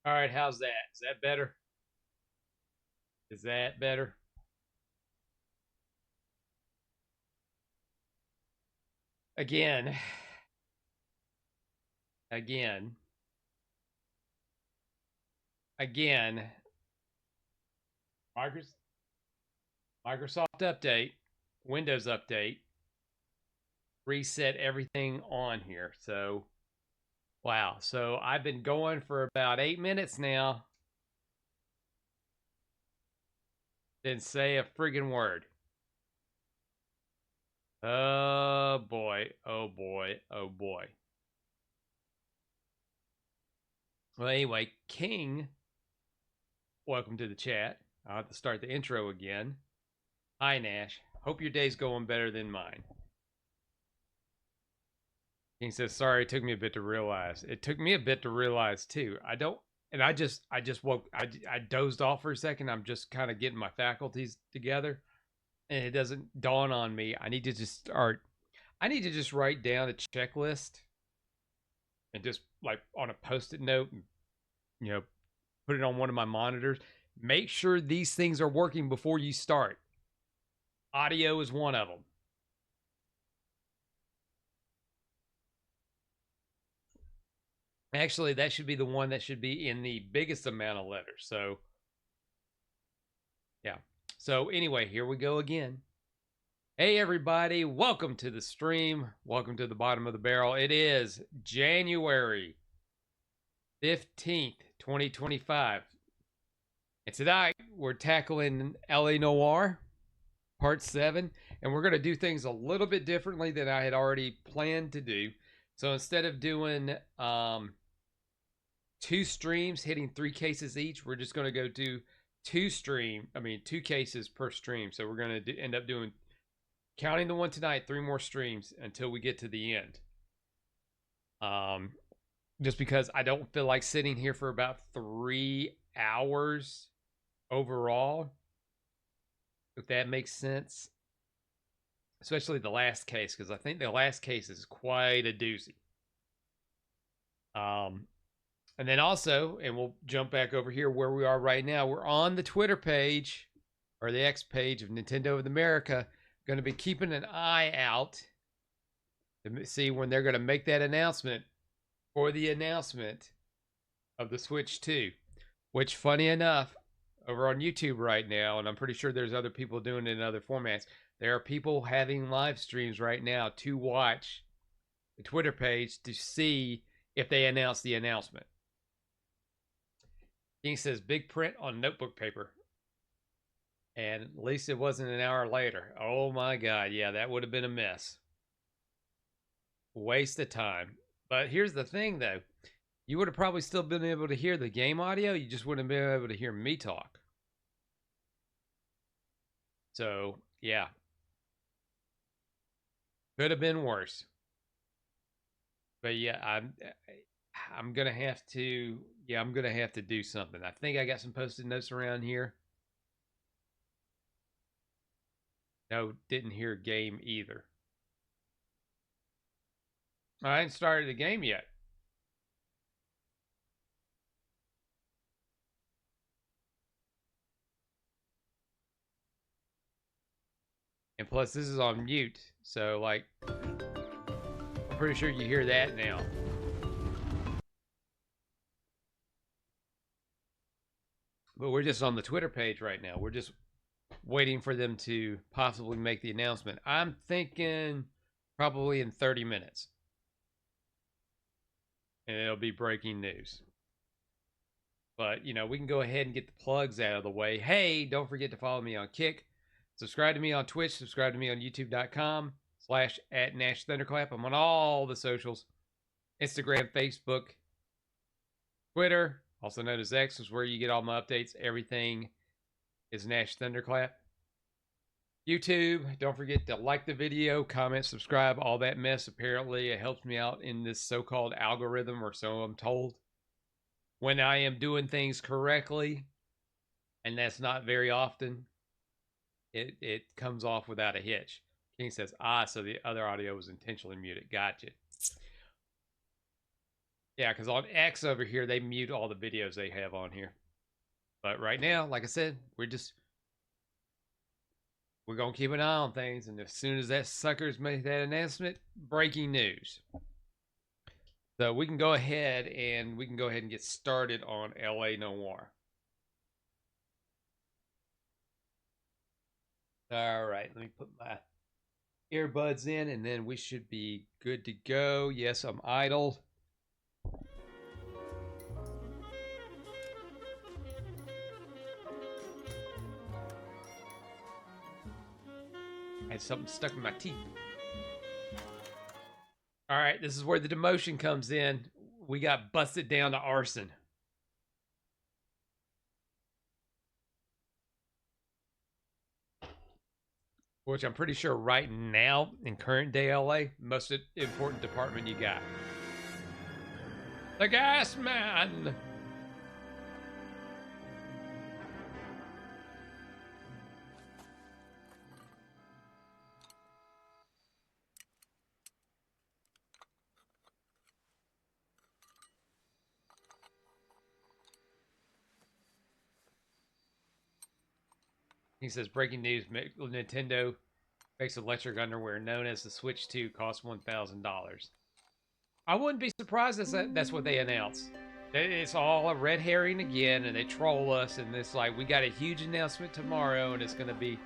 All right, how's that? Is that better? Is that better? Again, again, again. Microsoft, Microsoft update, Windows update, reset everything on here. So, wow. So I've been going for about 8 minutes now. Didn't say a friggin' word. Oh boy. Oh boy. Oh boy. Well, anyway, King, welcome to the chat. I'll have to start the intro again. Hi, Nash. Hope your day's going better than mine. He says, "Sorry, it took me a bit to realize. It took me a bit to realize too. I don't, and I just woke. I dozed off for a second. I'm just kind of getting my faculties together, and it doesn't dawn on me. I need to just start. I need to just write down a checklist and just like on a post-it note, and you know, put it on one of my monitors. Make sure these things are working before you start. Audio is one of them. Actually, that should be the one that should be in the biggest amount of letters. So yeah. So anyway, here we go again. Hey everybody, welcome to the stream. Welcome to the bottom of the barrel. It is January 15th, 2025. And tonight we're tackling LA Noire part 7, and we're going to do things a little bit differently than I had already planned to do. So instead of doing two streams hitting 3 cases each, we're just going to go do two cases per stream. So we're going to end up doing, counting the one tonight, 3 more streams until we get to the end. Just because I don't feel like sitting here for about 3 hours overall, if that makes sense. Especially the last case, because I think the last case is quite a doozy. And then also, and we'll jump back over here where we are right now. We're on the Twitter page or the X page of Nintendo of America. Going to be keeping an eye out to see when they're going to make that announcement for the announcement of the Switch 2. Which, funny enough, over on YouTube right now, and I'm pretty sure there's other people doing it in other formats, there are people having live streams right now to watch the Twitter page to see if they announce the announcement. King says big print on notebook paper. And at least it wasn't an hour later. Oh my God. Yeah, that would have been a mess. Waste of time. But here's the thing, though. You would have probably still been able to hear the game audio. You just wouldn't have been able to hear me talk. So, yeah. Could have been worse. But yeah, I'm gonna have to do something. I think I got some post-it notes around here. No, didn't hear game either. I hadn't started the game yet. And plus this is on mute, so like I'm pretty sure you hear that now. But we're just on the Twitter page right now. We're just waiting for them to possibly make the announcement. I'm thinking probably in 30 minutes. And it'll be breaking news. But, you know, we can go ahead and get the plugs out of the way. Hey, don't forget to follow me on Kick. Subscribe to me on Twitch. Subscribe to me on youtube.com/@NashThunderclap. I'm on all the socials. Instagram, Facebook, Twitter, also known as X, is where you get all my updates. Everything is Nash Thunderclap. YouTube, don't forget to like the video, comment, subscribe, all that mess. Apparently, it helps me out in this so-called algorithm, or so I'm told, when I am doing things correctly, and that's not very often. It comes off without a hitch. King says, so the other audio was intentionally muted. Gotcha. Yeah, because on X over here, they mute all the videos they have on here. But right now, like I said, we're going to keep an eye on things. And as soon as that suckers make that announcement, breaking news. So we can go ahead and get started on LA Noire. All right, let me put my earbuds in and then we should be good to go. Yes, I'm idle. I had something stuck in my teeth. All right, this is where the demotion comes in. We got busted down to arson. Which I'm pretty sure right now, in current day LA, most important department you got. The gas man! He says, breaking news, Nintendo makes electric underwear known as the Switch 2 costs $1,000. I wouldn't be surprised if that's what they announced. It's all a red herring again, and they troll us, and it's like, we got a huge announcement tomorrow, and it's going to be...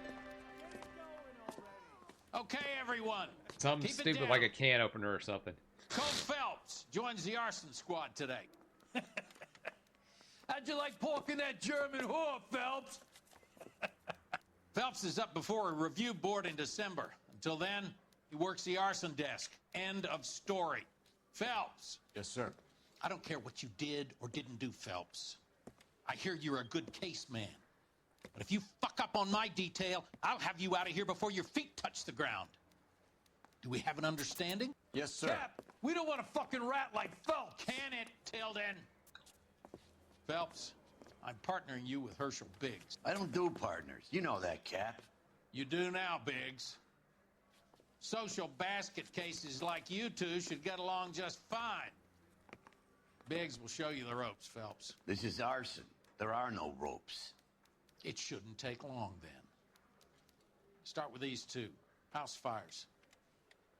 Okay, everyone. something stupid like a can opener or something. Cole Phelps joins the arson squad today. How'd you like pork in that German whore, Phelps? Phelps is up before a review board in December. Until then, he works the arson desk. End of story. Phelps. Yes, sir. I don't care what you did or didn't do, Phelps. I hear you're a good case man. But if you fuck up on my detail, I'll have you out of here before your feet touch the ground. Do we have an understanding? Yes, sir. Cap, we don't want a fucking rat like Phelps. Can it, Tilden? Phelps, I'm partnering you with Herschel Biggs. I don't do partners. You know that, Cap. You do now, Biggs. Social basket cases like you two should get along just fine. Biggs will show you the ropes, Phelps. This is arson. There are no ropes. It shouldn't take long, then. Start with these two. House fires.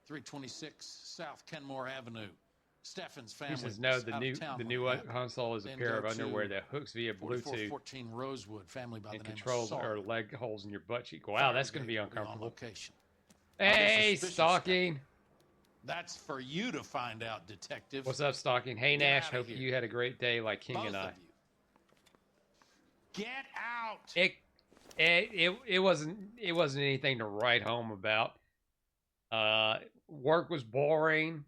326 South Kenmore Avenue. Steffen's family. He says, no, the new console is a pair of underwear that hooks via Bluetooth. 14 Rosewood, family by the name controls of our leg holes in your butt cheek. Wow, that's going to be uncomfortable. Location. Hey, Stalking. That's for you to find out, detective. What's up, Stalking? Hey, Nash. Hope you had a great day like King and I. Get out. It wasn't anything to write home about. Work was boring,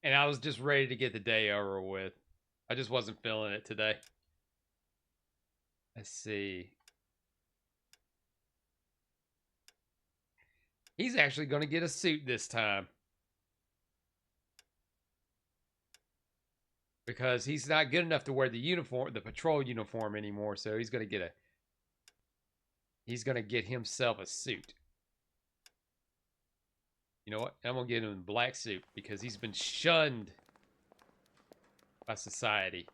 and I was just ready to get the day over with. I just wasn't feeling it today. Let's see. He's actually going to get a suit this time. Because he's not good enough to wear the uniform, the patrol uniform anymore, so he's going to get himself a suit. You know what? I'm going to get him a black suit because he's been shunned by society.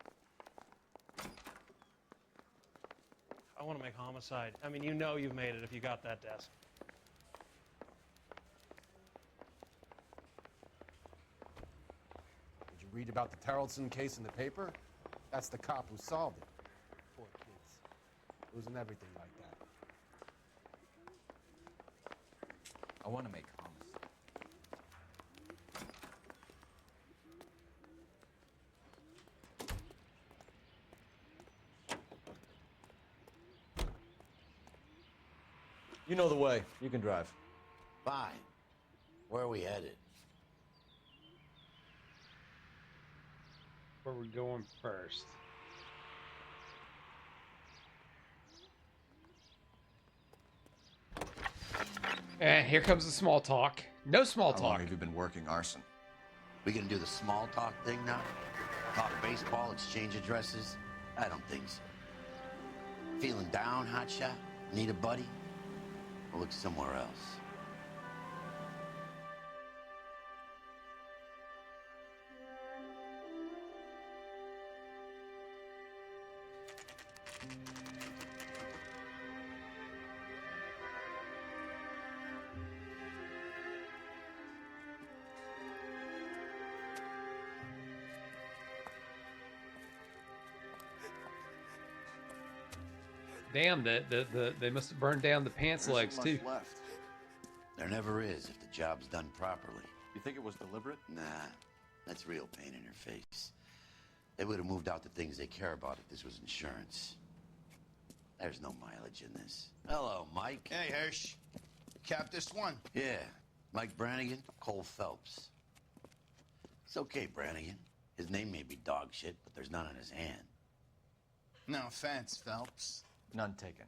I want to make homicide. I mean, you know you've made it if you got that desk. Did you read about the Tarleton case in the paper? That's the cop who solved it. Poor kids. Losing everything like that. I want to make homicide. You know the way. You can drive. Fine. Where are we headed? Where are we going first? And here comes the small talk. No small How long talk. have you been working arson? We gonna do the small talk thing now? Talk baseball, exchange addresses? I don't think so. Feeling down, hotshot? Need a buddy? Or look somewhere else. Damn, they must have burned down the pants There legs isn't too. much left. There never is if the job's done properly. You think it was deliberate? Nah, that's real pain in her face. They would have moved out the things they care about if this was insurance. There's no mileage in this. Hello, Mike. Hey, Hirsch. Cap this one. Yeah, Mike Brannigan, Cole Phelps. It's okay, Brannigan. His name may be dog shit, but there's none on his hand. No offense, Phelps. None taken.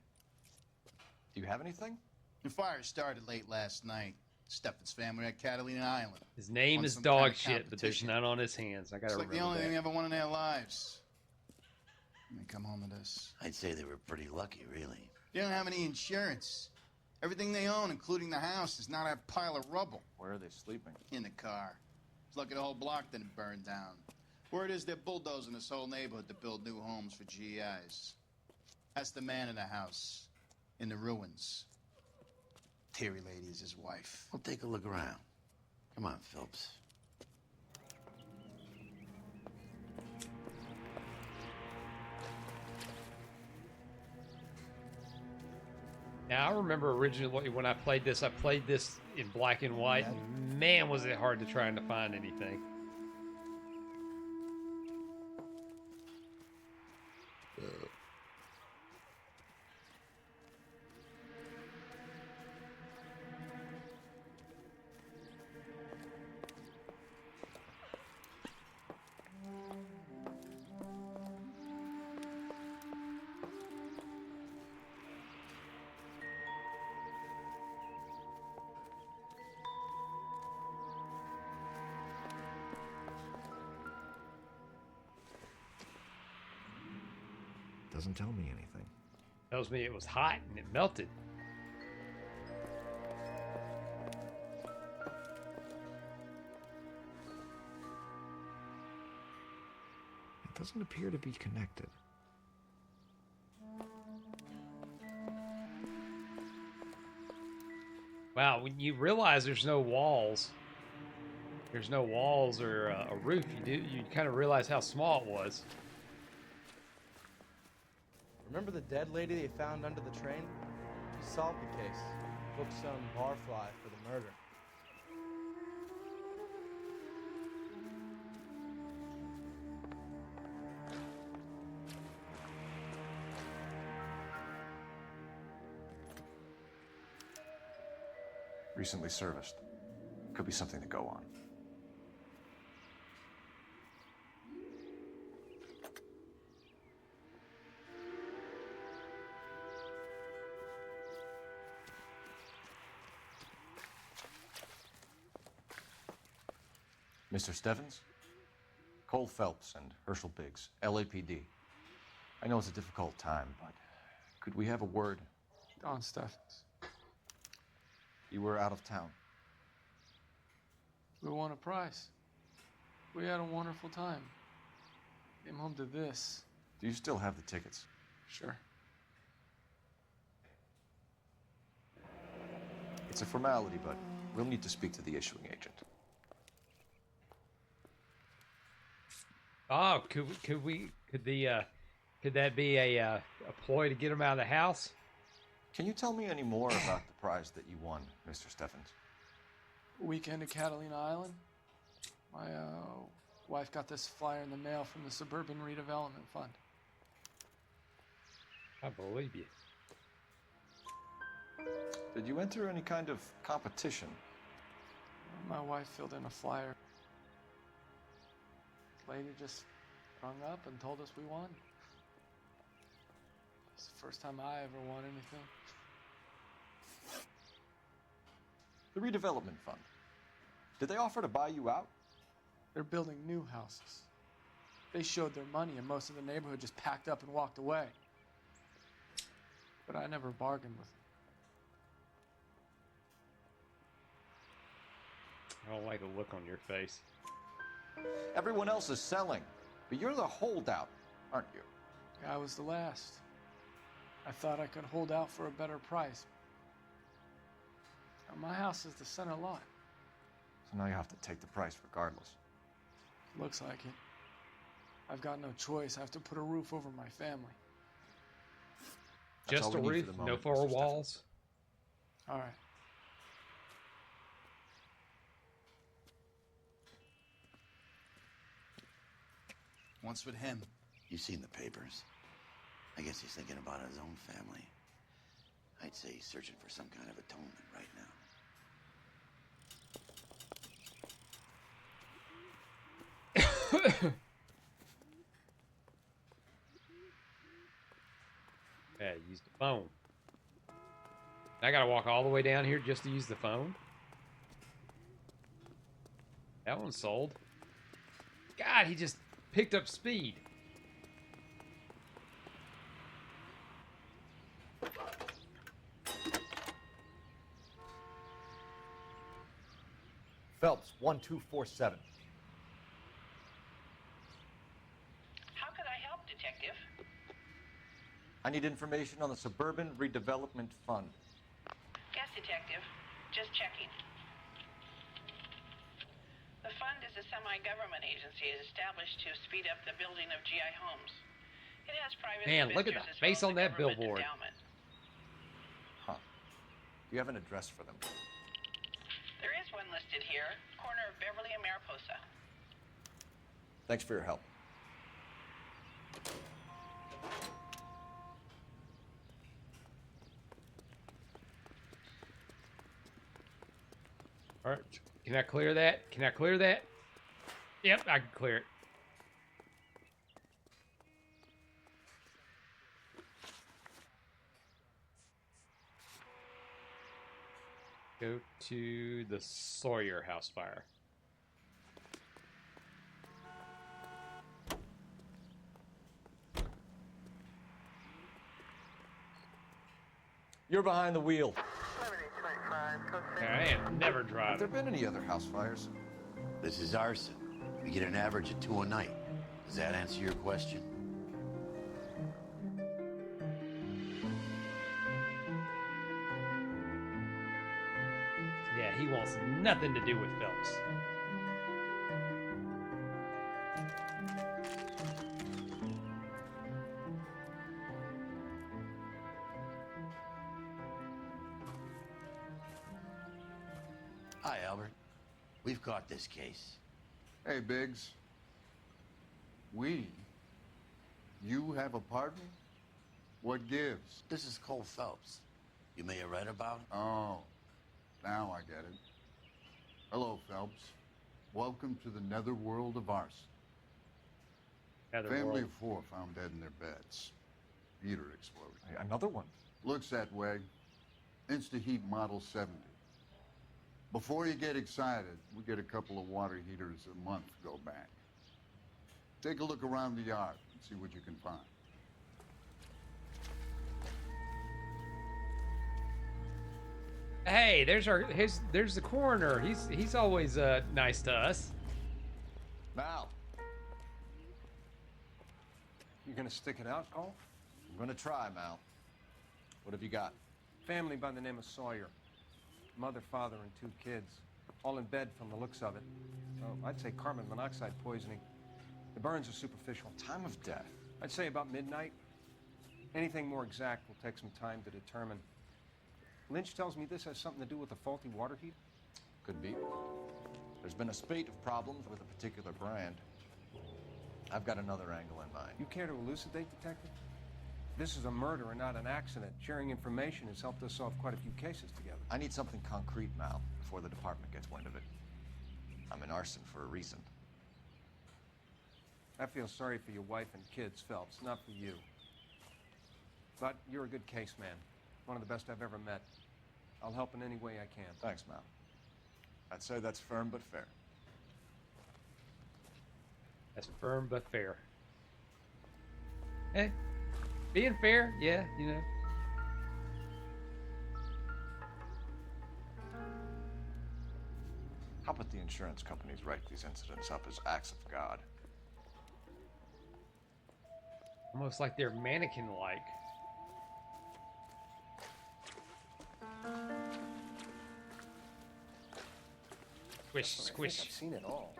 Do you have anything? The fire started late last night. Steffen's family at Catalina Island. His name Won is some dog kind of shit, but there's competition. none on his hands. I gotta It's like remember the only that. thing they ever won in their lives. And they come home to this. I'd say they were pretty lucky, really. They don't have any insurance. Everything they own, including the house, is not a pile of rubble Where are they sleeping? in the car. It's lucky the whole block didn't burn down. Word is they're bulldozing this whole neighborhood to build new homes for GIs. That's the man in the house, in the ruins. Terry Lady is his wife. We'll take a look around. Come on, Phelps. Now I remember originally when I played this in black and white, and man, was it hard to trying to find anything. Doesn't tell me anything. Tells me it was hot and it melted. It doesn't appear to be connected. Wow, when you realize there's no walls or a roof, you kind of realize how small it was. Remember the dead lady they found under the train? She solved the case. Booked some barfly for the murder. Recently serviced. Could be something to go on. Mr. Stevens? Cole Phelps and Herschel Biggs, LAPD. I know it's a difficult time, but could we have a word? Don Steffens. You were out of town. We won a prize. We had a wonderful time. Came home to this. Do you still have the tickets? Sure. It's a formality, but we'll need to speak to the issuing agent. Oh, could that be a ploy to get him out of the house? Can you tell me any more about the prize that you won, Mr. Steffens? Weekend at Catalina Island. My wife got this flyer in the mail from the Suburban Redevelopment Fund. I believe you. Did you enter any kind of competition? My wife filled in a flyer. Lady just rung up and told us we won. It's the first time I ever won anything. The redevelopment fund. Did they offer to buy you out? They're building new houses. They showed their money and most of the neighborhood just packed up and walked away. But I never bargained with them. I don't like the look on your face. Everyone else is selling, but you're the holdout, aren't you? I was the last. I thought I could hold out for a better price. Now, my house is the center lot. So now you have to take the price regardless. Looks like it. I've got no choice. I have to put a roof over my family. That's Just all a we need for roof, the no moment, four Mr. Stefan. walls. All right. What's with him? You've seen the papers. I guess he's thinking about his own family. I'd say he's searching for some kind of atonement right now. Yeah, use the phone. I gotta walk all the way down here just to use the phone? That one's sold. God, he just picked up speed. Phelps, 1247. How could I help, Detective? I need information on the Suburban Redevelopment Fund. Yes, Detective. Just checking. The fund is a semi-government agency established to speed up the building of GI homes. It has private Man, look at investors that as face well on as a that government billboard. endowment. Huh. Do you have an address for them? There is one listed here, corner of Beverly and Mariposa. Thanks for your help. All right. Can I clear that? Can I clear that? Yep, I can clear it. Go to the Sawyer house fire. You're behind the wheel. I am never Have driving. there been any other house fires? This is arson. We get an average of 2 a night. Does that answer your question? Yeah, he wants nothing to do with Phelps. Hi, Albert. We've caught this case. Hey, Biggs. We? You have a partner? What gives? This is Cole Phelps. You may have read about him. Oh, now I get it. Hello, Phelps. Welcome to the netherworld of arson. Family of 4 found dead in their beds. Heater exploded. Hey, another one. Looks that way. Insta-Heat Model 70. Before you get excited, we get a couple of water heaters a month go back. Take a look around the yard and see what you can find. Hey, there's the coroner. He's always nice to us. Mal, You gonna stick it out, Cole? I'm gonna try, Mal. What have you got? Family by the name of Sawyer. Mother, father, and 2 kids. All in bed from the looks of it. Oh, I'd say carbon monoxide poisoning. The burns are superficial. Time of death. I'd say about midnight. Anything more exact will take some time to determine. Lynch tells me this has something to do with a faulty water heater. Could be. There's been a spate of problems with a particular brand. I've got another angle in mind. You care to elucidate, Detective? This is a murder and not an accident. Sharing information has helped us solve quite a few cases together. I need something concrete, Mal, before the department gets wind of it. I'm in arson for a reason. I feel sorry for your wife and kids, Phelps, not for you. But you're a good case man. One of the best I've ever met. I'll help in any way I can. Thanks, Mal. I'd say that's firm but fair. That's firm but fair. Hey, being fair, yeah, you know. How about the insurance companies write these incidents up as acts of God? Almost like they're mannequin-like. Squish, I squish. think I've seen it all.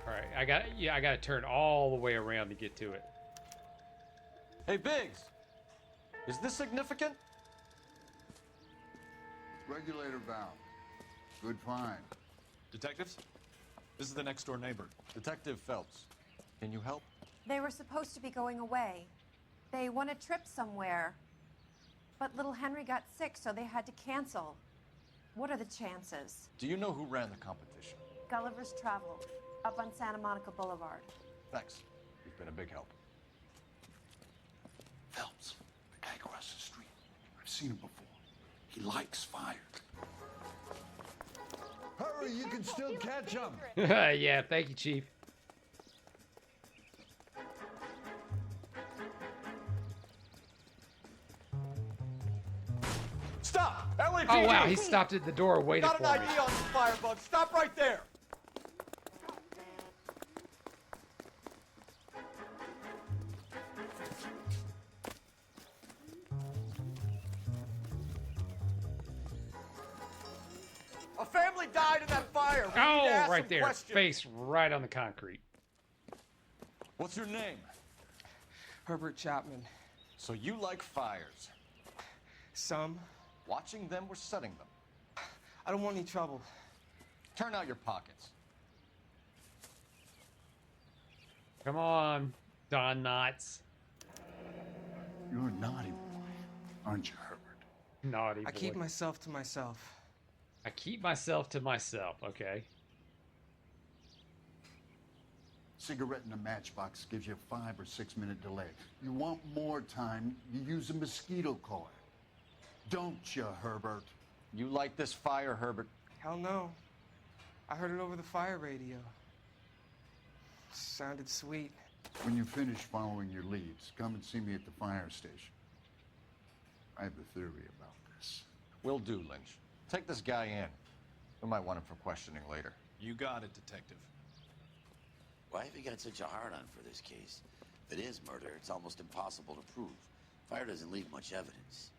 All right, I got to turn all the way around to get to it. Hey, Biggs! Is this significant? Regulator valve. Good find. Detectives? This is the next door neighbor. Detective Phelps. Can you help? They were supposed to be going away. They won a trip somewhere. But little Henry got sick, so they had to cancel. What are the chances? Do you know who ran the competition? Gulliver's Travel, up on Santa Monica Boulevard. Thanks. You've been a big help. Phelps, the guy across the street. I've seen him before. He likes fire. Hurry, you can still catch him. Yeah, thank you, Chief. Stop! LAPD! Oh, wow, he stopped at the door waiting for me. Got an ID on the firebug. Stop right there! A family died in that fire. We need to Oh, ask right some there. questions. Face right on the concrete. What's your name? Herbert Chapman. So you like fires. Some. Watching them or setting them? I don't want any trouble. Turn out your pockets. Come on, Don Knotts. You're a naughty boy, aren't you, Herbert? Naughty boy. I keep myself to myself. I keep myself to myself, okay? Cigarette in a matchbox gives you a 5 or 6 minute delay. You want more time, you use a mosquito coil. Don't you, Herbert? You like this fire, Herbert? Hell no. I heard it over the fire radio. Sounded sweet. When you finish following your leads, come and see me at the fire station. I have a theory about this. Will do, Lynch. Take this guy in. We might want him for questioning later. You got it, Detective. Why have you got such a hard-on for this case? If it is murder, it's almost impossible to prove. Fire doesn't leave much evidence.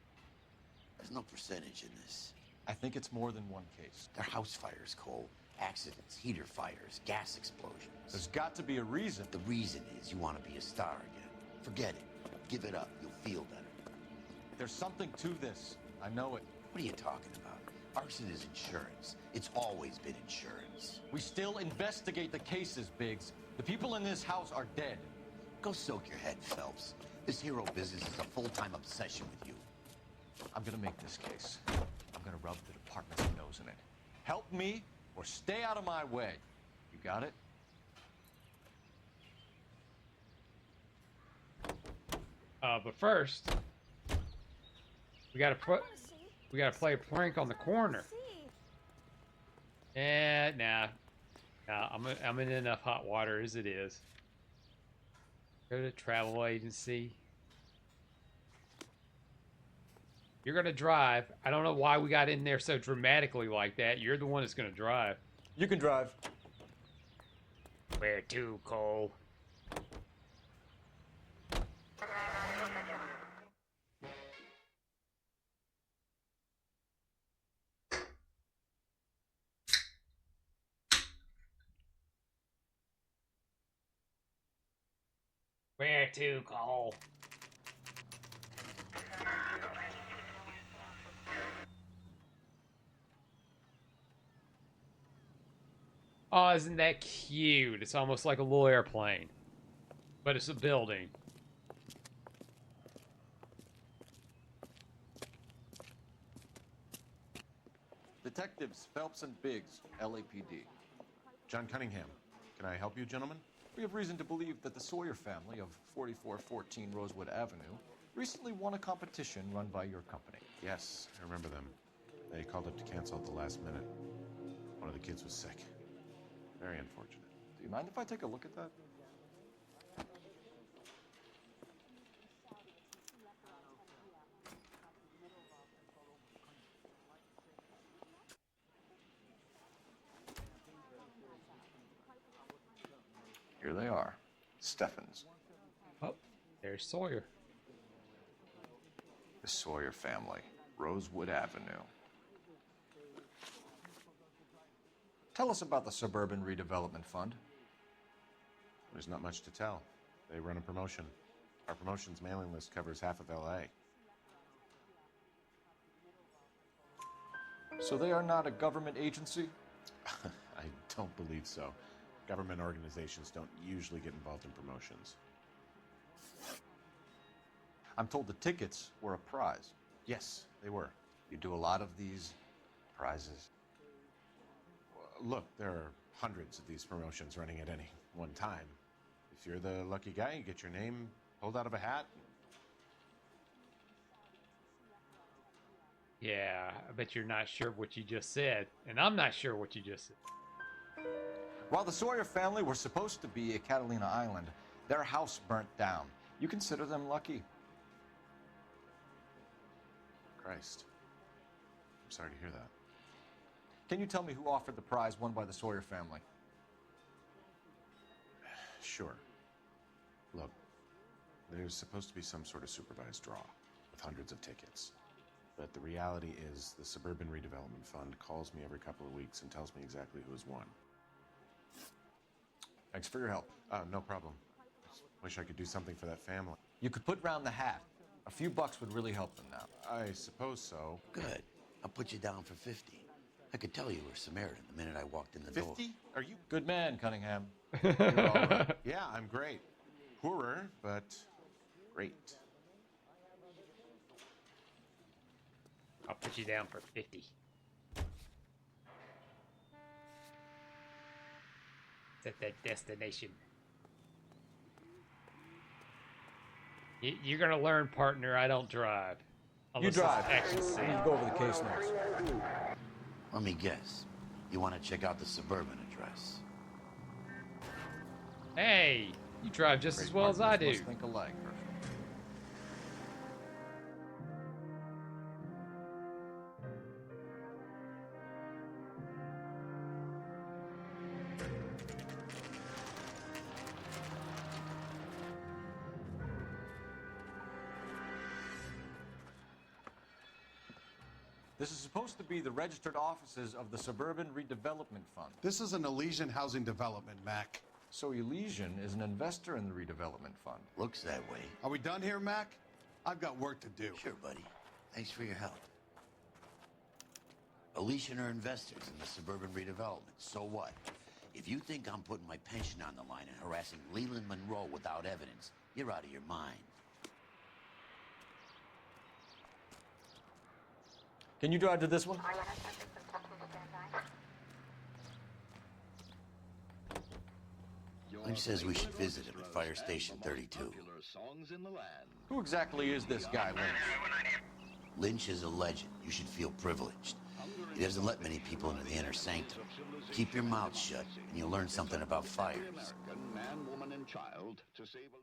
There's no percentage in this. I think it's more than one case. They're house fires, Cole. Accidents, heater fires, gas explosions. There's got to be a reason. The reason is you want to be a star again. Forget it. Give it up. You'll feel better. There's something to this. I know it. What are you talking about? Arson is insurance. It's always been insurance. We still investigate the cases, Biggs. The people in this house are dead. Go soak your head, Phelps. This hero business is a full-time obsession with you. I'm gonna make this case. I'm gonna rub the department's nose in it. Help me or stay out of my way. You got it? But first, we gotta play a prank on the corner. Nah, I'm in enough hot water as it is. Go to travel agency. You're gonna drive. I don't know why we got in there so dramatically like that. You're the one that's gonna drive. You can drive. Where to, Cole? Where to, Cole? Oh, isn't that cute? It's almost like a little airplane. But it's a building. Detectives Phelps and Biggs, LAPD. John Cunningham. Can I help you, gentlemen? We have reason to believe that the Sawyer family of 4414 Rosewood Avenue recently won a competition run by your company. Yes, I remember them. They called up to cancel at the last minute. One of the kids was sick. Very unfortunate. Do you mind if I take a look at that? Here they are. Steffens. Oh, there's Sawyer. The Sawyer family. Rosewood Avenue. Tell us about the Suburban Redevelopment Fund. There's not much to tell. They run a promotion. Our promotion's mailing list covers half of LA. So they are not a government agency? I don't believe so. Government organizations don't usually get involved in promotions. I'm told the tickets were a prize. Yes, they were. You do a lot of these prizes. Look, there are hundreds of these promotions running at any one time. If you're the lucky guy, you get your name pulled out of a hat. Yeah, I bet you're not sure what you just said, and I'm not sure what you just said. While the Sawyer family were supposed to be at Catalina Island, their house burnt down. You consider them lucky? Christ. I'm sorry to hear that. Can you tell me who offered the prize won by the Sawyer family? Sure. Look, there's supposed to be some sort of supervised draw with hundreds of tickets. But the reality is the Suburban Redevelopment Fund calls me every couple of weeks and tells me exactly who has won. Thanks for your help. No problem. Wish I could do something for that family. You could put round the hat. A few bucks would really help them now. I suppose so. Good. I'll put you down for 50. I could tell you were Samaritan the minute I walked in the door. 50? Are you? Good man, Cunningham. You're all right. Yeah, I'm great. Poorer, but great. I'll put you down for 50. It's at that destination. You're gonna learn, partner. I don't drive. You drive. Action You scene. go over the case next. Let me guess. You want to check out the Suburban address? Hey, you drive just as well as I do. Must think alike, Herschel. This is supposed to be the registered offices of the Suburban Redevelopment Fund. This is an Elysian housing development, Mac. So Elysian is an investor in the redevelopment fund. Looks that way. Are we done here, Mac? I've got work to do. Sure, buddy. Thanks for your help. Elysian are investors in the Suburban Redevelopment. So what? If you think I'm putting my pension on the line and harassing Leland Monroe without evidence, you're out of your mind. Can you drive to this one? Lynch says we should visit him at Fire Station 32. Who exactly is this guy, Lynch? Lynch is a legend. You should feel privileged. He doesn't let many people into the inner sanctum. Keep your mouth shut, and you'll learn something about fires. Man, woman, and child to save a little.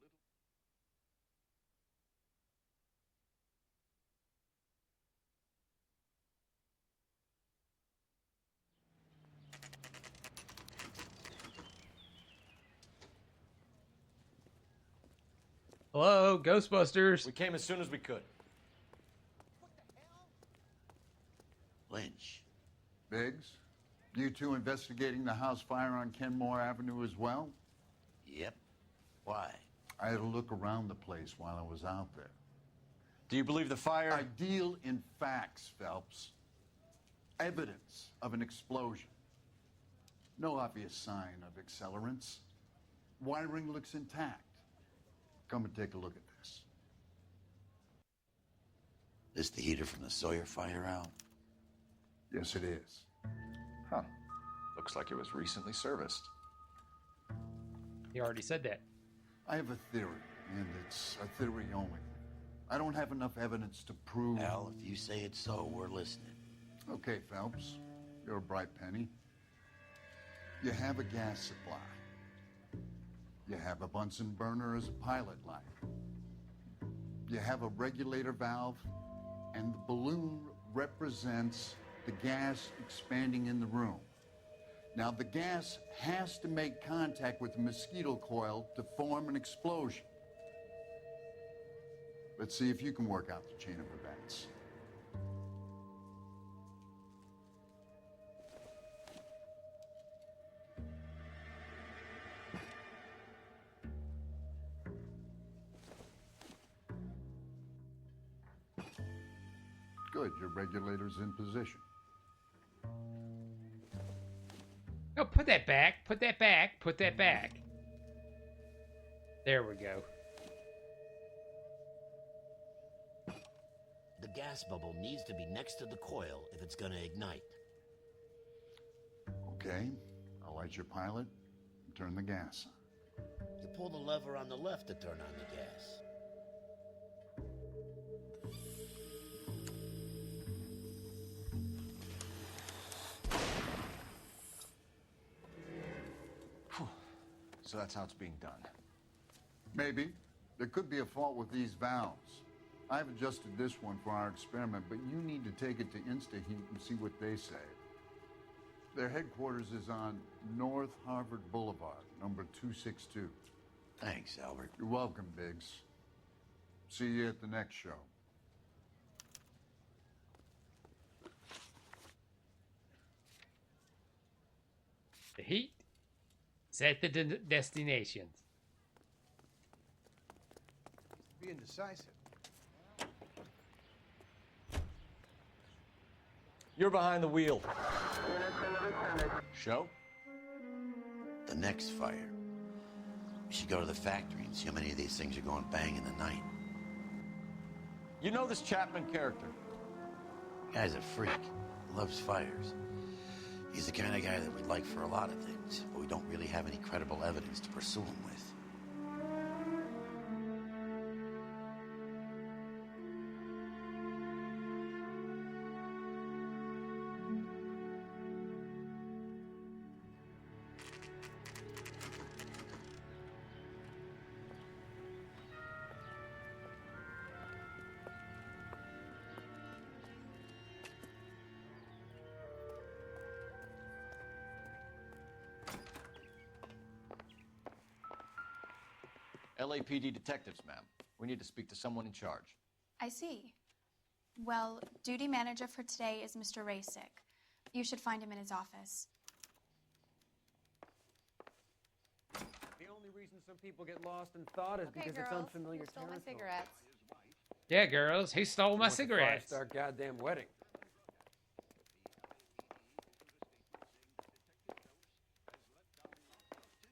Hello, Ghostbusters. We came as soon as we could. Lynch. Biggs, you two investigating the house fire on Kenmore Avenue as well? Yep. Why? I had a look around the place while I was out there. Do you believe the fire? I deal in facts, Phelps. Evidence of an explosion. No obvious sign of accelerants. Wiring looks intact. Come and take a look at this. This the heater from the Sawyer fire out? Yes, it is. Huh. Looks like it was recently serviced. He already said that. I have a theory, and it's a theory only. I don't have enough evidence to prove... Al, if you say it's so, we're listening. Okay, Phelps. You're a bright penny. You have a gas supply. You have a Bunsen burner as a pilot light. You have a regulator valve, and the balloon represents the gas expanding in the room. Now, the gas has to make contact with the mosquito coil to form an explosion. Let's see if you can work out the chain of events. Good, your regulator's in position. No, put that back. Put that back. Put that back. There we go. The gas bubble needs to be next to the coil if it's gonna ignite. Okay, I'll light your pilot and turn the gas on. You pull the lever on the left to turn on the gas. So that's how it's being done. Maybe. There could be a fault with these valves. I've adjusted this one for our experiment, but you need to take it to InstaHeat and see what they say. Their headquarters is on North Harvard Boulevard, number 262. Thanks, Albert. You're welcome, Biggs. See you at the next show. The heat is at the destination. Be indecisive. You're behind the wheel. Show? The next fire. We should go to the factory and see how many of these things are going bang in the night. You know this Chapman character? Guy's a freak. Loves fires. He's the kind of guy that we'd like for a lot of things, but we don't really have any credible evidence to pursue him with. LAPD detectives, ma'am. We need to speak to someone in charge. I see. Well, duty manager for today is Mr. Rasick. You should find him in his office. The only reason some people get lost in thought is because it's unfamiliar stole my territory. cigarettes. Yeah, girls. Who stole my It's a cigarettes? five-star goddamn wedding.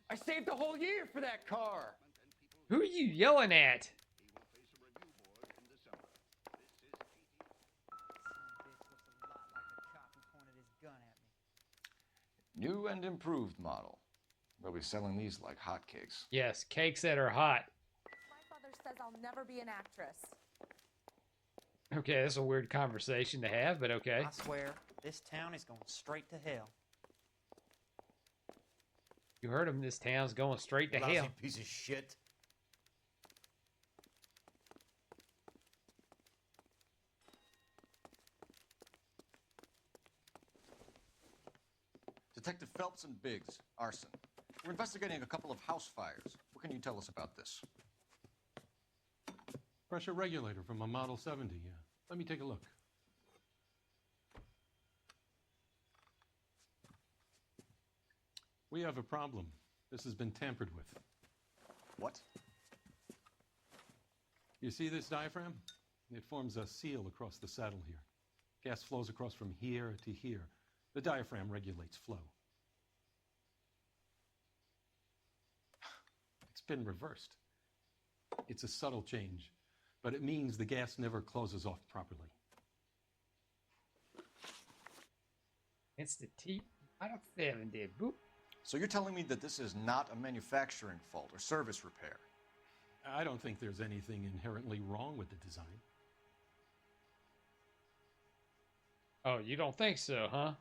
I saved the whole year for that car. Who are you yelling at? New and improved model. They'll be selling these like hotcakes. Yes, cakes that are hot. My mother says I'll never be an actress. Okay, that's a weird conversation to have, but okay. I swear, this town is going straight to hell. You heard him. This town's going straight to Lousy hell. piece of shit. Detective Phelps and Biggs, arson. We're investigating a couple of house fires. What can you tell us about this? Pressure regulator from a Model 70, yeah. Let me take a look. We have a problem. This has been tampered with. What? You see this diaphragm? It forms a seal across the saddle here. Gas flows across from here to here. The diaphragm regulates flow. It's been reversed. It's a subtle change, but it means the gas never closes off properly. It's the T. Model 70. Boop. So you're telling me that this is not a manufacturing fault or service repair? I don't think there's anything inherently wrong with the design. Oh, you don't think so, huh?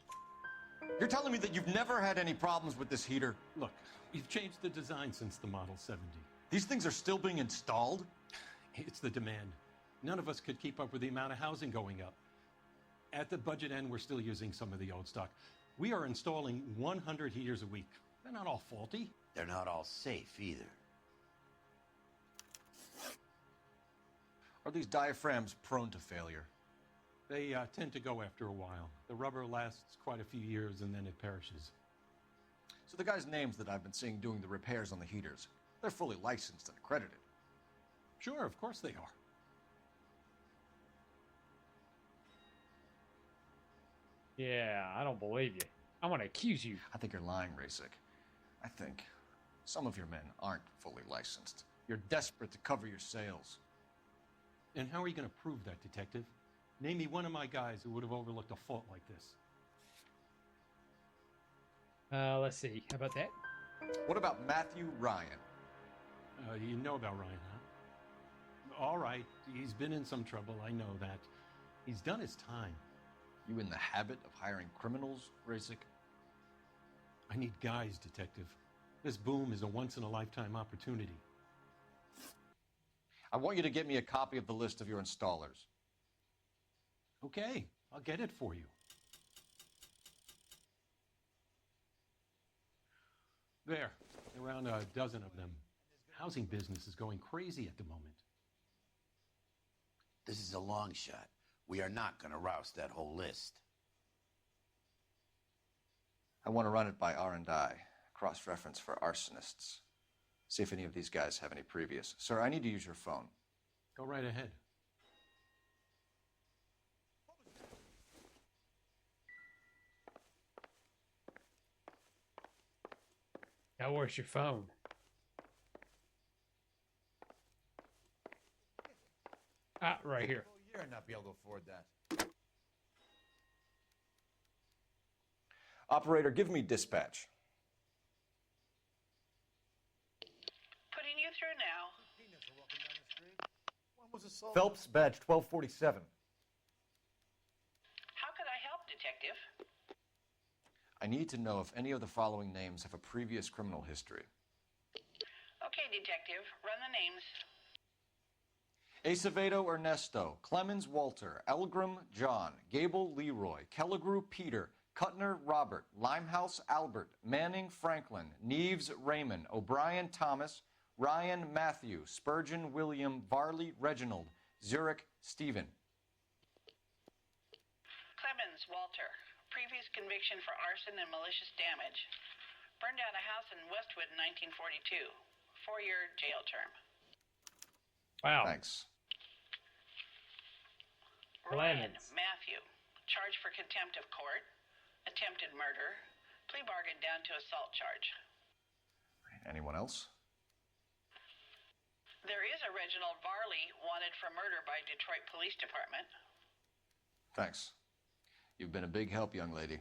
You're telling me that you've never had any problems with this heater? Look, we've changed the design since the Model 70. These things are still being installed? It's the demand. None of us could keep up with the amount of housing going up. At the budget end, we're still using some of the old stock. We are installing 100 heaters a week. They're not all faulty. They're not all safe either. Are these diaphragms prone to failure? They tend to go after a while. The rubber lasts quite a few years and then it perishes. So the guys' names that I've been seeing doing the repairs on the heaters, they're fully licensed and accredited. Sure, of course they are. Yeah, I don't believe you. I want to accuse you. I think you're lying, Rasik. I think some of your men aren't fully licensed. You're desperate to cover your sales. And how are you going to prove that, Detective? Name me one of my guys who would have overlooked a fault like this. Let's see. How about that? What about Matthew Ryan? You know about Ryan, huh? All right, he's been in some trouble, I know that. He's done his time. You in the habit of hiring criminals, Rasik? I need guys, Detective. This boom is a once-in-a-lifetime opportunity. I want you to get me a copy of the list of your installers. Okay, I'll get it for you. There, around a dozen of them. Housing business is going crazy at the moment. This is a long shot. We are not going to roust that whole list. I want to run it by R&I, cross-reference for arsonists. See if any of these guys have any previous. Sir, I need to use your phone. Go right ahead. Now, where's your phone? Ah, right here. You'll not be able to afford that. Operator, give me dispatch. Putting you through now. Phelps, badge 1247. How could I help, Detective? I need to know if any of the following names have a previous criminal history. Okay, Detective. Run the names. Acevedo Ernesto, Clemens Walter, Elgram John, Gable Leroy, Kelligrew Peter, Cutner Robert, Limehouse Albert, Manning Franklin, Neves Raymond, O'Brien Thomas, Ryan Matthew, Spurgeon William, Varley Reginald, Zurich Stephen. Clemens Walter. Previous conviction for arson and malicious damage. Burned down a house in Westwood in 1942. 4-year jail term. Wow. Thanks. Ryan Matthew. Charged for contempt of court. Attempted murder. Plea bargain down to assault charge. Anyone else? There is a Reginald Varley wanted for murder by Detroit Police Department. Thanks. You've been a big help, young lady.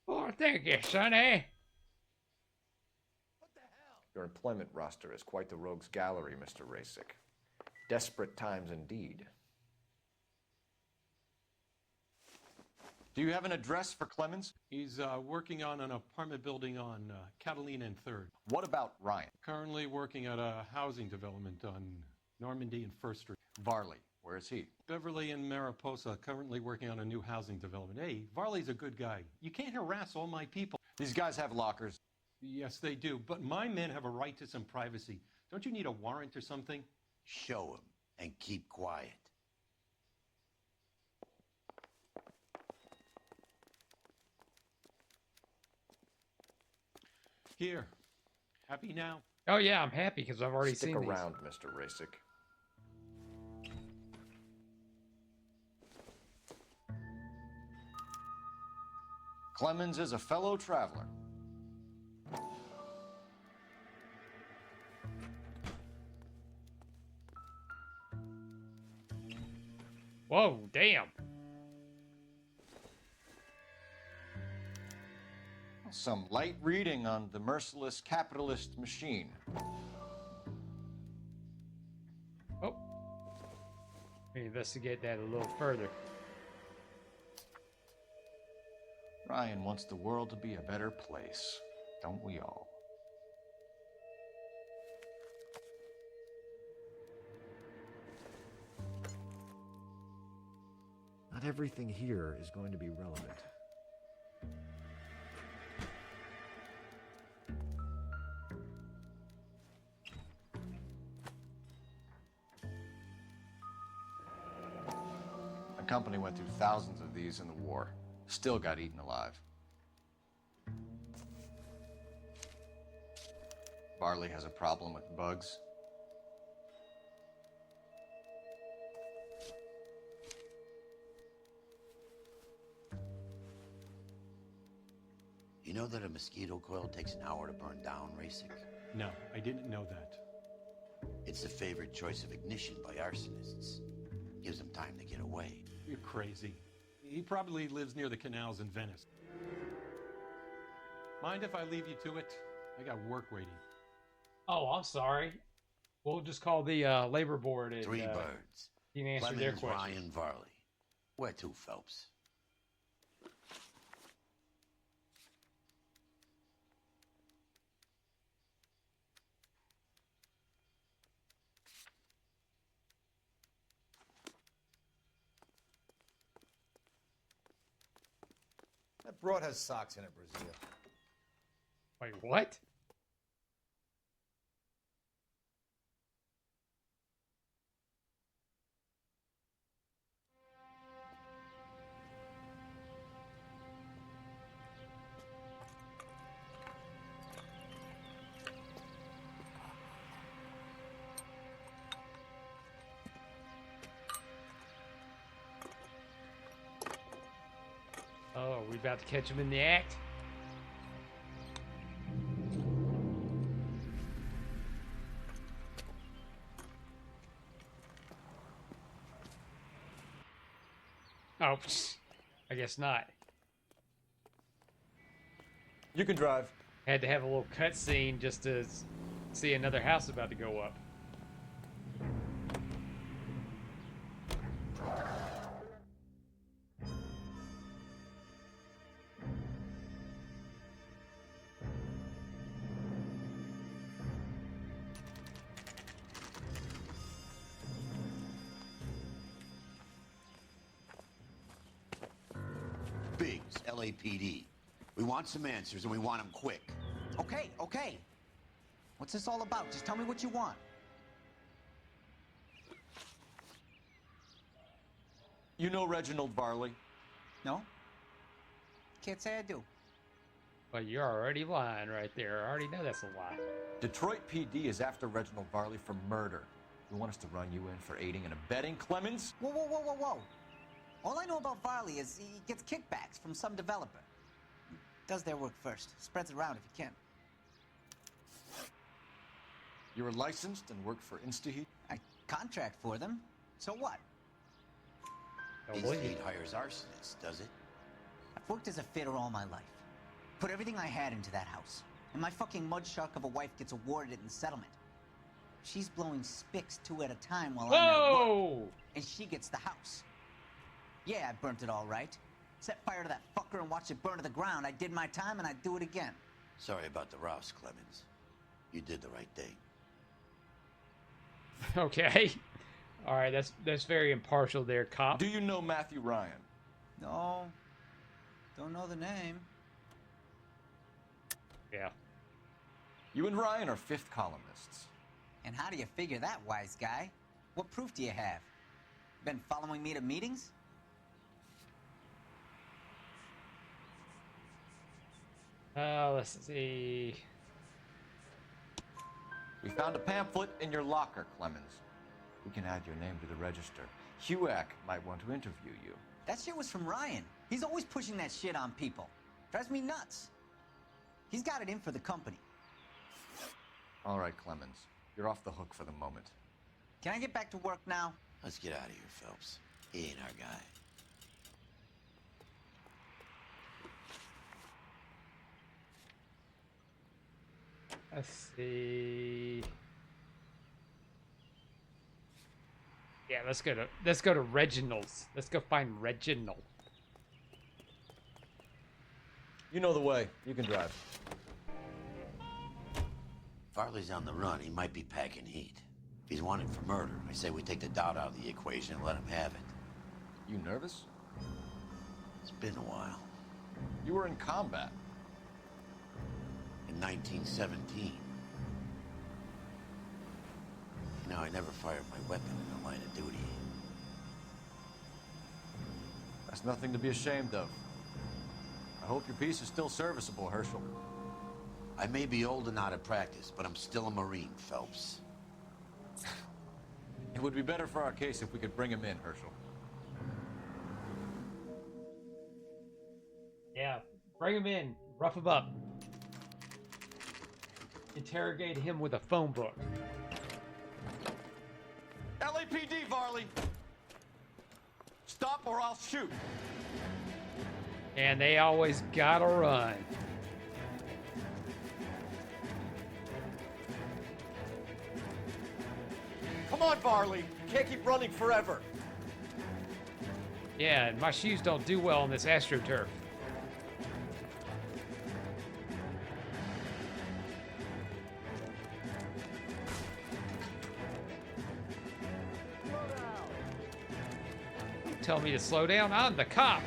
Oh, thank you, Sonny. Your employment roster is quite the rogues gallery, Mr. Rasik. Desperate times indeed. Do you have an address for Clemens? He's working on an apartment building on Catalina and 3rd. What about Ryan? Currently working at a housing development on Normandy and 1st Street. Varley, where is he? Beverly and Mariposa, currently working on a new housing development. Hey, Varley's a good guy. You can't harass all my people. These guys have lockers. Yes, they do, but my men have a right to some privacy. Don't you need a warrant or something? Show him and keep quiet. Here. Happy now? Oh, yeah, I'm happy because I've already Stick seen these. around, Mr. Rasik. Clemens is a fellow traveler. Whoa, damn. Some light reading on the merciless capitalist machine. Oh. Let me investigate that a little further. Ryan wants the world to be a better place, don't we all? Not everything here is going to be relevant. The company went through thousands of these in the war. Still got eaten alive. Varley has a problem with bugs. know that a mosquito coil takes an hour to burn down, Rasic? No, I didn't know that. It's the favorite choice of ignition by arsonists. Gives them time to get away. You're crazy. He probably lives near the canals in Venice. Mind if I leave you to it? I got work waiting. Oh, I'm sorry. We'll just call the labor board. And, 3 birds. You can answer their Clemens, question. Ryan, Varley. Where to, Phelps? That broad has socks in it, Brazil. Wait, what? Oh, are we about to catch him in the act? Oh, I guess not. You can drive. Had to have a little cutscene just to see another house about to go up. Biggs, LAPD. We want some answers, and we want them quick. Okay, okay. What's this all about? Just tell me what you want. You know Reginald Varley? No? Can't say I do. Well, you're already lying right there. I already know that's a lie. Detroit PD is after Reginald Varley for murder. You want us to run you in for aiding and abetting, Clemens? Whoa, whoa, whoa, whoa, whoa. All I know about Varley is he gets kickbacks from some developer. He does their work first. Spreads it around if he can. You were licensed and worked for InstaHeat? I contract for them. So what? InstaHeat hires arsonists, does it? I've worked as a fitter all my life. Put everything I had into that house. And my fucking mud shark of a wife gets awarded it in settlement. She's blowing spics 2 at a time while I'm at work. And she gets the house. Yeah, I burnt it all right. Set fire to that fucker and watched it burn to the ground. I did my time and I'd do it again. Sorry about the Rouse, Clemens. You did the right thing. Okay. All right, that's very impartial there, cop. Do you know Matthew Ryan? No. Don't know the name. Yeah. You and Ryan are fifth columnists. And how do you figure that, wise guy? What proof do you have? Been following me to meetings? Let's see. We found a pamphlet in your locker, Clemens. We can add your name to the register. HUAC might want to interview you. That shit was from Ryan. He's always pushing that shit on people. Drives me nuts. He's got it in for the company. All right, Clemens. You're off the hook for the moment. Can I get back to work now? Let's get out of here, Phelps. He ain't our guy. Let's see. Yeah, let's go to Reginald's. Let's go find Reginald. You know the way. You can drive. Farley's on the run. He might be packing heat. If he's wanted for murder, I say we take the doubt out of the equation and let him have it. You nervous? It's been a while. You were in combat. In 1917. You know, I never fired my weapon in the line of duty. That's nothing to be ashamed of. I hope your piece is still serviceable, Herschel. I may be old and out of practice, but I'm still a Marine, Phelps. It would be better for our case if we could bring him in, Herschel. Yeah, bring him in. Rough him up. Interrogate him with a phone book. LAPD, Varley! Stop or I'll shoot. And they always gotta run. Come on, Varley. You can't keep running forever. Yeah, and my shoes don't do well on this AstroTurf. Tell me to slow down. I'm the cop.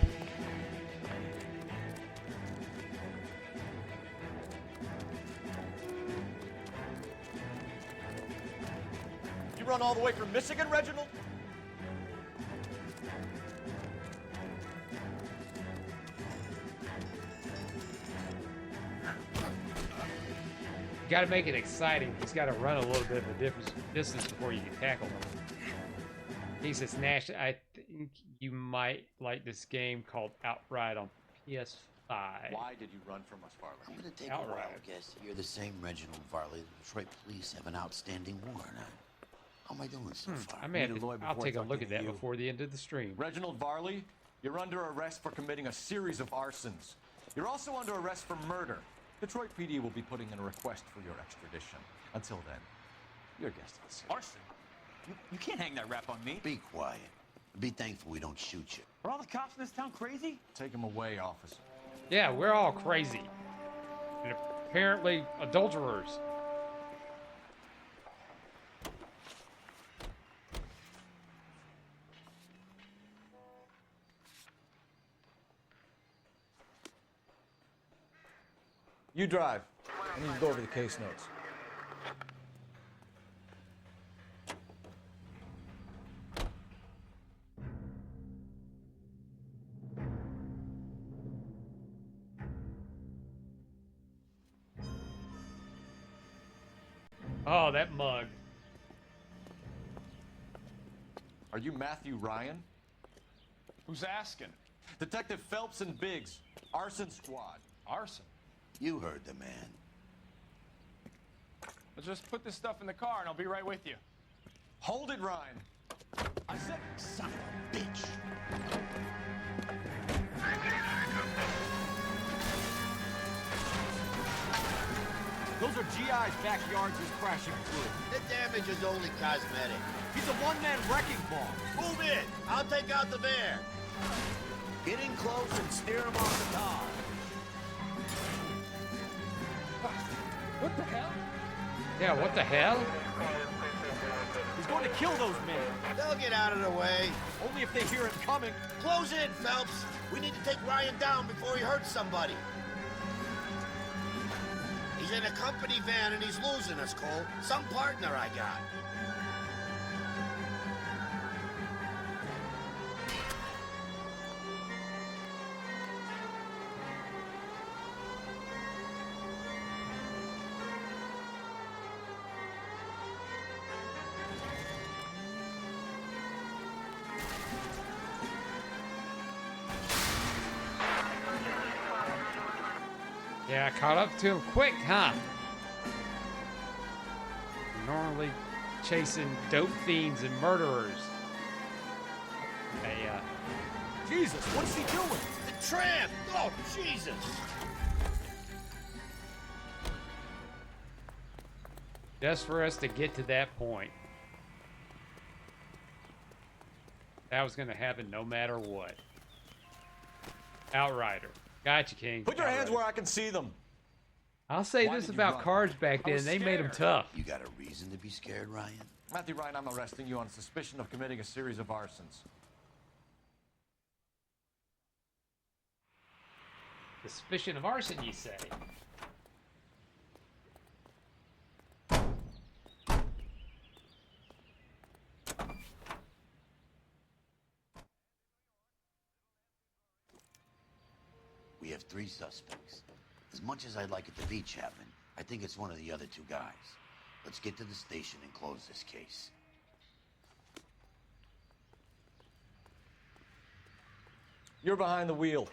You run all the way from Michigan, Reginald? You got to make it exciting. He's got to run a little bit of a distance before you can tackle him. He says, Nash, I think you might like this game called Outright on PS5. Why did you run from us, Varley? I'm going to take a wild guess. You're the same Reginald Varley. The Detroit police have an outstanding warrant on. How am I doing so far? I may have to, I'll take a look at that before the end of the stream. Reginald Varley, you're under arrest for committing a series of arsons. You're also under arrest for murder. Detroit PD will be putting in a request for your extradition. Until then, your guest is arson. You can't hang that rap on me. Be quiet. Be thankful we don't shoot you. Are all the cops in this town crazy? Take him away, officer. Yeah, we're all crazy. And apparently adulterers. You drive. I need to go over the case notes. Oh, that mug. Are you Matthew Ryan? Who's asking? Detective Phelps and Biggs, arson squad. Arson? You heard the man. Let's just put this stuff in the car and I'll be right with you. Hold it, Ryan. I said, son of a bitch. Those are GI's backyards he's crashing through. The damage is only cosmetic. He's a one-man wrecking ball. Move in. I'll take out the van. Get in close and steer him off the car. What the hell? Yeah, what the hell? He's going to kill those men. They'll get out of the way. Only if they hear him coming. Close in, Phelps. We need to take Ryan down before he hurts somebody. He's in a company van and he's losing us, Cole. Some partner I got. Yeah, I caught up to him quick, huh? Normally chasing dope fiends and murderers. Hey, Jesus, what is he doing? The tramp! Oh, Jesus! just for us to get to that point. That was going to happen no matter what. Outrider. Gotcha, King. Put your hands where I can see them. I'll say this about cards back then. They made them tough. You got a reason to be scared, Ryan? Matthew Ryan, I'm arresting you on suspicion of committing a series of arsons. Suspicion of arson, you say? We have 3 suspects. As much as I'd like it to be Chapman, I think it's one of the other 2 guys. Let's get to the station and close this case. You're behind the wheel.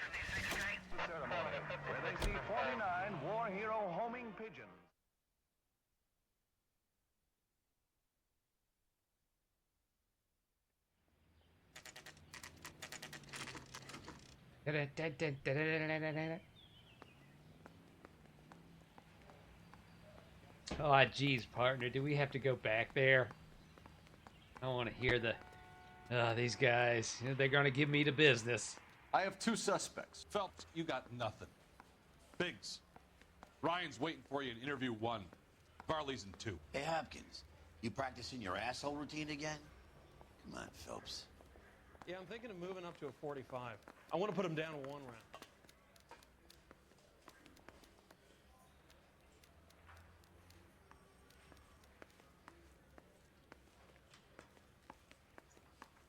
the ceremony, where they see 49 war hero homing pigeons. Oh, geez, partner, do we have to go back there? I want to hear the... these guys, they're going to give me the business. I have 2 suspects. Phelps, you got nothing. Biggs, Ryan's waiting for you in interview 1. Varley's in 2. Hey, Hopkins, you practicing your asshole routine again? Come on, Phelps. Yeah, I'm thinking of moving up to a 45. I want to put him down 1 round.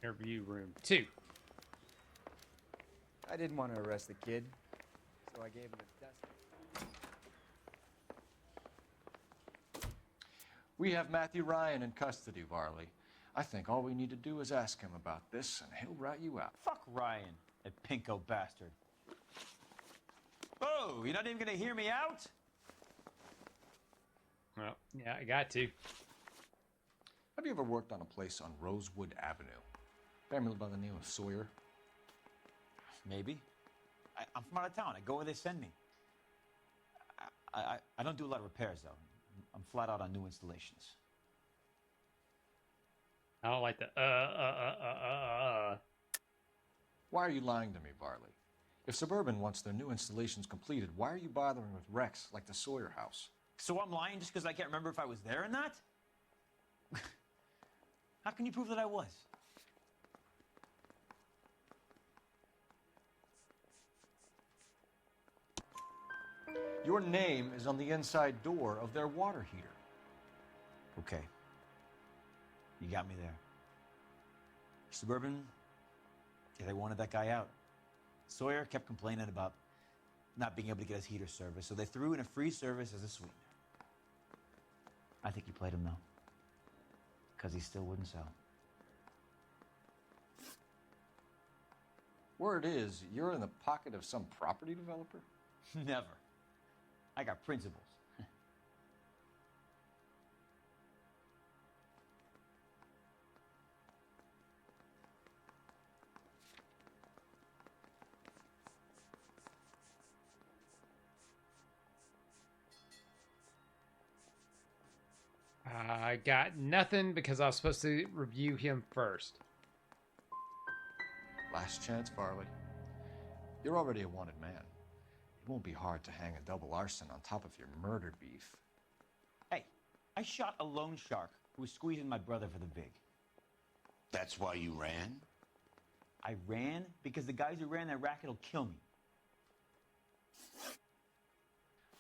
Interview room 2. I didn't want to arrest the kid, so I gave him a dust. We have Matthew Ryan in custody, Varley. I think all we need to do is ask him about this, and he'll rat you out. Fuck Ryan, that pinko bastard. Oh, you're not even gonna hear me out? Well, yeah, I got to. Have you ever worked on a place on Rosewood Avenue? Family by the name of Sawyer? Maybe. I'm from out of town. I go where they send me. I don't do a lot of repairs, though. I'm flat out on new installations. I don't like the Why are you lying to me, Varley? If Suburban wants their new installations completed, why are you bothering with wrecks like the Sawyer house? So I'm lying just because I can't remember if I was there or not? How can you prove that I was? Your name is on the inside door of their water heater. Okay. You got me there. Suburban, yeah, they wanted that guy out. Sawyer kept complaining about not being able to get his heater service, so they threw in a free service as a sweetener. I think you played him, though, because he still wouldn't sell. Word is, you're in the pocket of some property developer? Never. I got principles. I got nothing because I was supposed to review him first. Last chance, Varley. You're already a wanted man. It won't be hard to hang a double arson on top of your murder beef. Hey, I shot a loan shark who was squeezing my brother for the vig. That's why you ran? I ran because the guys who ran that racket will kill me.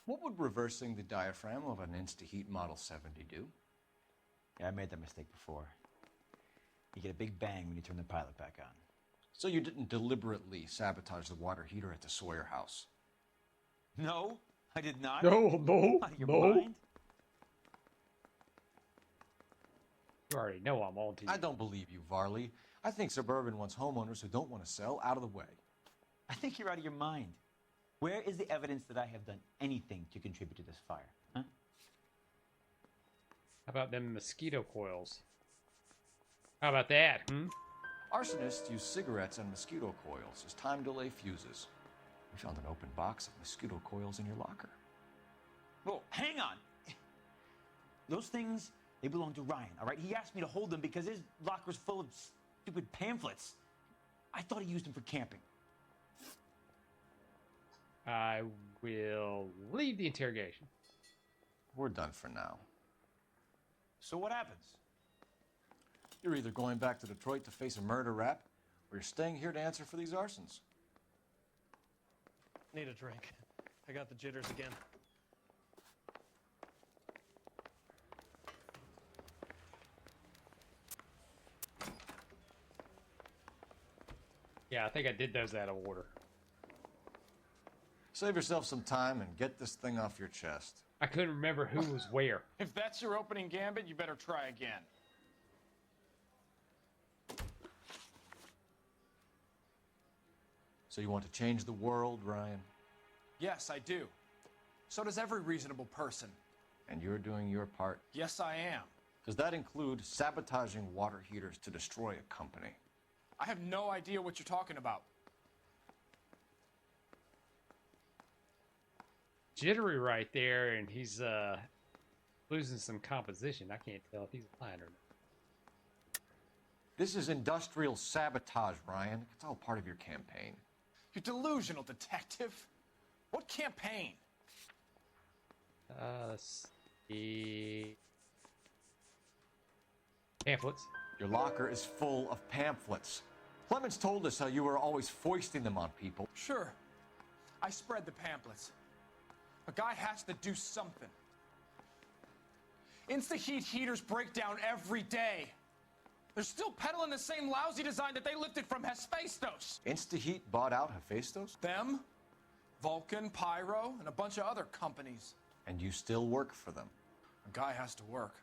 What would reversing the diaphragm of an Insta-Heat Model 70 do? Yeah, I made that mistake before. You get a big bang when you turn the pilot back on. So you didn't deliberately sabotage the water heater at the Sawyer house? No, I did not. No. Out of your mind? You already know I'm on to you. I don't believe you, Varley. I think Suburban wants homeowners who don't want to sell out of the way. I think you're out of your mind. Where is the evidence that I have done anything to contribute to this fire? Huh? How about them mosquito coils? How about that, Arsonists use cigarettes and mosquito coils as time delay fuses. We found an open box of mosquito coils in your locker. Whoa, hang on. Those things, they belong to Ryan, all right? He asked me to hold them because his locker's full of stupid pamphlets. I thought he used them for camping. I will leave the interrogation. We're done for now. So what happens? You're either going back to Detroit to face a murder rap, or you're staying here to answer for these arsons. Need a drink. I got the jitters again. Yeah, I think I did those out of order. Save yourself some time and get this thing off your chest. I couldn't remember who was where. If that's your opening gambit, you better try again. So you want to change the world, Ryan? Yes, I do. So does every reasonable person. And you're doing your part? Yes, I am. Does that include sabotaging water heaters to destroy a company? I have no idea what you're talking about. Jittery right there, and he's losing some composition. I can't tell if he's lying or not. This is industrial sabotage, Ryan. It's all part of your campaign. You're delusional, detective. What campaign? Let's see. Pamphlets. Your locker is full of pamphlets. Clemens told us how you were always foisting them on people. Sure. I spread the pamphlets. A guy has to do something. Insta-heat heaters break down every day. They're still peddling the same lousy design that they lifted from Hephaestus. Insta-heat bought out Hephaestus? Them, Vulcan, Pyro, and a bunch of other companies. And you still work for them? A guy has to work.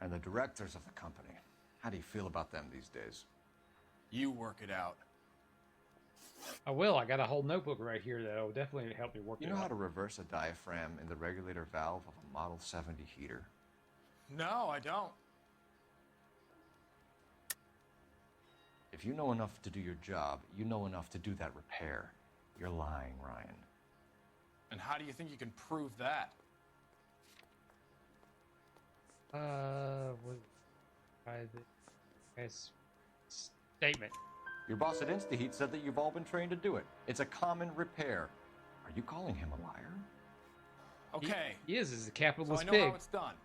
And the directors of the company, how do you feel about them these days? You work it out. I will. I got a whole notebook right here that will definitely help me work it out. You know how to reverse a diaphragm in the regulator valve of a Model 70 heater? No, I don't. If you know enough to do your job, you know enough to do that repair. You're lying, Ryan. And how do you think you can prove that? Statement. Your boss at InstaHeat said that you've all been trained to do it. It's a common repair. Are you calling him a liar? Okay. He is a capitalist so I know pig. how it's done.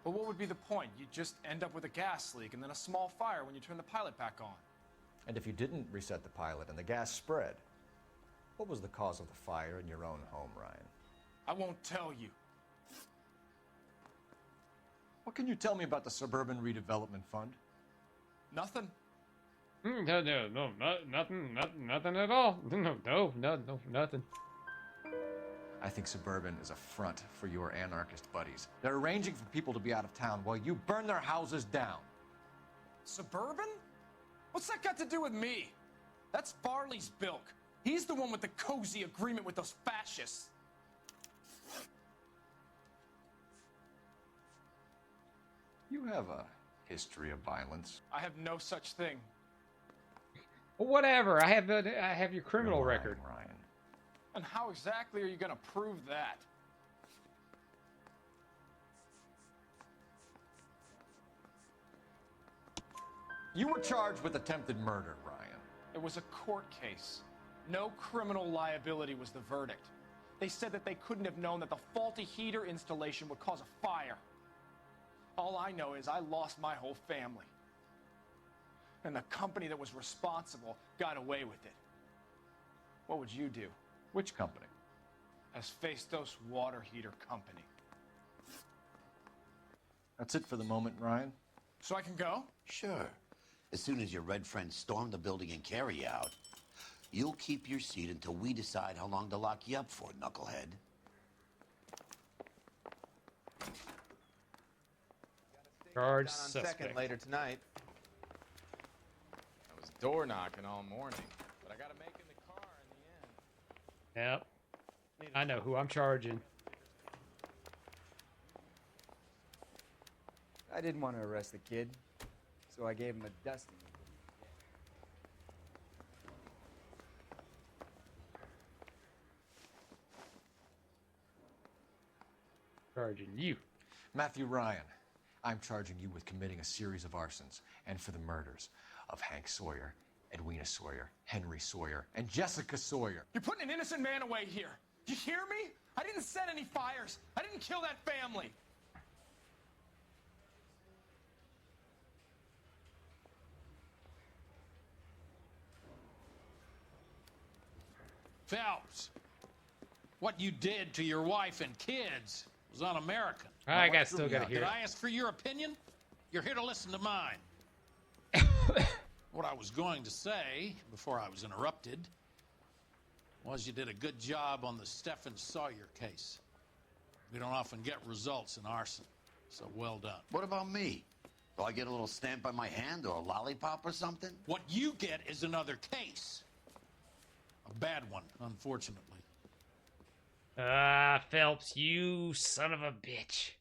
But what would be the point? You just end up with a gas leak and then a small fire when you turn the pilot back on. And if you didn't reset the pilot and the gas spread, what was the cause of the fire in your own home, Ryan? I won't tell you. What can you tell me about the Suburban Redevelopment Fund? Nothing. No, nothing at all. No, nothing. I think Suburban is a front for your anarchist buddies. They're arranging for people to be out of town while you burn their houses down. Suburban? What's that got to do with me? That's Farley's bilk. He's the one with the cozy agreement with those fascists. You have a history of violence. I have no such thing. Well, whatever. I have your criminal record. Ryan. And how exactly are you going to prove that? You were charged with attempted murder, Ryan. It was a court case. No criminal liability was the verdict. They said that they couldn't have known that the faulty heater installation would cause a fire. All I know is I lost my whole family. And the company that was responsible got away with it. What would you do? Which company? Hephaestus Water Heater Company. That's it for the moment, Ryan. So I can go? Sure. As soon as your red friends storm the building and carry out, you'll keep your seat until we decide how long to lock you up for, knucklehead. Charge Down on suspect. second later tonight. I was door knocking all morning, but I got to make in the car in the end. Yep. I know who I'm charging. I didn't want to arrest the kid, so I gave him a dusting. Charging you. Matthew Ryan, I'm charging you with committing a series of arsons and for the murders of Hank Sawyer, Edwina Sawyer, Henry Sawyer, and Jessica Sawyer. You're putting an innocent man away here. You hear me? I didn't set any fires. I didn't kill that family. Phelps, what you did to your wife and kids was un-American. I got still got to hear Did it. I ask for your opinion? You're here to listen to mine. What I was going to say, before I was interrupted, was you did a good job on the Stephen Sawyer case. We don't often get results in arson, so well done. What about me? Do I get a little stamp by my hand or a lollipop or something? What you get is another case. A bad one, unfortunately. Ah, Phelps, you son of a bitch.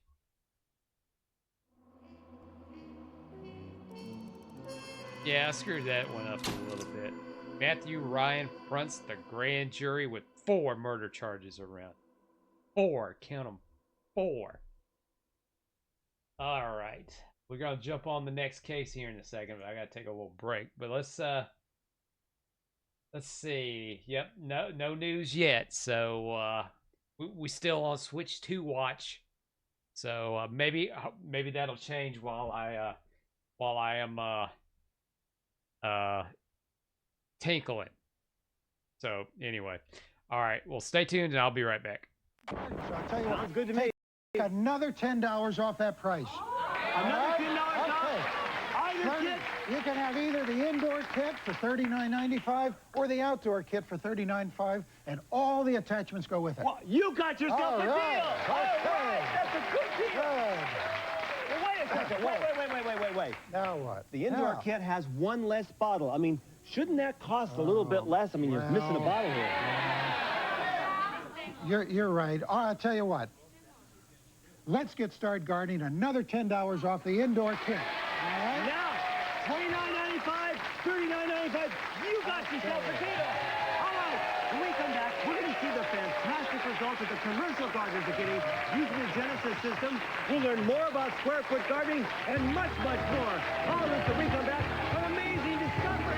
Yeah, I screwed that one up a little bit. Matthew Ryan fronts the grand jury with 4 murder charges around. 4, count them, 4. All right, we're gonna jump on the next case here in a second, but I gotta take a little break. But let's see. Yep, no news yet. So we still on Switch 2 watch. So maybe that'll change while I am tinkling. So anyway, all right. Well, stay tuned, and I'll be right back. I'll tell you what, it's good to me. Another $10 off that price. Another $10 off? Either kit? You can have either the indoor kit for $39.95 or the outdoor kit for $39.95, and all the attachments go with it. Well, you got yourself a deal! Okay. That's a good deal! Well, wait a second. Wait. Now what? The indoor kit has 1 less bottle. I mean, shouldn't that cost a little bit less? I mean, you're missing a bottle here. You're right. I'll tell you what. Let's get started gardening. Another $10 off the indoor kit. All right? Now, $29.95, $39.95. You got yourself a deal. All right. When we come back, we're going to see the fantastic results that the commercial gardeners are getting using the Genesis system. We'll learn more about square foot gardening and much, much more. All this when we come back. An amazing discovery.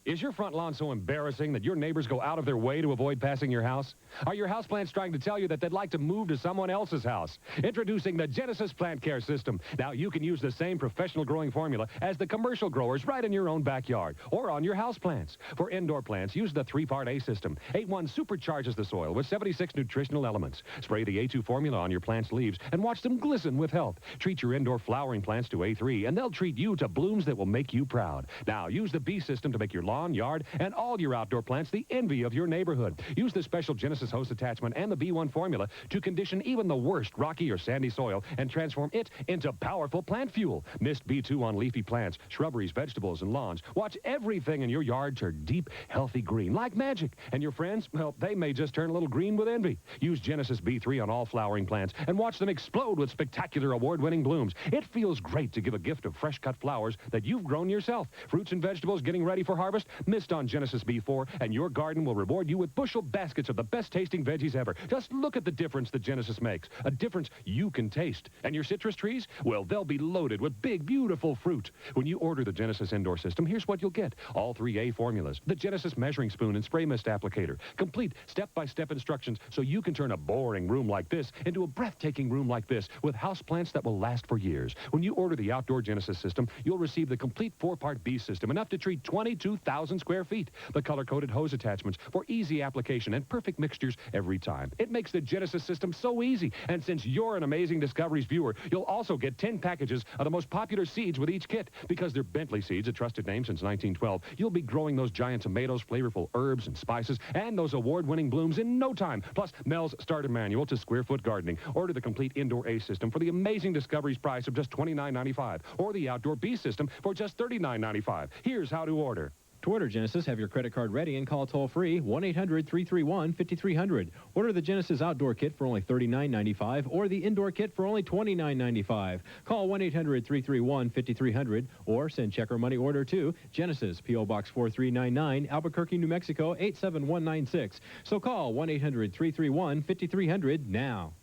Is your front lawn so embarrassing that your neighbors go out of their way to avoid passing your house? Are your houseplants trying to tell you that they'd like to move to someone else's house? Introducing the Genesis Plant Care System. Now you can use the same professional growing formula as the commercial growers right in your own backyard or on your houseplants. For indoor plants, use the 3-part A system. A1 supercharges the soil with 76 nutritional elements. Spray the A2 formula on your plant's leaves and watch them glisten with health. Treat your indoor flowering plants to A3 and they'll treat you to blooms that will make you proud. Now use the B system to make your lawn, yard, and all your outdoor plants the envy of your neighborhood. Use the special Genesis hose attachment and the B1 formula to condition even the worst rocky or sandy soil and transform it into powerful plant fuel. Mist B2 on leafy plants, shrubberies, vegetables, and lawns. Watch everything in your yard turn deep, healthy green like magic. And your friends, well, they may just turn a little green with envy. Use Genesis B3 on all flowering plants and watch them explode with spectacular award-winning blooms. It feels great to give a gift of fresh-cut flowers that you've grown yourself. Fruits and vegetables getting ready for harvest? Mist on Genesis B4, and your garden will reward you with bushel baskets of the best-tasting veggies ever. Just look at the difference that Genesis makes. A difference you can taste. And your citrus trees? Well, they'll be loaded with big, beautiful fruit. When you order the Genesis indoor system, here's what you'll get. All 3A formulas, the Genesis measuring spoon and spray mist applicator, complete step-by-step instructions so you can turn a boring room like this into a breathtaking room like this with houseplants that will last for years. When you order the outdoor Genesis system, you'll receive the complete 4-part B system, enough to treat 22,000 square feet. The color-coded hose attachments for easy application and perfect mixtures every time. It makes the Genesis system so easy. And since you're an Amazing Discoveries viewer, you'll also get 10 packages of the most popular seeds with each kit. Because they're Bentley seeds, a trusted name since 1912, you'll be growing those giant tomatoes, flavorful herbs and spices, and those award-winning blooms in no time. Plus, Mel's Starter Manual to Square Foot Gardening. Order the complete Indoor A system for the Amazing Discoveries price of just $29.95, or the Outdoor B system for just $39.95. Here's how to order. To order Genesis, have your credit card ready and call toll-free 1-800-331-5300. Order the Genesis Outdoor Kit for only $39.95 or the Indoor Kit for only $29.95. Call 1-800-331-5300 or send check or money order to Genesis, P.O. Box 4399, Albuquerque, New Mexico 87196. So call 1-800-331-5300 now.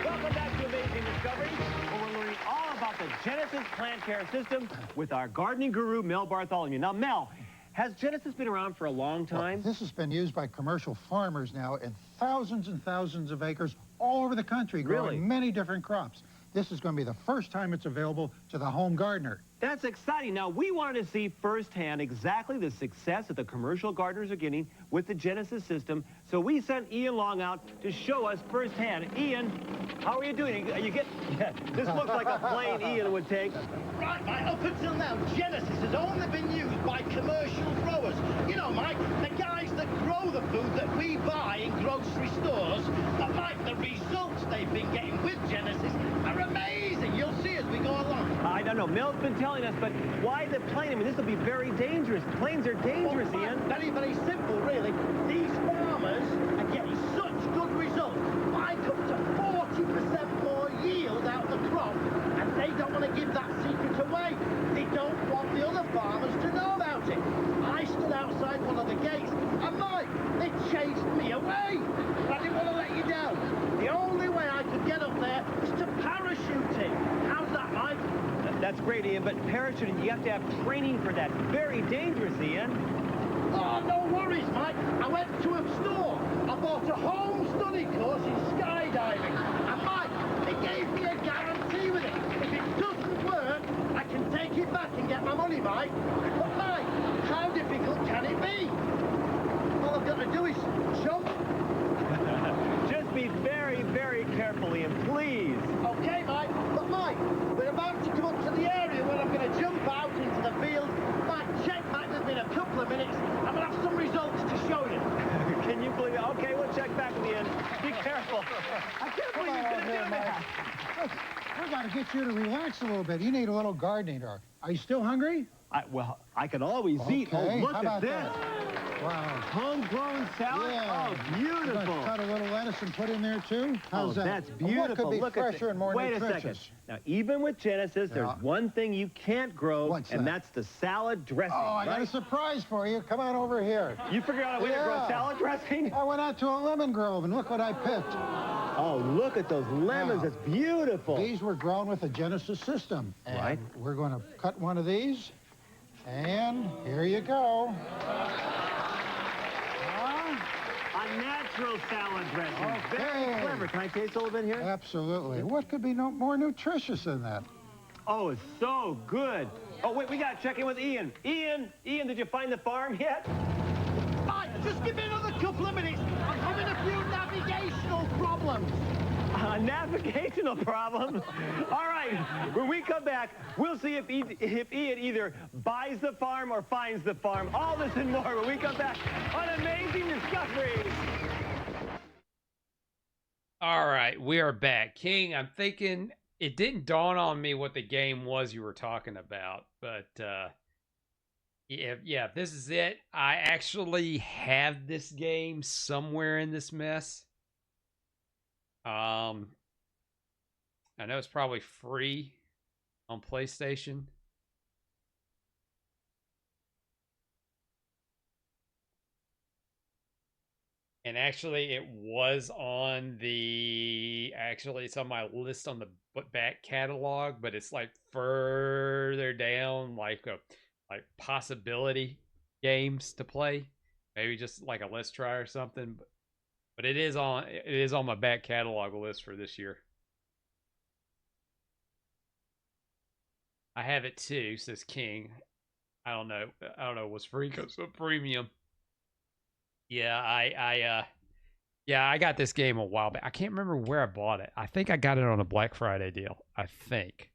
Welcome back to Amazing Discoveries, where we're learning all about the Genesis Plant Care System with our gardening guru, Mel Bartholomew. Now, Mel, has Genesis been around for a long time? Well, this has been used by commercial farmers now in thousands and thousands of acres all over the country, growing many different crops. This is going to be the first time it's available to the home gardener. That's exciting. Now, we wanted to see firsthand exactly the success that the commercial gardeners are getting with the Genesis system, so we sent Ian Long out to show us firsthand. Ian, how are you doing? This looks like a plane Ian would take. Right, Mike, up until now, Genesis has only been used by commercial growers. You know, Mike, the guys that grow the food that we buy in grocery stores. But, Mike, the results they've been getting with Genesis are amazing. You'll see as we go along. I know Yeah, no, Mel's been telling us, but why the plane? I mean, this will be very dangerous. Planes are dangerous, Well, Ian. Very, very simple, really. These farmers are getting such good results, like up to 40% more yield out of the crop, and they don't want to give that secret away. They don't want the other farmers to know about it. I stood outside one of the gates, and Mike, they chased me away. But I didn't want to let you down. The only way I could get up there is to parachute in. How's that, Mike? That's great, Ian, but parachuting, you have to have training for that. Very dangerous, Ian. Oh, no worries, Mike. I went to a store. I bought a home study course in skydiving. And Mike, they gave me a guarantee with it. If it doesn't work, I can take it back and get my money, Mike. But Mike, how difficult can it be? All I've got to do is jump. Just be very, very careful, Ian, please. Okay, Mike. But Mike, we're about to come up to the area where I'm going to jump out into the field. Mike, check back with me in a couple of minutes. I'm going to have some results to show you. Can you believe it? Okay, we'll check back with Ian. Be careful. I can't believe you're going to do that. Look, we got to get you to relax a little bit. You need a little gardening. Are you still hungry? Well, I can always eat. Oh, Okay, look how at about this. that? Wow. Homegrown salad? Yeah. Oh, You're beautiful. gonna cut a little lettuce and put in there too? How's Oh, that? that's What beautiful. could be Look fresher at and more Wait nutritious? a second. Now, even with Genesis, there's one thing you can't grow, What's and that? that's the salad dressing. Oh, I got a surprise for you. Come on over here. You figured out a way to grow Yeah. salad dressing? I went out to a lemon grove and look what I picked. Oh, look at those lemons. Wow. It's beautiful. These were grown with a Genesis system. And Right. we're going to cut one of these. And here you go. A natural salad dressing. Okay. Very clever. Can I taste a little bit here? Absolutely. What could be more nutritious than that? Oh, it's so good. Oh, wait, we got to check in with Ian. Ian, did you find the farm yet? Mike, just give me another couple of minutes. I'm having a few navigational problems. A navigational problem? All right, when we come back, we'll see if Ian either buys the farm or finds the farm. All this and more when we come back on Amazing Discoveries. All right, we are back. King, I'm thinking it didn't dawn on me what the game was you were talking about, but yeah, if this is it, I actually have this game somewhere in this mess. I know it's probably free on PlayStation. And actually, it was on it's on my list on the back catalog, but it's like further down, like possibility games to play. Maybe just like a let's try or something. But it is on my back catalog list for this year. I have it too, says King. I don't know what's free because of premium. Yeah, I got this game a while back. I can't remember where I bought it. I think I got it on a Black Friday deal. I think.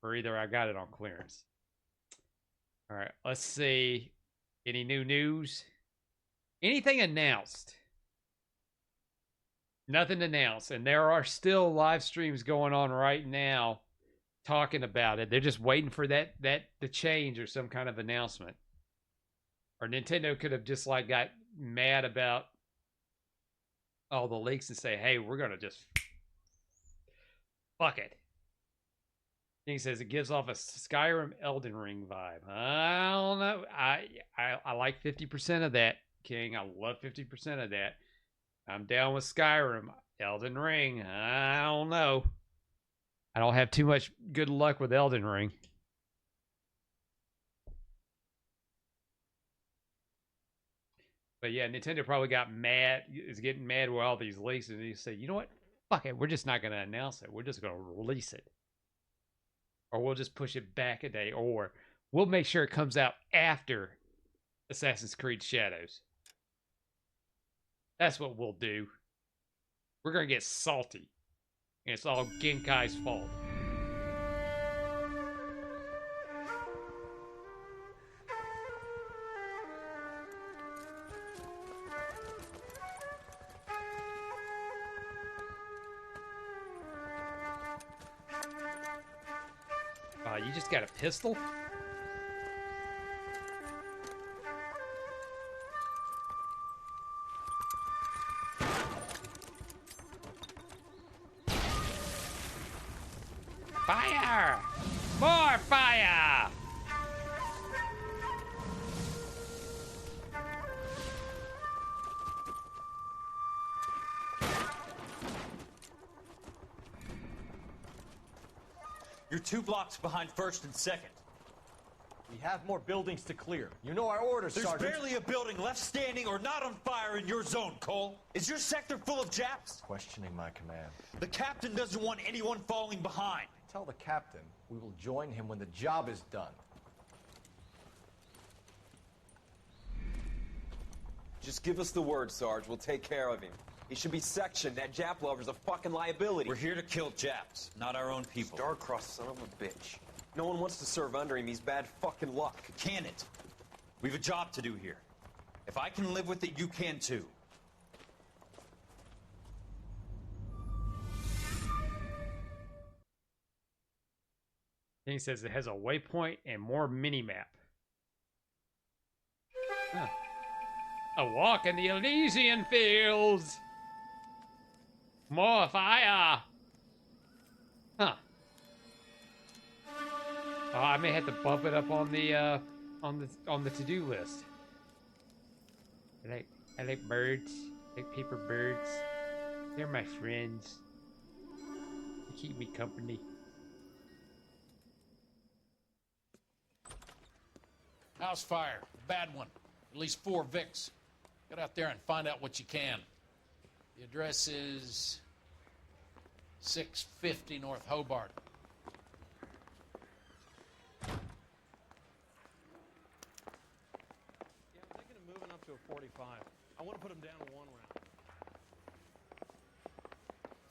Or either I got it on clearance. All right, let's see. Any new news? Anything announced? Nothing announced. And there are still live streams going on right now talking about it. They're just waiting for that to change or some kind of announcement. Or Nintendo could have just like got mad about all the leaks and say, hey, we're going to just fuck it. He says it gives off a Skyrim Elden Ring vibe. I don't know. I like 50% of that, King. I love 50% of that. I'm down with Skyrim. Elden Ring, I don't know. I don't have too much good luck with Elden Ring. But yeah, Nintendo probably got mad, is getting mad with all these leaks, and they say, you know what? Fuck it, we're just not going to announce it. We're just going to release it. Or we'll just push it back a day, or we'll make sure it comes out after Assassin's Creed Shadows. That's what we'll do. We're going to get salty. And it's all Genkai's fault. You just got a pistol? Fire! More fire! You're 2 blocks behind 1st and 2nd. We have more buildings to clear. You know our orders, Sergeant. There's barely a building left standing or not on fire in your zone, Cole. Is your sector full of Japs? Questioning my command. The captain doesn't want anyone falling behind. Tell the captain we will join him when the job is done. Just give us the word, Sarge. We'll take care of him. He should be sectioned. That Jap lover's a fucking liability. We're here to kill Japs, not our own people. Star-crossed son of a bitch. No one wants to serve under him. He's bad fucking luck. Can it? We have a job to do here. If I can live with it, you can too. Then he says it has a waypoint and more mini-map. Huh. A walk in the Elysian fields. More fire. Huh. Oh, I may have to bump it up on the to-do list. I like birds. I like paper birds. They're my friends. They keep me company. House fire. Bad one. At least 4 Vicks. Get out there and find out what you can. The address is 650 North Hobart. Yeah, I'm thinking of moving up to a 45. I want to put him down to 1 round.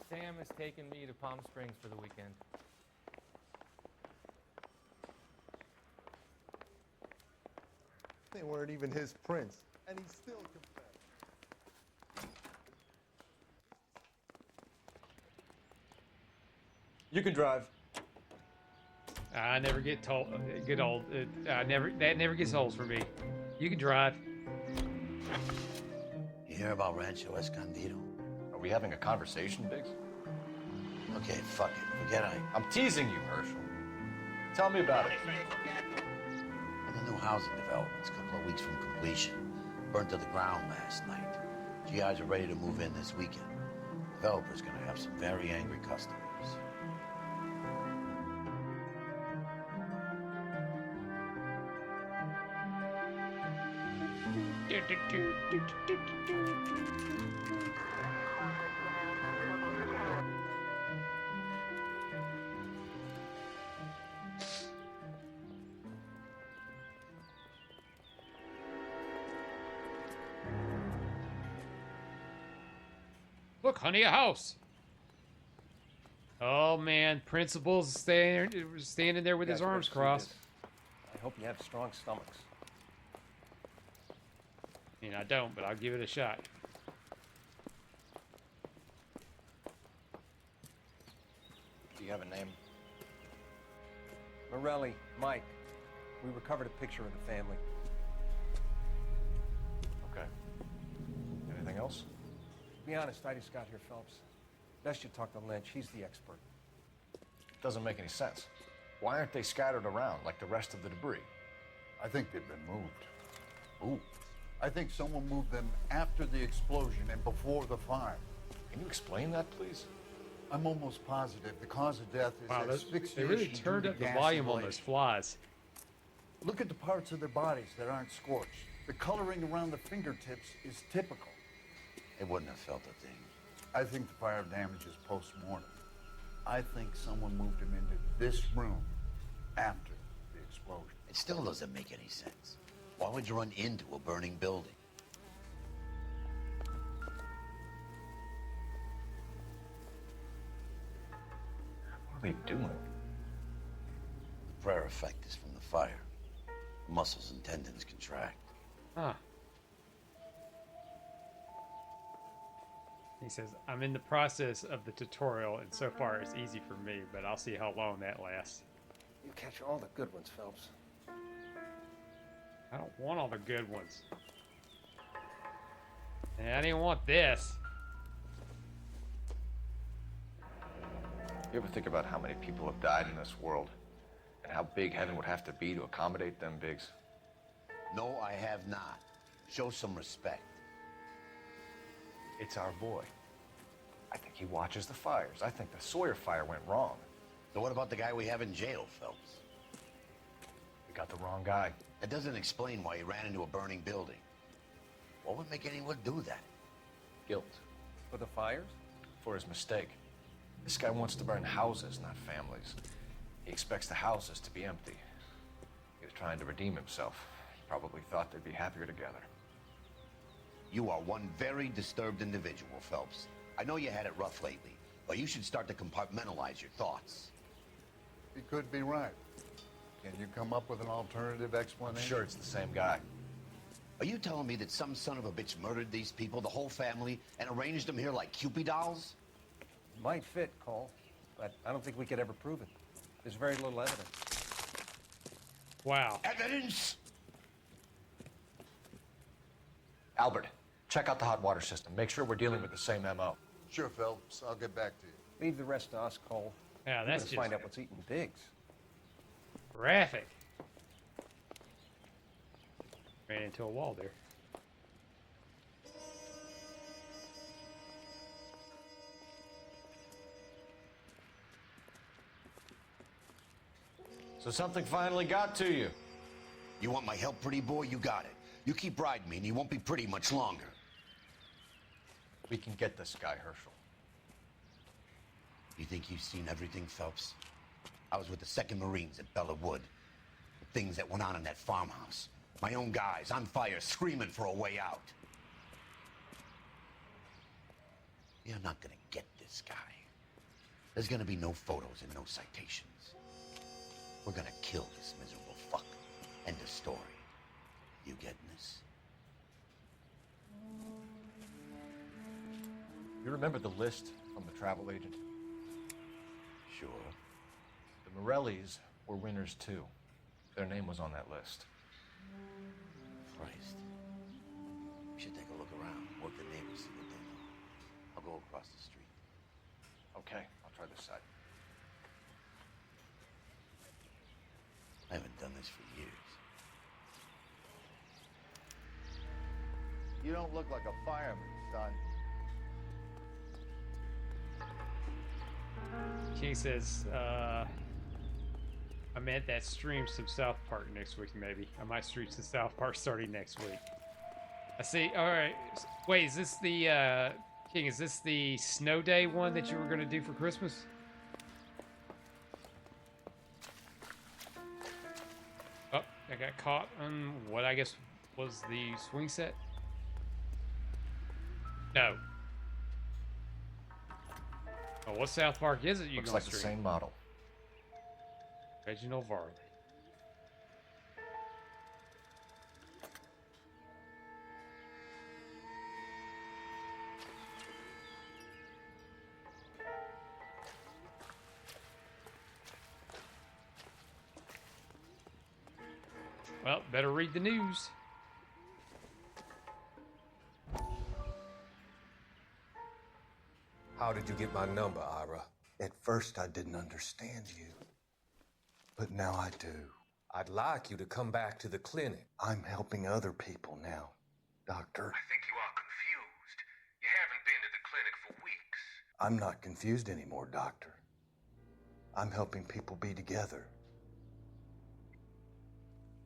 Sam has taken me to Palm Springs for the weekend. They weren't even his prints, and he still confessed. You can drive. I never get told. Good old. That never gets old for me. You can drive. You hear about Rancho Escondido? Are we having a conversation, Biggs? Okay, fuck it. Forget I'm teasing you, Herschel. Tell me about it. The new housing development's a couple of weeks from completion. Burned to the ground last night. GIs are ready to move in this weekend. Developer's gonna have some very angry customers. Look, honey, a house. Oh man, Principal's standing there with his arms crossed. I hope you have strong stomachs. I mean, I don't, but I'll give it a shot. Do you have a name? Morelli, Mike. We recovered a picture of the family. Okay. Anything else? To be honest, I just got here, Phelps. Best you talk to Lynch. He's the expert. Doesn't make any sense. Why aren't they scattered around like the rest of the debris? I think they've been moved. Ooh. I think someone moved them after the explosion and before the fire. Can you explain that, please? I'm almost positive the cause of death is Wow, asphyxiation. they really turned due up to the gas volume on inhalation. those flies. Look at the parts of their bodies that aren't scorched. The coloring around the fingertips is typical. They wouldn't have felt a thing. I think the fire damage is post-mortem. I think someone moved him into this room after the explosion. It still doesn't make any sense. Why would you run into a burning building? What are they doing? The prayer effect is from the fire. Muscles and tendons contract. Huh. He says, I'm in the process of the tutorial, and so far it's easy for me, but I'll see how long that lasts. You catch all the good ones, Phelps. I don't want all the good ones. I didn't want this. You ever think about how many people have died in this world? And how big heaven would have to be to accommodate them, Biggs? No, I have not. Show some respect. It's our boy. I think he watches the fires. I think the Sawyer fire went wrong. So what about the guy we have in jail, Phelps? We got the wrong guy. That doesn't explain why he ran into a burning building. What would make anyone do that? Guilt. For the fires? For his mistake. This guy wants to burn houses, not families. He expects the houses to be empty. He was trying to redeem himself. Probably thought they'd be happier together. You are one very disturbed individual, Phelps. I know you had it rough lately, but you should start to compartmentalize your thoughts. He could be right. Can you come up with an alternative explanation? I'm sure it's the same guy. Are you telling me that some son of a bitch murdered these people, the whole family, and arranged them here like Cupid dolls? Might fit, Cole, but I don't think we could ever prove it. There's very little evidence. Wow. Evidence? Albert, check out the hot water system. Make sure we're dealing with the same MO. Sure, Phelps. I'll get back to you. Leave the rest to us, Cole. Yeah, that's just find out what's eating Biggs. graphic. Ran into a wall there. So something finally got to you. You want my help, pretty boy? You got it. You keep riding me and you won't be pretty much longer. We can get this guy, Herschel. You think you've seen everything, Phelps? I was with the 2nd Marines at Bella Wood. The things that went on in that farmhouse. My own guys on fire, screaming for a way out. You're not gonna get this guy. There's gonna be no photos and no citations. We're gonna kill this miserable fuck. End of story. You getting this? You remember the list from the travel agent? Sure. The Morellis were winners too. Their name was on that list. Christ. We should take a look around, work the neighbors, see what they know. I'll go across the street. Okay, I'll try this side. I haven't done this for years. You don't look like a fireman, son. King says, I meant that stream some South Park next week, maybe. I might stream some South Park starting next week. I see. All right. Wait, is this the, King, is this the snow day one that you were going to do for Christmas? Oh, I got caught on what I guess was the swing set. No. Oh, what South Park is it you Looks gonna like the stream? same model. Reginald Varley. Well, better read the news. How did you get my number, Ira? At first, I didn't understand you. But now I do. I'd like you to come back to the clinic. I'm helping other people now, Doctor. I think you are confused. You haven't been to the clinic for weeks. I'm not confused anymore, Doctor. I'm helping people be together.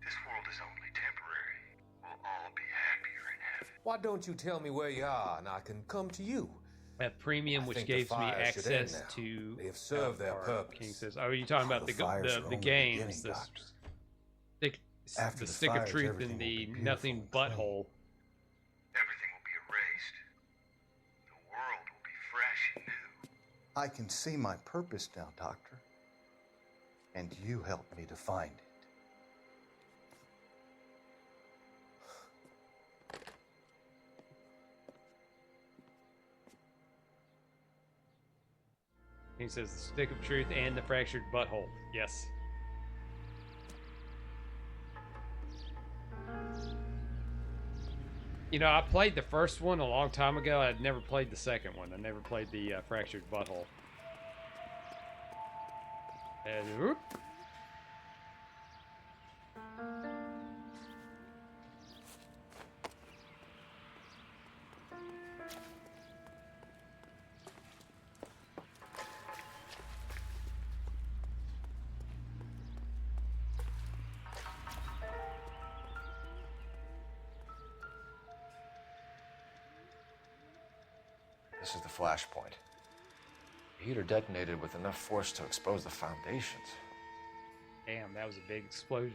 This world is only temporary. We'll all be happier in heaven. Why don't you tell me where you are and I can come to you? That premium, which gives me access to They have served their purpose. King says, "Oh, you're talking about the games, the stick of truth and the nothing butthole." Everything will be erased. The world will be fresh and new. I can see my purpose now, Doctor. And you helped me to find it. He says the stick of truth and the fractured butthole. Yes. You know, I played the first one a long time ago. I'd never played the second one. I never played the Fractured Butthole. And whoop. This is the flashpoint. The heater detonated with enough force to expose the foundations. Damn, that was a big explosion.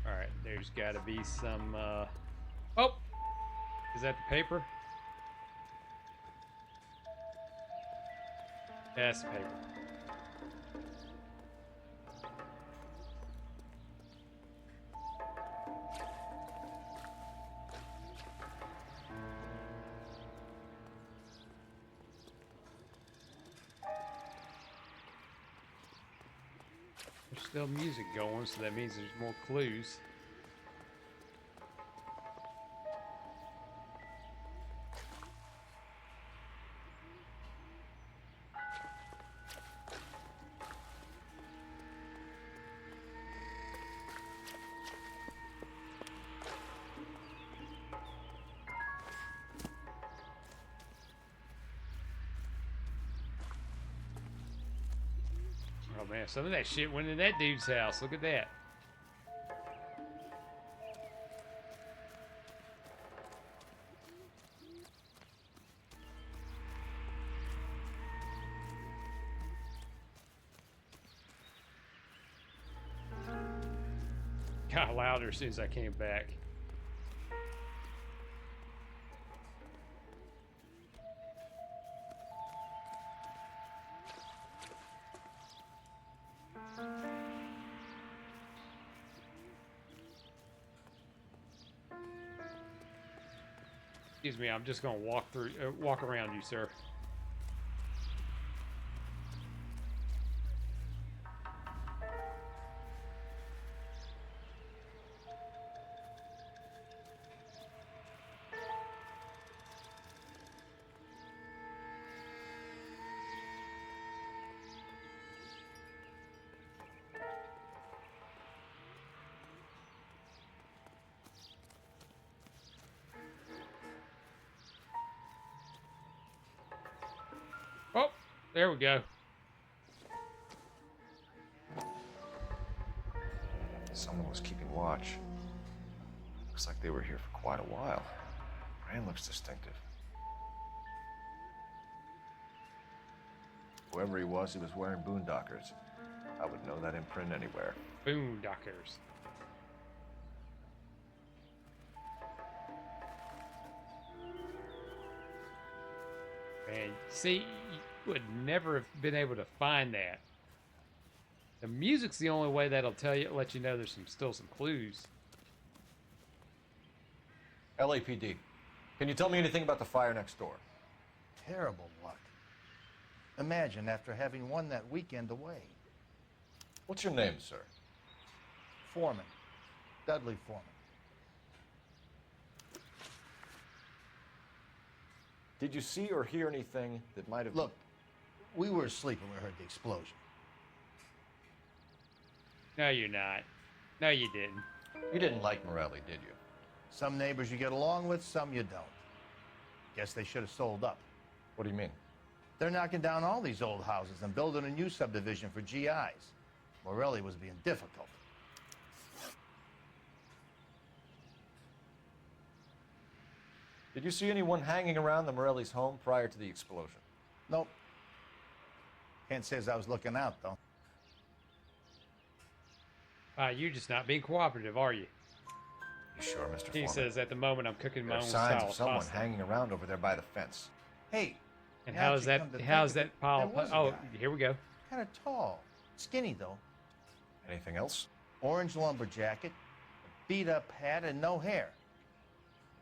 Alright, there's gotta be some, Oh! Is that the paper? That's the paper. There's still music going, so that means there's more clues. Oh man, some of that shit went in that dude's house. Look at that. Got louder as soon as I came back. Excuse me, I'm just gonna walk around you, sir. Oh, there we go. Someone was keeping watch. Looks like they were here for quite a while. Brand looks distinctive. Whoever he was wearing boondockers. I would know that imprint anywhere. Boondockers. And see, you would never have been able to find that. The music's the only way that'll let you know there's still some clues. LAPD. Can you tell me anything about the fire next door? Terrible luck. Imagine after having won that weekend away. What's your name, sir? Foreman. Dudley Foreman. Did you see or hear anything that might have... Look, we were asleep when we heard the explosion. No, you're not. No, you didn't. You didn't like Morelli, did you? Some neighbors you get along with, some you don't. Guess they should have sold up. What do you mean? They're knocking down all these old houses and building a new subdivision for GIs. Morelli was being difficult. Did you see anyone hanging around the Morelli's home prior to the explosion? Nope. Kent says I was looking out, though. You're just not being cooperative, are you? You sure, Mr. He Foreman? says at the moment I'm cooking my There are own signs style of someone pasta. hanging around over there by the fence. Hey. And now how's you that? come to How's think of that pile? there was a Oh, guy. here we go. Kind of tall. Skinny, though. Anything else? orange lumber jacket, a beat-up hat, and no hair.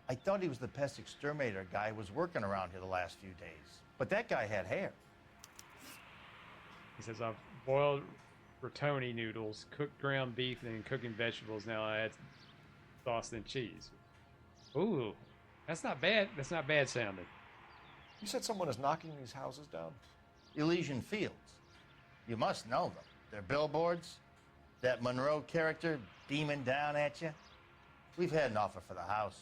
I thought he was the pest exterminator guy who was working around here the last few days. But that guy had hair. He says, I've boiled rotoni noodles, cooked ground beef, and cooking vegetables. Now I add sauce and cheese. Ooh, that's not bad. That's not bad sounding. You said someone is knocking these houses down? Elysian Fields. You must know them. Their billboards, that Monroe character beaming down at you. We've had an offer for the house.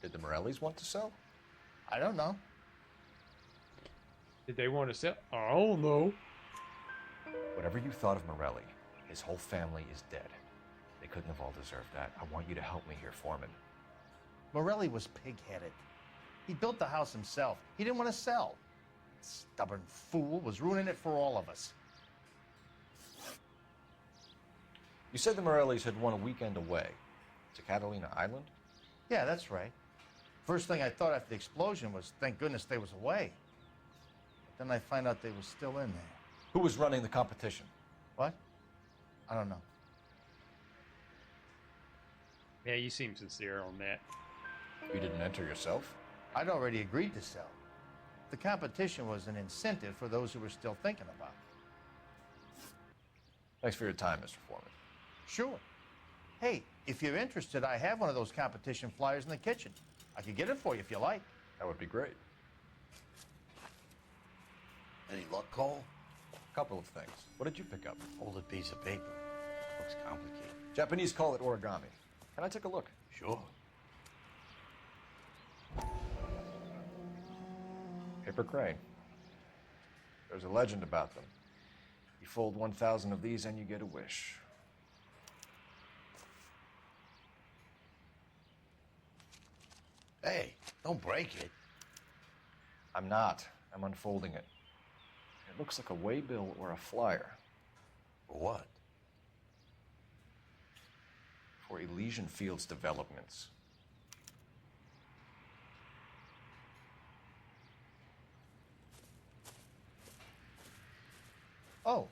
Did the Morellis want to sell? I don't know. Did they want to sell? I don't know. Whatever you thought of Morelli, his whole family is dead. They couldn't have all deserved that. I want you to help me here, Foreman. Morelli was pig-headed. He built the house himself. He didn't want to sell. Stubborn fool was ruining it for all of us. You said the Morellis had won a weekend away to Catalina Island? Yeah, that's right. First thing I thought after the explosion was, thank goodness they was away. But then I find out they was still in there. Who was running the competition? What? I don't know. Yeah, you seem sincere on that. You didn't enter yourself? I'd already agreed to sell. The competition was an incentive for those who were still thinking about it. Thanks for your time, Mr. Foreman. Sure. Hey, if you're interested, I have one of those competition flyers in the kitchen. I could get it for you if you like. That would be great. Any luck, Cole? A couple of things. What did you pick up? Folded piece of paper. Looks complicated. Japanese call it origami. Can I take a look? Sure. Paper crane. There's a legend about them. You fold 1,000 of these and you get a wish. Hey, don't break it. I'm not. I'm unfolding it. It looks like a waybill or a flyer. For what? For Elysian Fields Developments. Oh,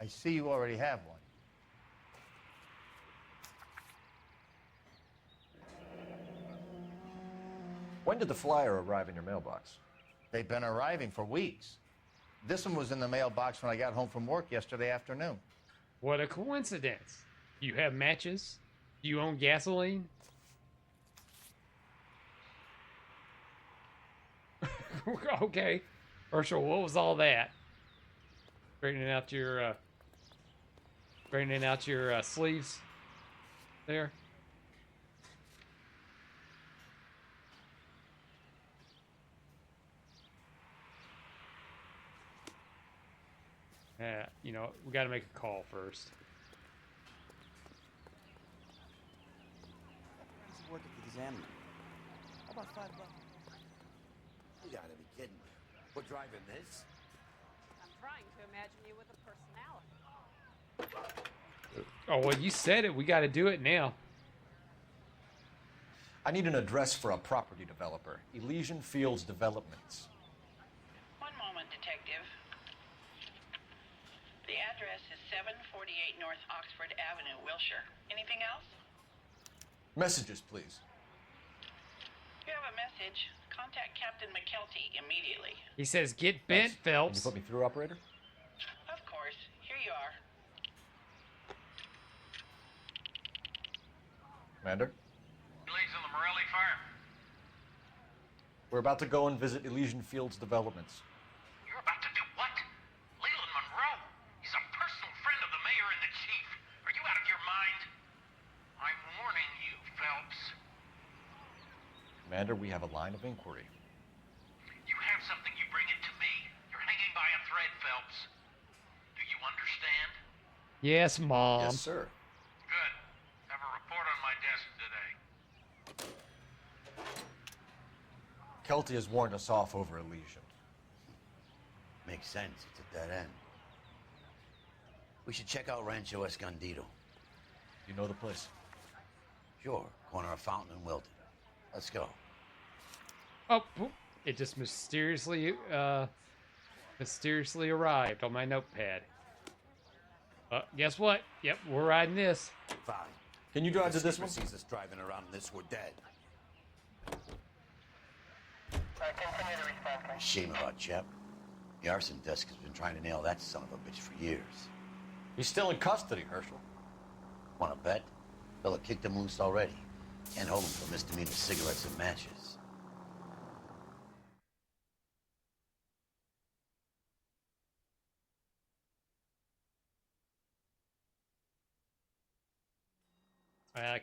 I see you already have one. When did the flyer arrive in your mailbox? They've been arriving for weeks. This one was in the mailbox when I got home from work yesterday afternoon. What a coincidence. You have matches? Do you own gasoline? Okay. Herschel, what was all that? Straightening out your sleeves there. You know, we got to make a call first. Work at the examiner. How about $5? You gotta be kidding me. We're driving this? I'm trying to imagine you with a personality. Oh, well, you said it. We got to do it now. I need an address for a property developer. Elysian Fields Developments. One moment, Detective. The address is 748 North Oxford Avenue, Wilshire. Anything else? Messages, please. You have a message. Contact Captain McKelty immediately. He says, get bent, Phelps. Can you put me through, operator? Of course. Here you are. Commander? Leads on the Morelli fire. We're about to go and visit Elysian Fields Developments. You're about to do what? Leland Monroe? He's a personal friend of the mayor and the chief. Are you out of your mind? I'm warning you, Phelps. Commander, we have a line of inquiry. You have something, you bring it to me. You're hanging by a thread, Phelps. Do you understand? Yes, Mom. Yes, sir. Good. Have a report on my desk today. Kelty has warned us off over Elysian. Makes sense. It's a dead end. We should check out Rancho Escondido. You know the place? Sure. Corner of Fountain and Wilton. Let's go. Oh, it just mysteriously arrived on my notepad. Guess what? Yep, we're riding this. Fine. Can you drive to this one? Sees us driving around in this, we're dead. Shame about Chap. The arson desk has been trying to nail that son of a bitch for years. He's still in custody, Herschel. Want to bet? Fella kicked him loose already. Can't hold him for misdemeanor cigarettes and matches.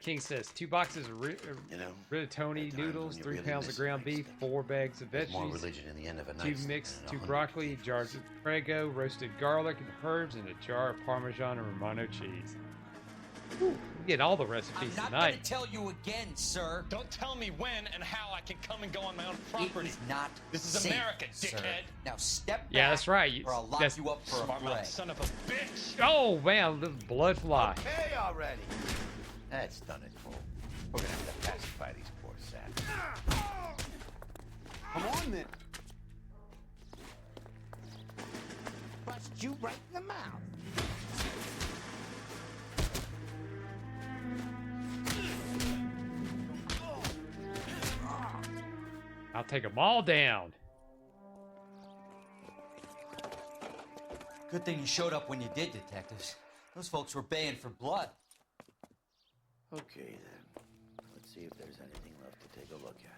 King says 2 boxes of rigatoni noodles, 3 pounds of ground beef, 4 bags of There's more veggies, religion in the end of a 2 night mixed, than 2 in 100 broccoli, kids. jars of prego, roasted garlic and herbs, and a jar of Parmesan and Romano cheese. Ooh, we get all the recipes I'm not tonight. gonna tell you again, sir. Don't tell me when and how I can come and go on my own property. It is not This is safe, America, sir. dickhead. Now step back. Yeah, that's right. Or I'll lock That's- you up for a Smart mouth break. son of a bitch. Oh man, the blood fly. Hey, already. That's done it, fool. We're gonna have to pacify these poor savages. Come on, then. Bust you right in the mouth. I'll take them all down. Good thing you showed up when you did, detectives. Those folks were baying for blood. Okay, then. Let's see if there's anything left to take a look at.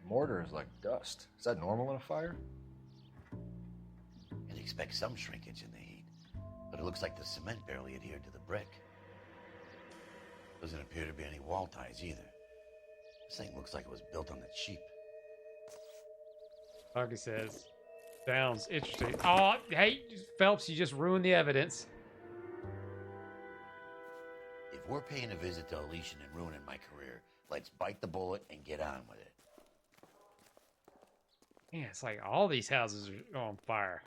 Mortar is like dust. Is that normal in a fire? You'd expect some shrinkage in the heat, but it looks like the cement barely adhered to the brick. Doesn't appear to be any wall ties either. This thing looks like it was built on the cheap. Huggy says, sounds interesting. Oh, hey, Phelps, you just ruined the evidence. If we're paying a visit to Elysian and ruining my career, let's bite the bullet and get on with it. Man, it's like all these houses are on fire.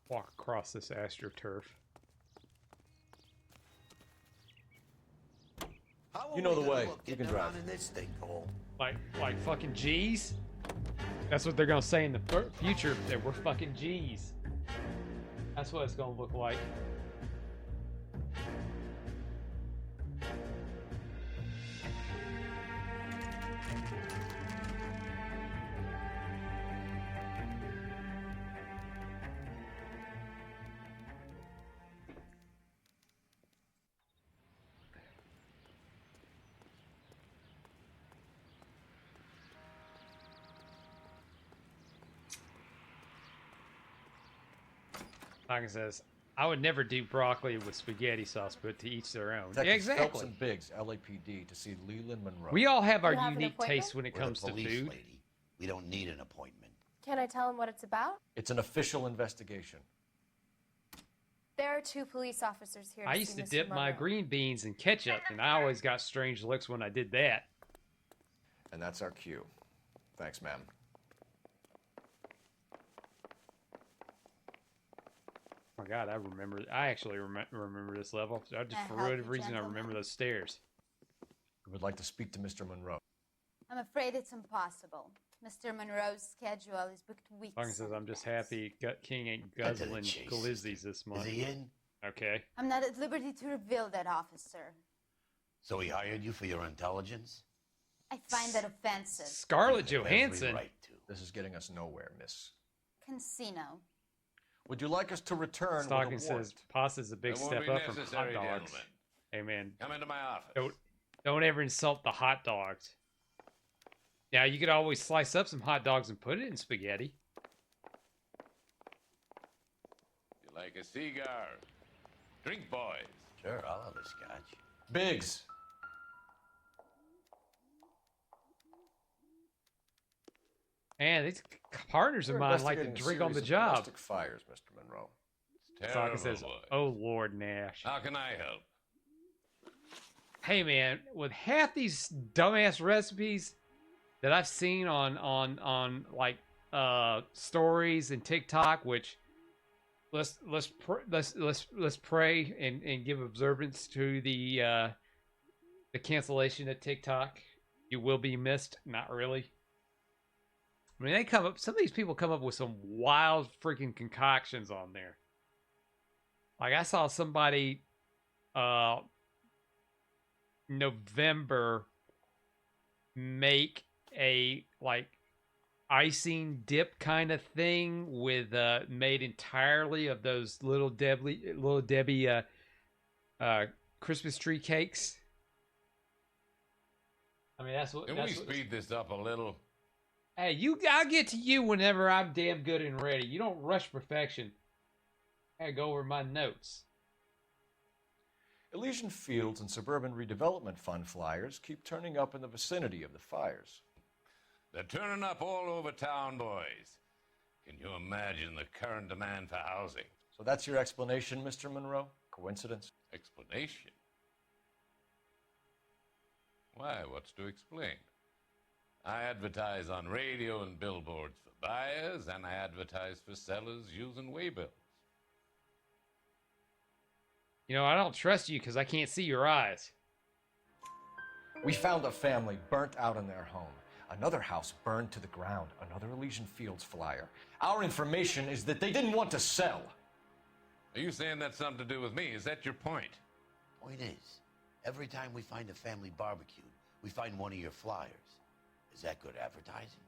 Walk across this astroturf. You know the way. You can drive. In this thing, Cole. Like fucking G's? That's what they're gonna say in the future, that we're fucking G's. That's what it's gonna look like. Hawkins says, I would never do broccoli with spaghetti sauce, but to each their own. Detectives Yeah, exactly. Phelps and Biggs, LAPD, to see Leland Monroe. We all have our You have an unique appointment? tastes when it We're the comes to police, food. lady. We don't need an appointment. Can I tell him what it's about? It's an official investigation. There are 2 police officers here. I to used see to Mr. dip my Monroe. green beans in ketchup, and I always got strange looks when I did that. And that's our cue. Thanks, ma'am. Oh my God, I actually remember this level. I just, for help whatever you, reason, I gentlemen. remember those stairs. We would like to speak to Mr. Monroe. I'm afraid it's impossible. Mr. Monroe's schedule is booked weeks. Hawkins says, I'm just happy King ain't Cut to the guzzling chase, glizzies this month. Is he in? Okay. I'm not at liberty to reveal that, officer. So he hired you for your intelligence? I find that offensive. Scarlett You have every Johansson. right to. This is getting us nowhere, miss. Casino. Would you like us to return Stocking with a warrant? says, pasta's a big That won't step be up from hot necessary, dogs. gentlemen. Hey man, Come into my office. don't ever insult the hot dogs. Now you could always slice up some hot dogs and put it in spaghetti. You like a cigar? Drink, boys. Sure, I'll have a scotch. Biggs. Man, these partners of We're mine like to investigating a drink on the series of job. domestic fires, Mr. Monroe. Sokka says, "Oh Lord, Nash." How can I help? Hey man, with half these dumbass recipes that I've seen on like stories and TikTok, which let's pray and give observance to the cancellation of TikTok. You will be missed. Not really. I mean, they come up. Some of these people come up with some wild freaking concoctions on there. Like I saw somebody, November, make a like icing dip kind of thing with made entirely of those little Debbie Christmas tree cakes. I mean, that's what. Can we speed this up a little? Hey, I'll get to you whenever I'm damn good and ready. You don't rush perfection. I gotta go over my notes. Elysian Fields and Suburban Redevelopment Fund flyers keep turning up in the vicinity of the fires. They're turning up all over town, boys. Can you imagine the current demand for housing? So that's your explanation, Mr. Monroe? Coincidence? Explanation? Why, what's to explain? I advertise on radio and billboards for buyers, and I advertise for sellers using waybills. You know, I don't trust you because I can't see your eyes. We found a family burnt out in their home. Another house burned to the ground. Another Elysian Fields flyer. Our information is that they didn't want to sell. Are you saying that's something to do with me? Is that your point? Point is, every time we find a family barbecue, we find one of your flyers. Is that good advertising?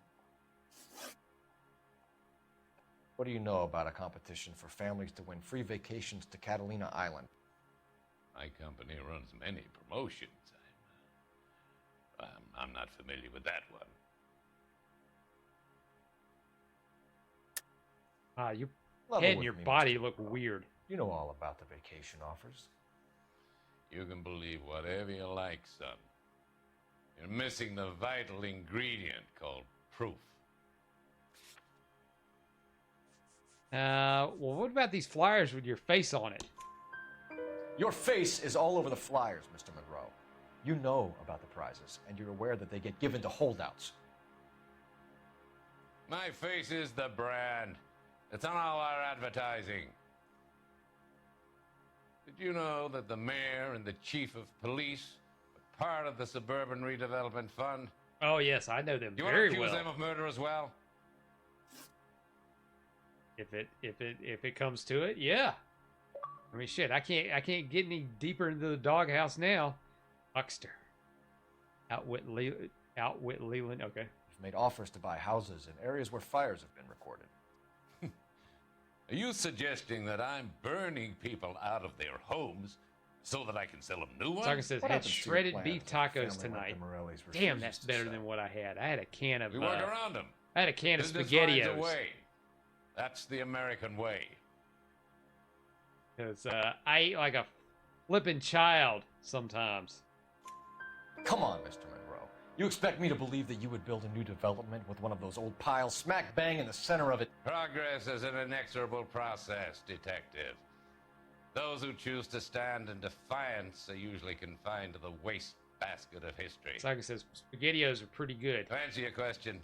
What do you know about a competition for families to win free vacations to Catalina Island? My company runs many promotions. I'm not familiar with that one. Your Level head and with your me, body Mr. look Monroe. weird. You know all about the vacation offers. You can believe whatever you like, son. You're missing the vital ingredient called proof. Well, what about these flyers with your face on it? Your face is all over the flyers, Mr. Monroe. You know about the prizes, and you're aware that they get given to holdouts. My face is the brand. It's on all our advertising. Did you know that the mayor and the chief of police are part of the Suburban Redevelopment Fund? Oh yes, I know them You very want to accuse well. them of murder as well? If it comes to it, yeah. I mean, shit, I can't get any deeper into the doghouse now. Huckster, outwit Leland. Okay. You've made offers to buy houses in areas where fires have been recorded. Are you suggesting that I'm burning people out of their homes so that I can sell them new ones? Sokka says, What had happens to your shredded plans beef if a tacos family like tonight. the Morellis Damn, refuses that's to better sell? than what I had. I had a can of. We work around them. I had a can of Business finds a SpaghettiOs. way. That's the American way. Because I eat like a flippin' child sometimes. Come on, Mr. Monroe. You expect me to believe that you would build a new development with one of those old piles smack bang in the center of it? Progress is an inexorable process, detective. Those who choose to stand in defiance are usually confined to the wastebasket of history. Sokka says, SpaghettiOs are pretty good. To answer your question,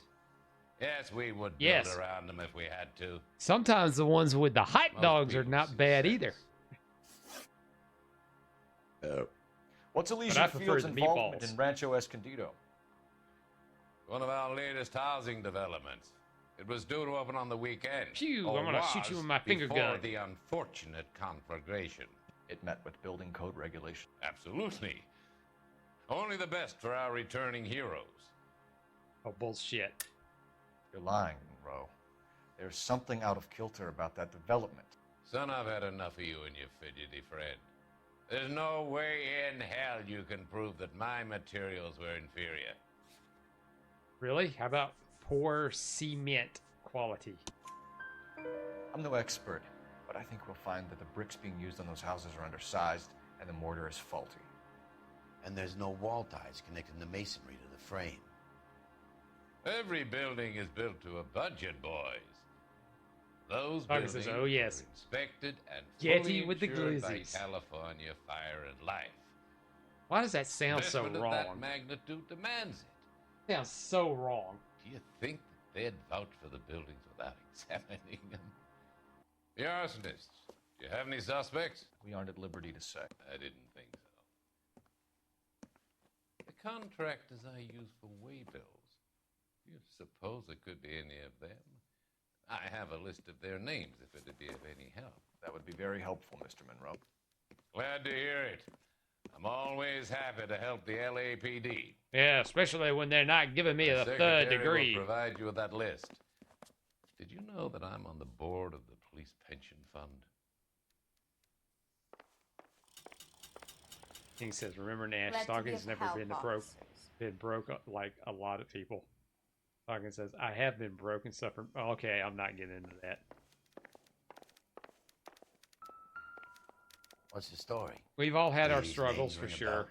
yes, we would build Yes. around them if we had to. Sometimes the ones with the hot Most dogs are people not see bad sense. either. What's I Elysian prefer Fields' the involvement meatballs. in Rancho Escondido? One of our latest housing developments. It was due to open on the weekend. Phew, or I'm gonna shoot was you with my finger before gun. the unfortunate conflagration. It met with building code regulation. Absolutely. Only the best for our returning heroes. Oh, bullshit. You're lying, Monroe. There's something out of kilter about that development. Son, I've had enough of you and your fidgety friend. There's no way in hell you can prove that my materials were inferior. Really? How about poor cement quality? I'm no expert, but I think we'll find that the bricks being used on those houses are undersized and the mortar is faulty. And there's no wall ties connecting the masonry to the frame. Every building is built to a budget, boys. Those Target buildings says, "Oh yes, are inspected and Getty fully with the insured by glizzies." California Fire and Life. Why does that sound so Investment of that wrong? magnitude demands it. Sounds so wrong. Do you think that they'd vouch for the buildings without examining them? The arsonists. Do you have any suspects? We aren't at liberty to say. I didn't think so. The contractors I use for way bills. Do you suppose it could be any of them? I have a list of their names if it'd be of any help. That would be very helpful, Mr. Monroe. Glad to hear it. I'm always happy to help the LAPD. Yeah, especially when they're not giving me the third degree. Will provide you with that list. Did you know that I'm on the board of the police pension fund? He says, "Remember Nash, Glad to Stockings give never help, been broke like a lot of people." Stockings says, "I have been broke and suffered." Okay, I'm not getting into that. What's the story? We've all had our These struggles names for ring a sure. bell.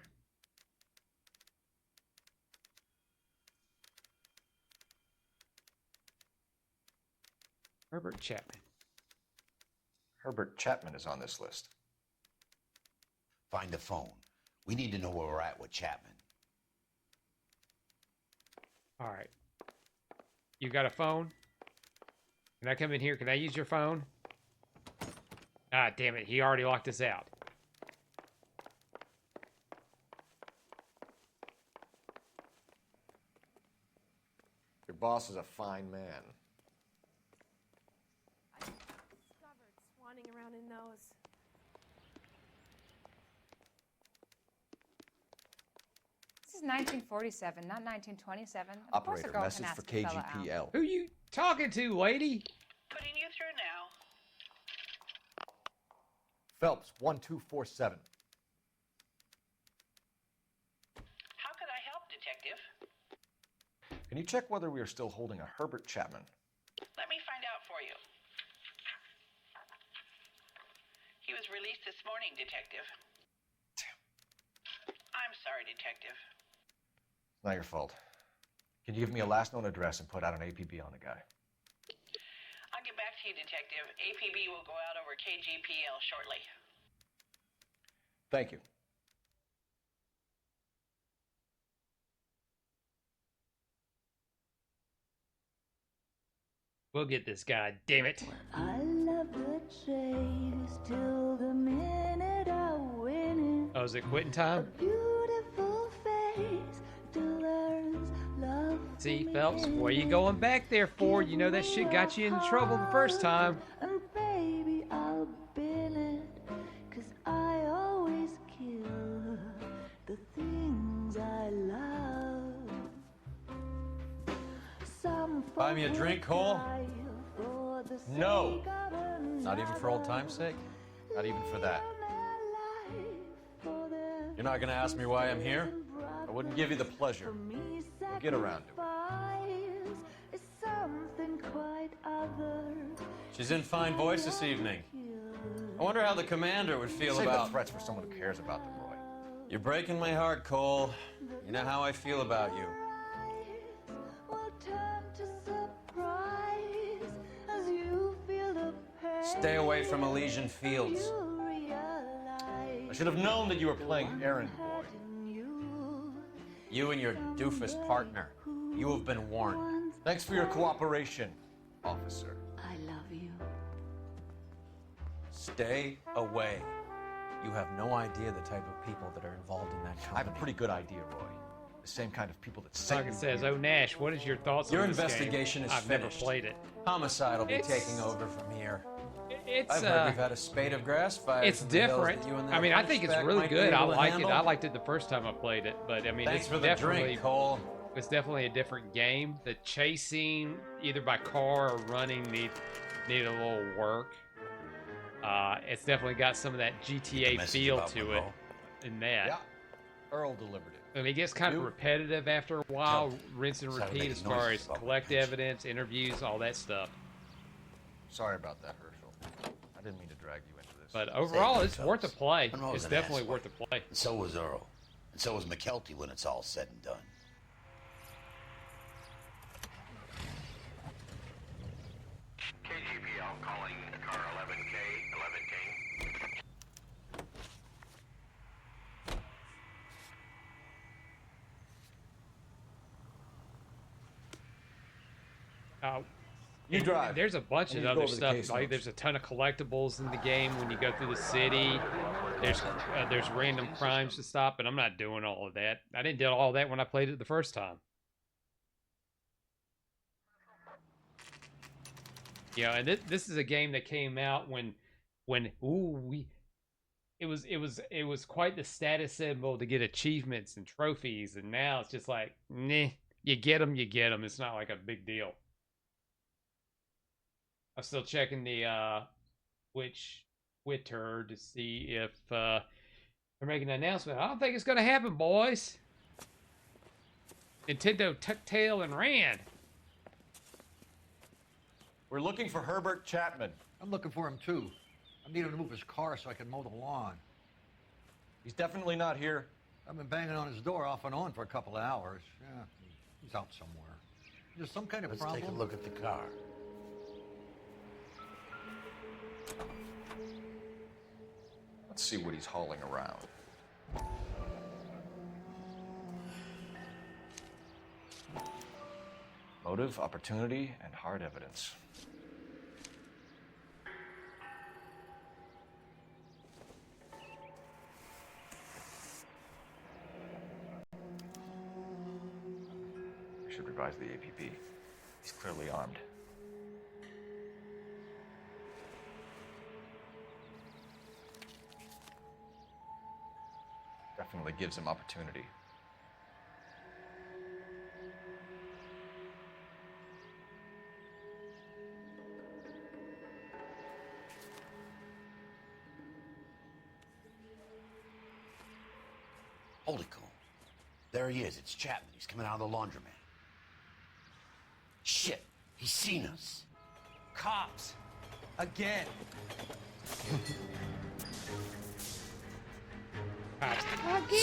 Herbert Chapman. Herbert Chapman is on this list. Find the phone. We need to know where we're at with Chapman. All right. You got a phone? Can I come in here? Can I use your phone? Ah, damn it. He already locked us out. Your boss is a fine man. I discovered swanning around in those. This is 1947, not 1927. Of course a Operator, girl can message ask for a fella out. KGPL. Who you talking to, lady? Putting you through now. Phelps, 1247. How could I help, Detective? Can you check whether we are still holding a Herbert Chapman? Let me find out for you. He was released this morning, Detective. I'm sorry, Detective. It's not your fault. Can you give me a last known address and put out an APB on the guy? I'll get back to you, Detective. APB will go out over KGPL shortly. Thank you. We'll get this guy, damn it. I love the chase till the minute I win it. Oh, is it quitting time? Beautiful face still learns love. See, Phelps, what are you going back there for? You know that shit got you into trouble the first time. And baby, I'll bill it, 'cause I always kill the things I love. Some Buy me a drink, Cole? for the No. sake of Not even for old time's sake? Not even for that. You're not gonna ask me why I'm here? I wouldn't give you the pleasure. We'll get around to it. is something quite other. She's in fine voice this evening. I wonder how the commander would feel Save about... the threats for someone who cares about them, Roy. You're breaking my heart, Cole. You know how I feel about you. Will turn to surprise as you feel the pain. Stay away from Elysian Fields. You realize I should have known that you were playing errand boy. You and your doofus partner. You have been warned. Thanks for your cooperation, officer. I love you. Stay away. You have no idea the type of people that are involved in that I company. have a pretty good idea, Roy. The same kind of people that sent Like you it says, here. "Oh Nash, what is your thoughts Your on this investigation game?" is I've finished. never played it. Homicide will be It's- taking over from here. It's I've heard we've had a spate of grass fires. it's in the hills different. that you and I that mean, I think it's hunchback really might be good. I able to liked it. handle. I liked it the first time I played it, but I mean, Thanks it's for the definitely drink, Cole. it's definitely a different game. The chasing, either by car or running, need a little work. It's definitely got some of that GTA Message feel about to it Monroe? in that. Yeah. Earl delivered it. And it gets kind of You? repetitive after a while, rinse and Started repeat making as far noises as about collect my pension. evidence, interviews, all that stuff. Sorry about that, Herschel. I didn't mean to drag you into this. But overall, Save it's yourselves. worth a play. Monroe's It's an definitely asshole. worth a play. And so was Earl. And so was McKelty when it's all said and done. You drive. There's a bunch I of need to go other over the stuff. case Like notes. there's a ton of collectibles in the game when you go through the city. There's random crimes to stop, but I'm not doing all of that. I didn't do all that when I played it the first time. You know, and this is a game that came out when it was quite the status symbol to get achievements and trophies, and now it's just like, nah, you get them. It's not like a big deal. I'm still checking the Twitter to see if they're making an announcement. I don't think it's gonna happen, boys. Nintendo tucked tail and ran. We're looking for Herbert Chapman. I'm looking for him too. I need him to move his car so I can mow the lawn. He's definitely not here. I've been banging on his door off and on for a couple of hours. Yeah, he's out somewhere. There's some kind of Let's problem. take a look at the car. Let's see what he's hauling around. Motive, opportunity, and hard evidence. We should revise the APB. He's clearly armed. Definitely gives him opportunity. Holy cow. There he is. It's Chapman. He's coming out of the laundromat. Shit. He's seen us. Cops. Again.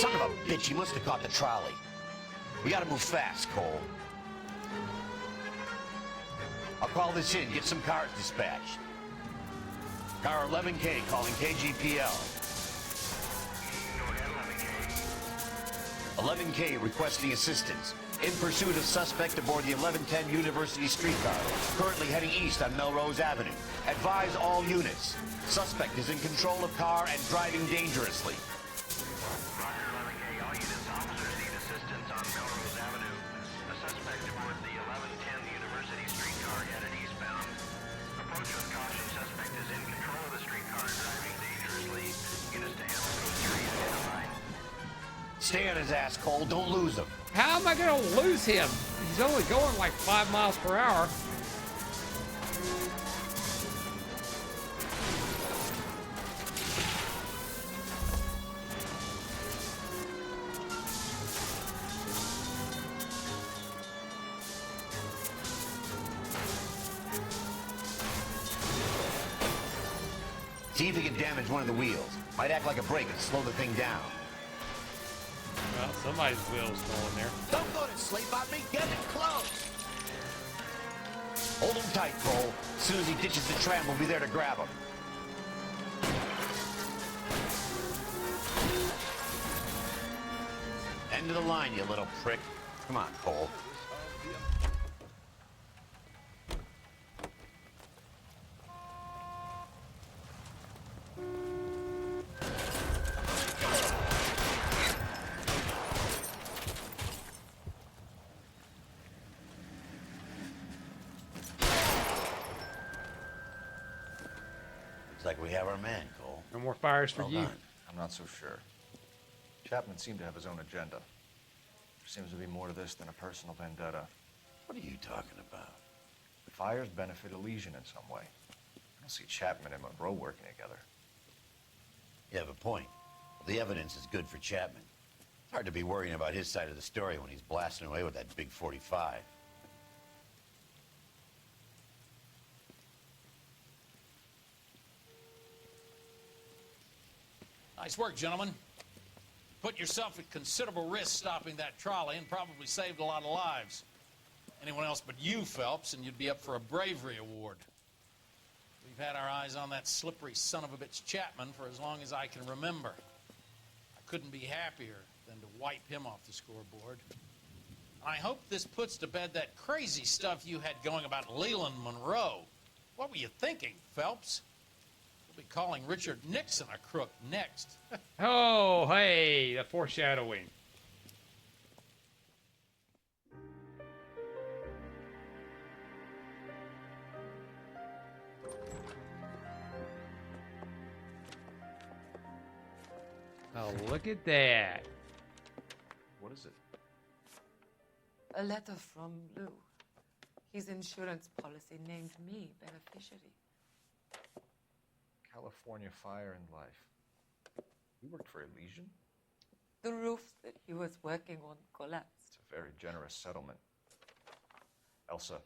Son of a bitch. He must have caught the trolley. We gotta move fast, Cole. I'll call this in. Get some cars dispatched. Car 11K calling KGPL. 11K requesting assistance. In pursuit of suspect aboard the 1110 University streetcar, currently heading east on Melrose Avenue. Advise all units. Suspect is in control of car and driving dangerously. Stay on his ass, Cole. Don't lose him. How am I gonna lose him? He's only going like 5 miles per hour. See if he can damage one of the wheels. Might act like a brake and slow the thing down. Well, somebody's wheel's going there. Don't go to sleep on me. Get it close. Hold him tight, Cole. As soon as he ditches the tram, we'll be there to grab him. End of the line, you little prick. Come on, Cole. Looks like we have our man, Cole. No more fires for Well you. done. I'm not so sure. Chapman seemed to have his own agenda. There seems to be more to this than a personal vendetta. What are you talking about? The fires benefit Elysian in some way. I don't see Chapman and Monroe working together. You have a point. The evidence is good for Chapman. It's hard to be worrying about his side of the story when he's blasting away with that big 45. Nice work, gentlemen. Put yourself at considerable risk stopping that trolley and probably saved a lot of lives. Anyone else but you, Phelps, and you'd be up for a bravery award. We've had our eyes on that slippery son of a bitch Chapman for as long as I can remember. I couldn't be happier than to wipe him off the scoreboard. I hope this puts to bed that crazy stuff you had going about Leland Monroe. What were you thinking, Phelps? We'll be calling Richard Nixon a crook next. Oh, hey, the foreshadowing. Oh, look at that. What is it? A letter from Lou. His insurance policy named me beneficiary. California Fire and Life. You worked for Elysian? The roof that he was working on collapsed. It's a very generous settlement. Elsa,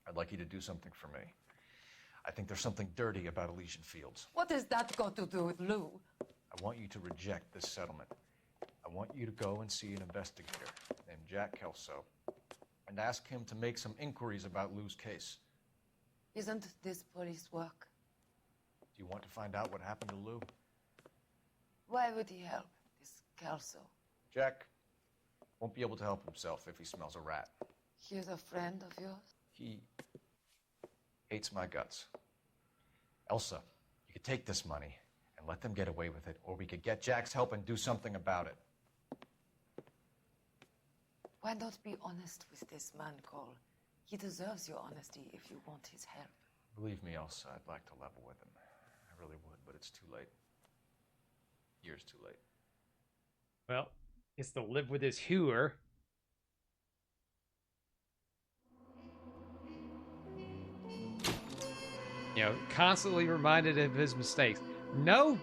I'd like you to do something for me. I think there's something dirty about Elysian Fields. What has that got to do with Lou? I want you to reject this settlement. I want you to go and see an investigator named Jack Kelso and ask him to make some inquiries about Lou's case. Isn't this police work? Do you want to find out what happened to Lou? Why would he help, this Kelso? Jack won't be able to help himself if he smells a rat. He's a friend of yours? He hates my guts. Elsa, you could take this money and let them get away with it, or we could get Jack's help and do something about it. Why not be honest with this man, Cole? He deserves your honesty if you want his help. Believe me, Elsa, I'd like to level with him. I really would, but it's too late. Years too late. Well, it's to live with his hooer. You know, constantly reminded of his mistakes. No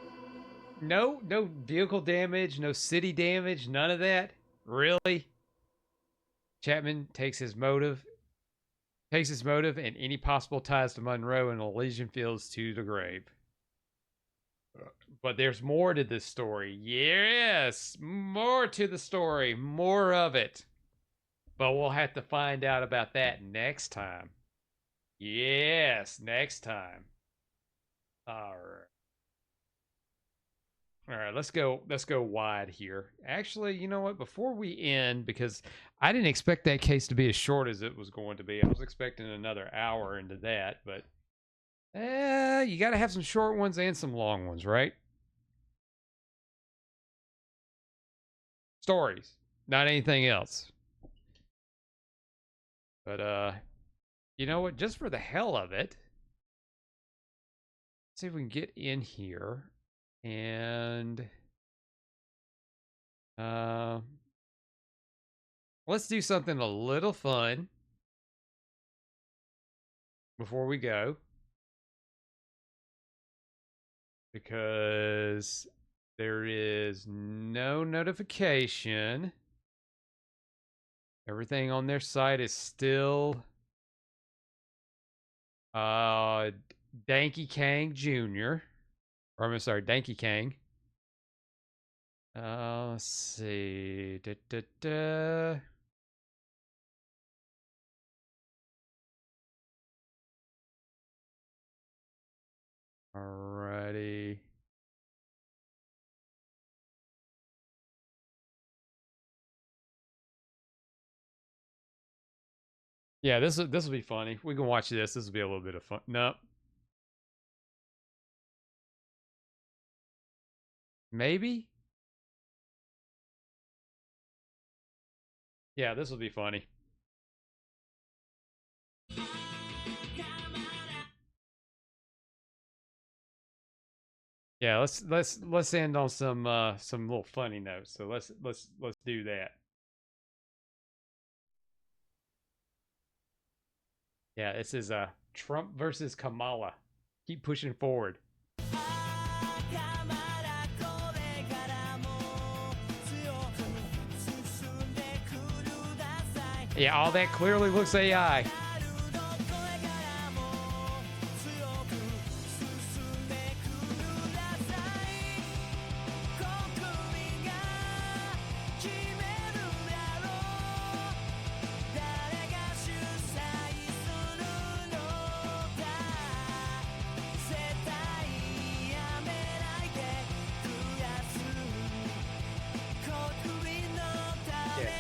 vehicle damage, no city damage, none of that. Really? Chapman takes his motive and any possible ties to Monroe and Elysian Fields to the grave. But there's more to this story. Yes, more to the story. More of it. But we'll have to find out about that next time. Yes, next time. All right, let's go wide here. Actually, you know what? Before we end, because I didn't expect that case to be as short as it was going to be. I was expecting another hour into that, but you got to have some short ones and some long ones, right? Stories, not anything else. But you know what? Just for the hell of it, let's see if we can get in here and let's do something a little fun before we go, because there is no notification. Everything on their site is still Danky Kang Jr. Or I'm sorry, Danky Kang. Let's see. Alrighty. Yeah, this will be funny. We can watch this. This will be a little bit of fun. Nope. Maybe? Yeah, this will be funny. Yeah, let's end on some little funny notes. So let's do that. Yeah, this is Trump versus Kamala. Keep pushing forward. Yeah, all that clearly looks AI.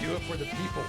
Do it for the people.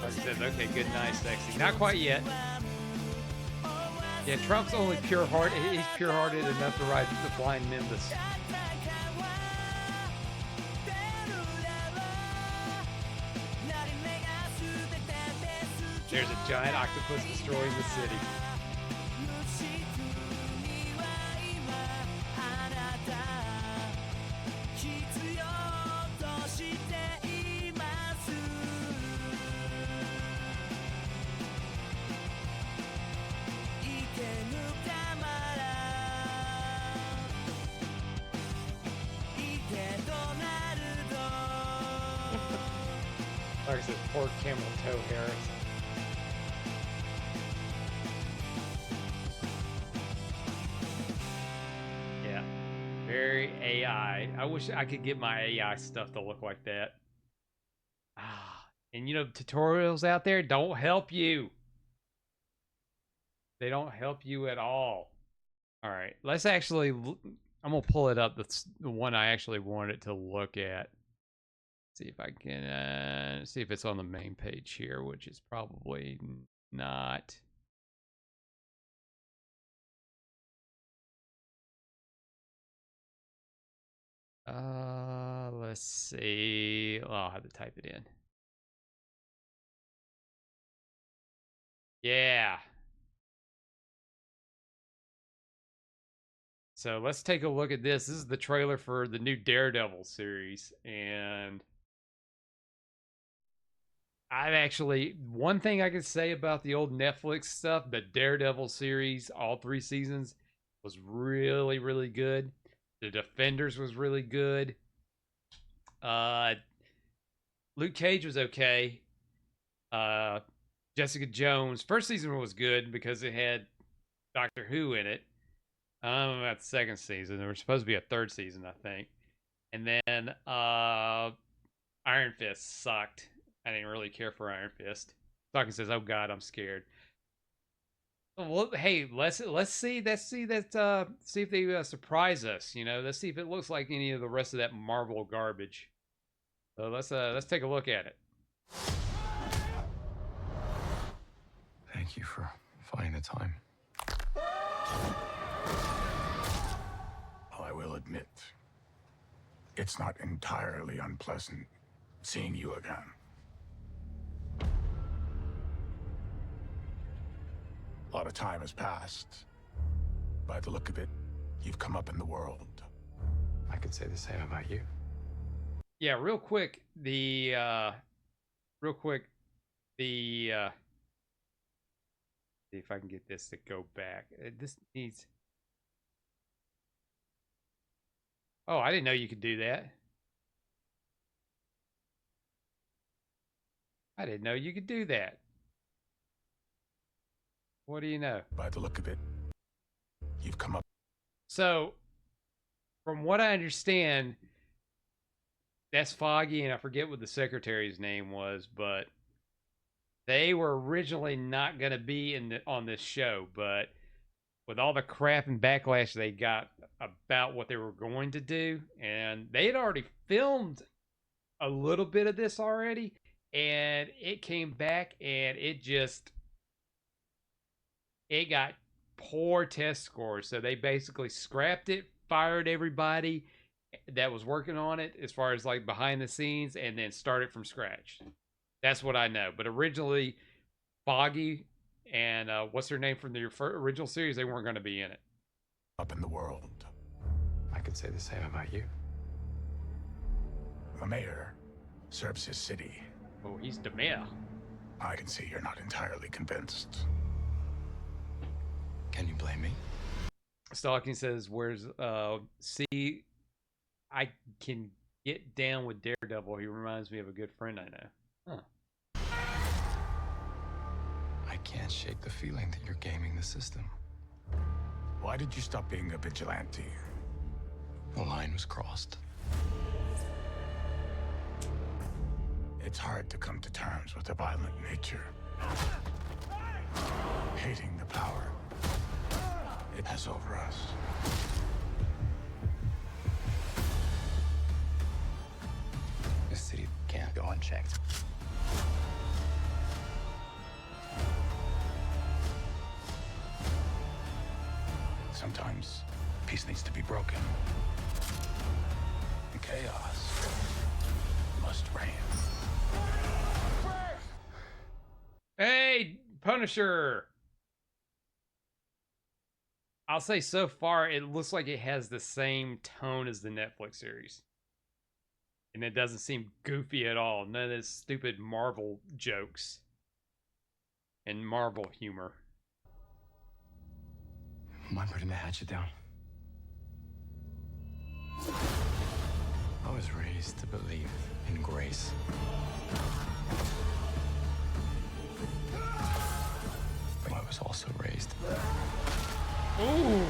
Like I said, okay, good, nice, sexy. Not quite yet. Yeah, Trump's only pure-hearted. He's pure-hearted enough to ride the flying Nimbus. There's a giant octopus destroying the city. Like I said, poor camel toe Harris. Yeah, very AI. I wish I could get my AI stuff to look like that. And you know, tutorials out there don't help you. They don't help you at all. All right, let's actually. I'm gonna pull it up. That's the one I actually wanted to look at. See if I can see if it's on the main page here, which is probably not. Let's see. Oh, I'll have to type it in. Yeah. So let's take a look at this. This is the trailer for the new Daredevil series, and I've actually, one thing I can say about the old Netflix stuff, the Daredevil series, all 3 seasons, was really, really good. The Defenders was really good. Luke Cage was okay. Jessica Jones, first season was good because it had Doctor Who in it. I don't know about the second season. There was supposed to be a 3rd season, I think. And then Iron Fist sucked. I didn't really care for Iron Fist. Talking says, "Oh God, I'm scared." Well, hey, let's see that see if they surprise us. You know, let's see if it looks like any of the rest of that Marvel garbage. So let's take a look at it. Thank you for finding the time. I will admit, it's not entirely unpleasant seeing you again. A lot of time has passed. By the look of it, you've come up in the world. I could say the same about you. Yeah, real quick, see if I can get this to go back. This needs. Oh, I didn't know you could do that. I didn't know you could do that. What do you know? By the look of it, you've come up. So, from what I understand, that's Foggy, and I forget what the secretary's name was, but they were originally not going to be on this show, but with all the crap and backlash they got about what they were going to do, and they had already filmed a little bit of this already, and it came back, and it got poor test scores, so they basically scrapped it, fired everybody that was working on it as far as like behind the scenes, and then started from scratch. That's what I know. But originally, Foggy and what's her name from the original series, they weren't going to be in it. Up in the world. I could say the same about you. The mayor serves his city. Oh, he's the mayor. I can see you're not entirely convinced. Can you blame me? Stalking says, "Where's see? I can get down with Daredevil. He reminds me of a good friend I know." Huh. I can't shake the feeling that you're gaming the system. Why did you stop being a vigilante? The line was crossed. It's hard to come to terms with a violent nature. Hating the power it has over us. This city can't go unchecked. Sometimes peace needs to be broken. And chaos must reign. Hey, Punisher! I'll say so far, it looks like it has the same tone as the Netflix series. And it doesn't seem goofy at all. None of this stupid Marvel jokes. And Marvel humor. Mind putting the hatchet down? I was raised to believe in grace. But I was also raised. Ooh!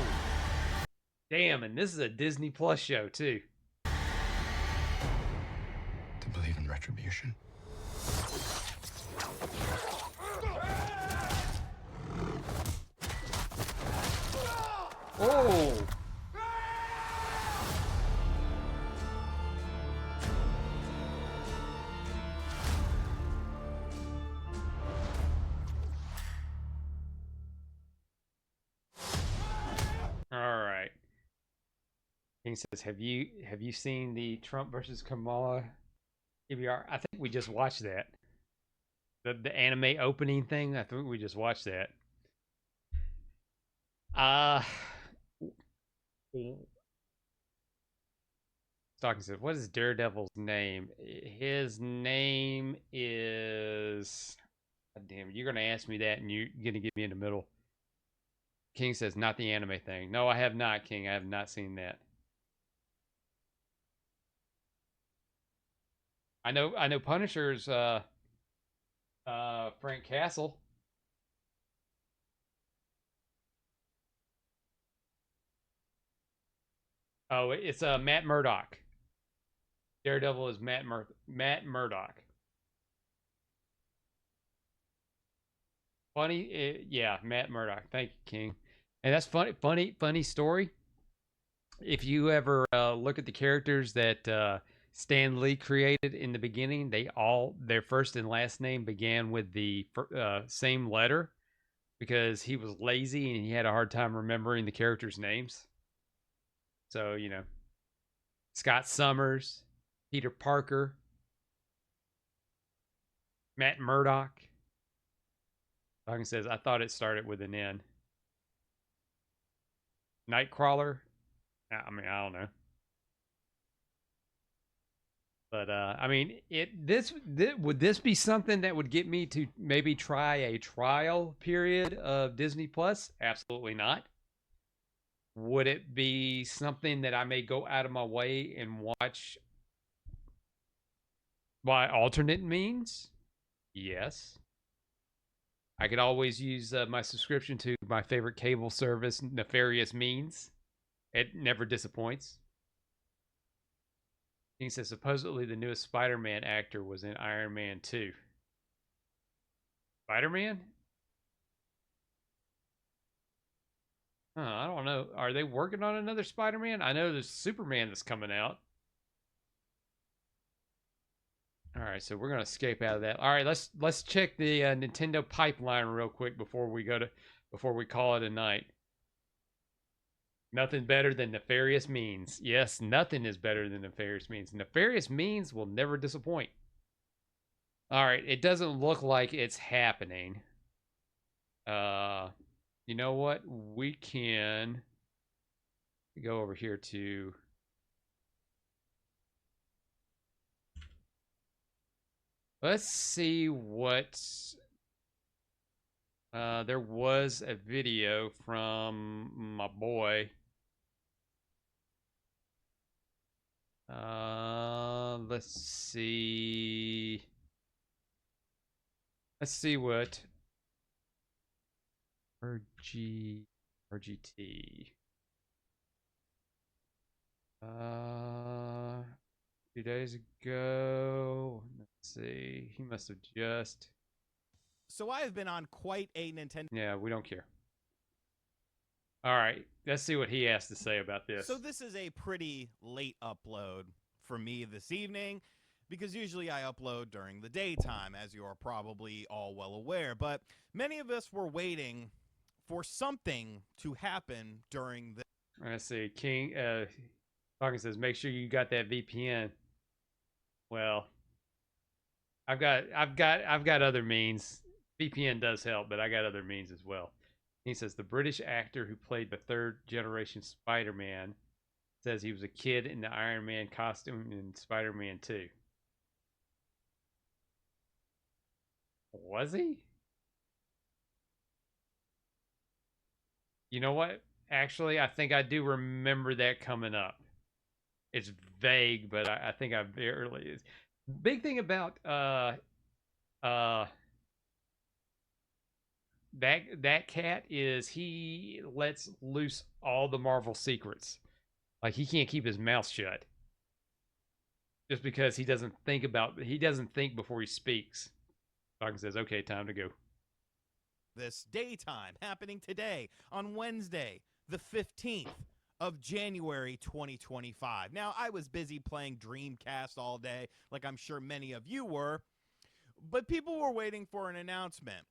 Damn, and this is a Disney Plus show, too. To believe in retribution. Oh! All right. King says, "Have you seen the Trump versus Kamala PBR?" I think we just watched that. The anime opening thing. I think we just watched that. Stalking says, "What is Daredevil's name?" His name is. God damn it! You're gonna ask me that, and you're gonna get me in the middle. King says, "Not the anime thing." No, I have not, King. I have not seen that. I know Punisher's Frank Castle. Oh, it's Matt Murdock. Daredevil is Matt Murdock. Funny, yeah, Matt Murdock. Thank you, King. And that's funny story. If you ever look at the characters that Stan Lee created in the beginning, their first and last name began with the same letter because he was lazy and he had a hard time remembering the characters' names. So, Scott Summers, Peter Parker, Matt Murdock. Dawkins says, "I thought it started with an N." Nightcrawler. I mean, I don't know. But I mean, this would this be something that would get me to maybe try a trial period of Disney Plus? Absolutely not. Would it be something that I may go out of my way and watch by alternate means? Yes. I could always use my subscription to my favorite cable service, Nefarious Means. It never disappoints. He says supposedly the newest Spider-Man actor was in Iron Man 2. Spider-Man? I don't know. Are they working on another Spider-Man? I know there's Superman that's coming out. All right, so we're gonna escape out of that. All right, let's check the Nintendo pipeline real quick before we call it a night. Nothing better than Nefarious Means. Yes, nothing is better than Nefarious Means. Nefarious Means will never disappoint. All right, it doesn't look like it's happening. You know what? We can go over here to let's see what There was a video from my boy. Let's see. Let's see what RGT. 2 days ago. Let's see. He must have just. So I have been on quite a Nintendo. Yeah, we don't care. All right, let's see what he has to say about this. So this is a pretty late upload for me this evening, because usually I upload during the daytime, as you are probably all well aware. But many of us were waiting for something to happen during the. Let's see. King Hawkins says, make sure you got that VPN. Well, I've got other means. VPN does help, but I got other means as well. He says the British actor who played the third generation Spider-Man says he was a kid in the Iron Man costume in Spider-Man 2. Was he? You know what? Actually, I think I do remember that coming up. It's vague, but I think I barely. Big thing about that cat is he lets loose all the Marvel secrets. Like he can't keep his mouth shut. Just because he doesn't think before he speaks. Falcon says, okay, time to go. This daytime happening today on Wednesday, the 15th of January 2025. Now, I was busy playing Dreamcast all day, like I'm sure many of you were, but people were waiting for an announcement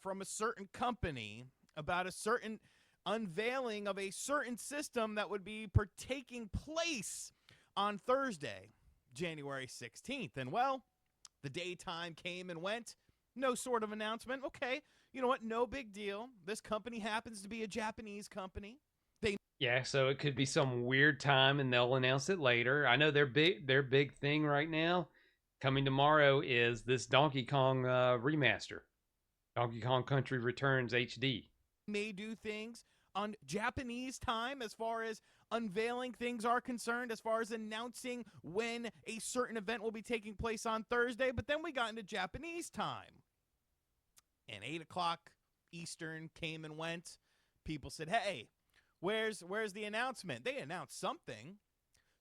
from a certain company about a certain unveiling of a certain system that would be taking place on Thursday, January 16th. And well, the daytime came and went. No sort of announcement. Okay, you know what? No big deal. This company happens to be a Japanese company. Yeah, so it could be some weird time and they'll announce it later. I know their big thing right now coming tomorrow is this Donkey Kong remaster. Donkey Kong Country Returns HD. May do things on Japanese time as far as unveiling things are concerned, as far as announcing when a certain event will be taking place on Thursday, but then we got into Japanese time. And 8 o'clock Eastern came and went. People said, hey, where's the announcement? They announced something.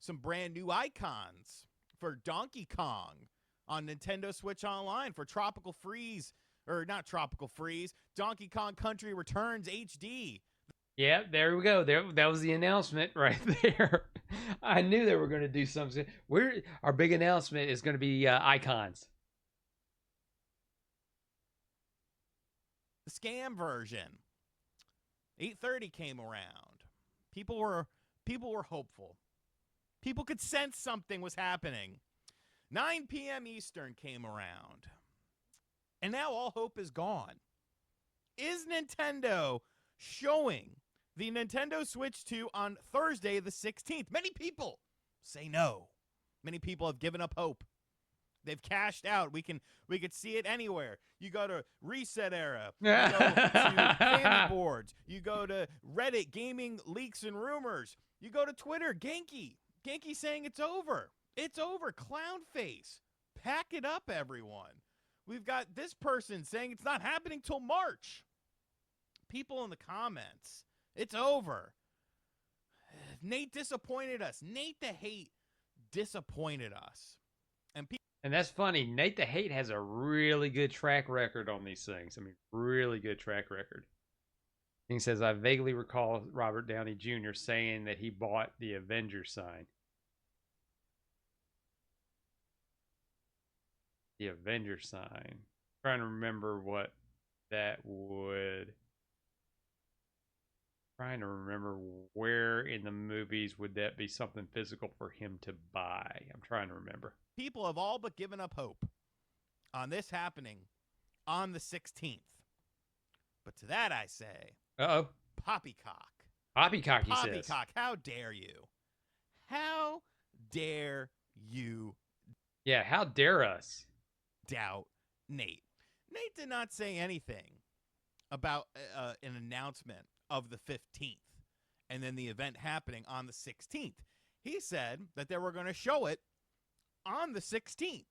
Some brand new icons for Donkey Kong on Nintendo Switch Online for Tropical Freeze. Or not Tropical Freeze, Donkey Kong Country Returns HD. Yeah, there we go. That was the announcement right there. I knew they were going to do something. Our big announcement is going to be icons. The scam version. 8:30 came around. People were hopeful. People could sense something was happening. 9 p.m. Eastern came around. And now all hope is gone. Is Nintendo showing the Nintendo Switch 2 on Thursday the 16th? Many people say no. Many people have given up hope. They've cashed out. We could see it anywhere. You go to Reset Era. You go to Family Boards. You go to Reddit, Gaming Leaks and Rumors. You go to Twitter, Genki. Genki saying it's over. It's over. Clown face. Pack it up, everyone. We've got this person saying it's not happening till March. People in the comments, it's over. Nate disappointed us. Nate the Hate disappointed us. And that's funny. Nate the Hate has a really good track record on these things. I mean, really good track record. He says, I vaguely recall Robert Downey Jr. saying that he bought the Avengers sign. The Avengers sign. I'm trying to remember what that would. Trying to remember where in the movies would that be something physical for him to buy. I'm trying to remember. People have all but given up hope on this happening on the 16th. But to that I say, Poppycock. Poppycock, he says. Poppycock, how dare you? How dare you? Yeah, how dare us? Doubt Nate. Nate did not say anything about an announcement of the 15th and then the event happening on the 16th. He said that they were going to show it on the 16th.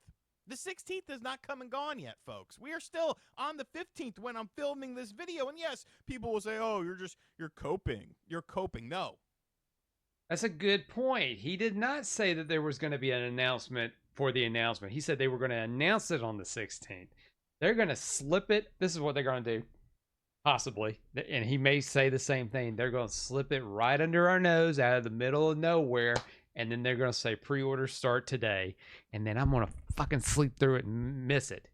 The 16th is not come and gone yet, folks. We are still on the 15th when I'm filming this video. And yes, people will say, oh, you're coping. You're coping. No. That's a good point. He did not say that there was going to be an announcement for the announcement. He said they were going to announce it on the 16th. They're going to slip it. This is what they're going to do, possibly. And he may say the same thing. They're going to slip it right under our nose out of the middle of nowhere. And then they're going to say pre-orders start today. And then I'm going to fucking sleep through it and miss it.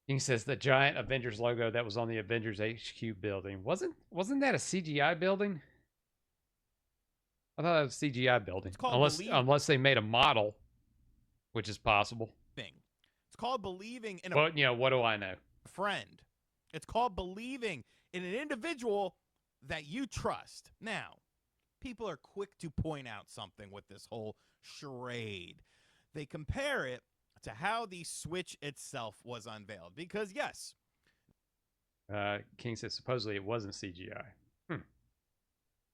He says the giant Avengers logo that was on the Avengers HQ building. Wasn't that a CGI building? I thought it was a CGI building. Unless they made a model, which is possible. It's called believing in a But, what do I know? friend. It's called believing in an individual that you trust. Now, people are quick to point out something with this whole charade. They compare it to how the Switch itself was unveiled. Because, yes. King says supposedly it wasn't CGI.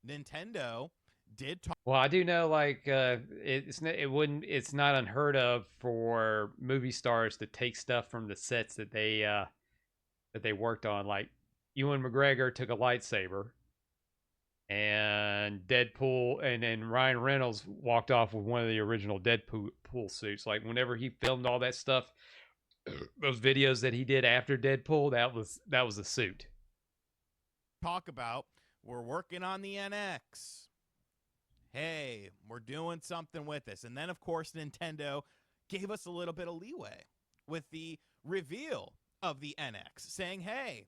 Nintendo did talk. Well, I do know, it's not unheard of for movie stars to take stuff from the sets that they worked on. Like, Ewan McGregor took a lightsaber, and Deadpool, and then Ryan Reynolds walked off with one of the original Deadpool suits. Like, whenever he filmed all that stuff, those videos that he did after Deadpool, that was a suit. Talk about, we're working on the NX. Hey, we're doing something with this. And then, of course, Nintendo gave us a little bit of leeway with the reveal of the NX, saying, hey,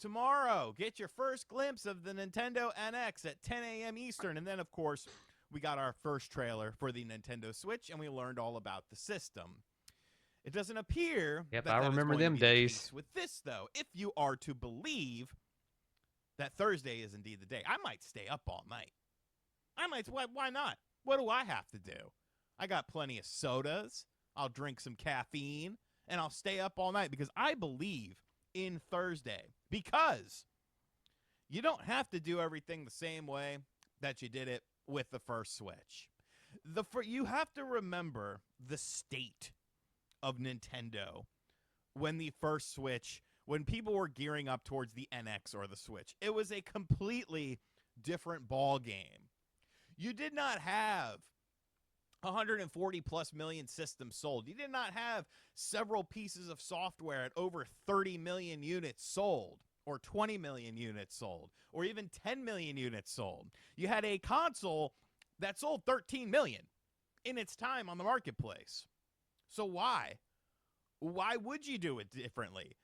tomorrow, get your first glimpse of the Nintendo NX at 10 a.m. Eastern. And then, of course, we got our first trailer for the Nintendo Switch, and we learned all about the system. It doesn't appear that I remember them days. With this, though, if you are to believe that Thursday is indeed the day, I might stay up all night. Why not? What do I have to do? I got plenty of sodas. I'll drink some caffeine, and I'll stay up all night because I believe in Thursday. Because you don't have to do everything the same way that you did it with the first Switch. You have to remember the state of Nintendo when the first Switch, when people were gearing up towards the NX or the Switch. It was a completely different ball game. You did not have 140 plus million systems sold. You did not have several pieces of software at over 30 million units sold, or 20 million units sold, or even 10 million units sold. You had a console that sold 13 million in its time on the marketplace. So why? Why would you do it differently?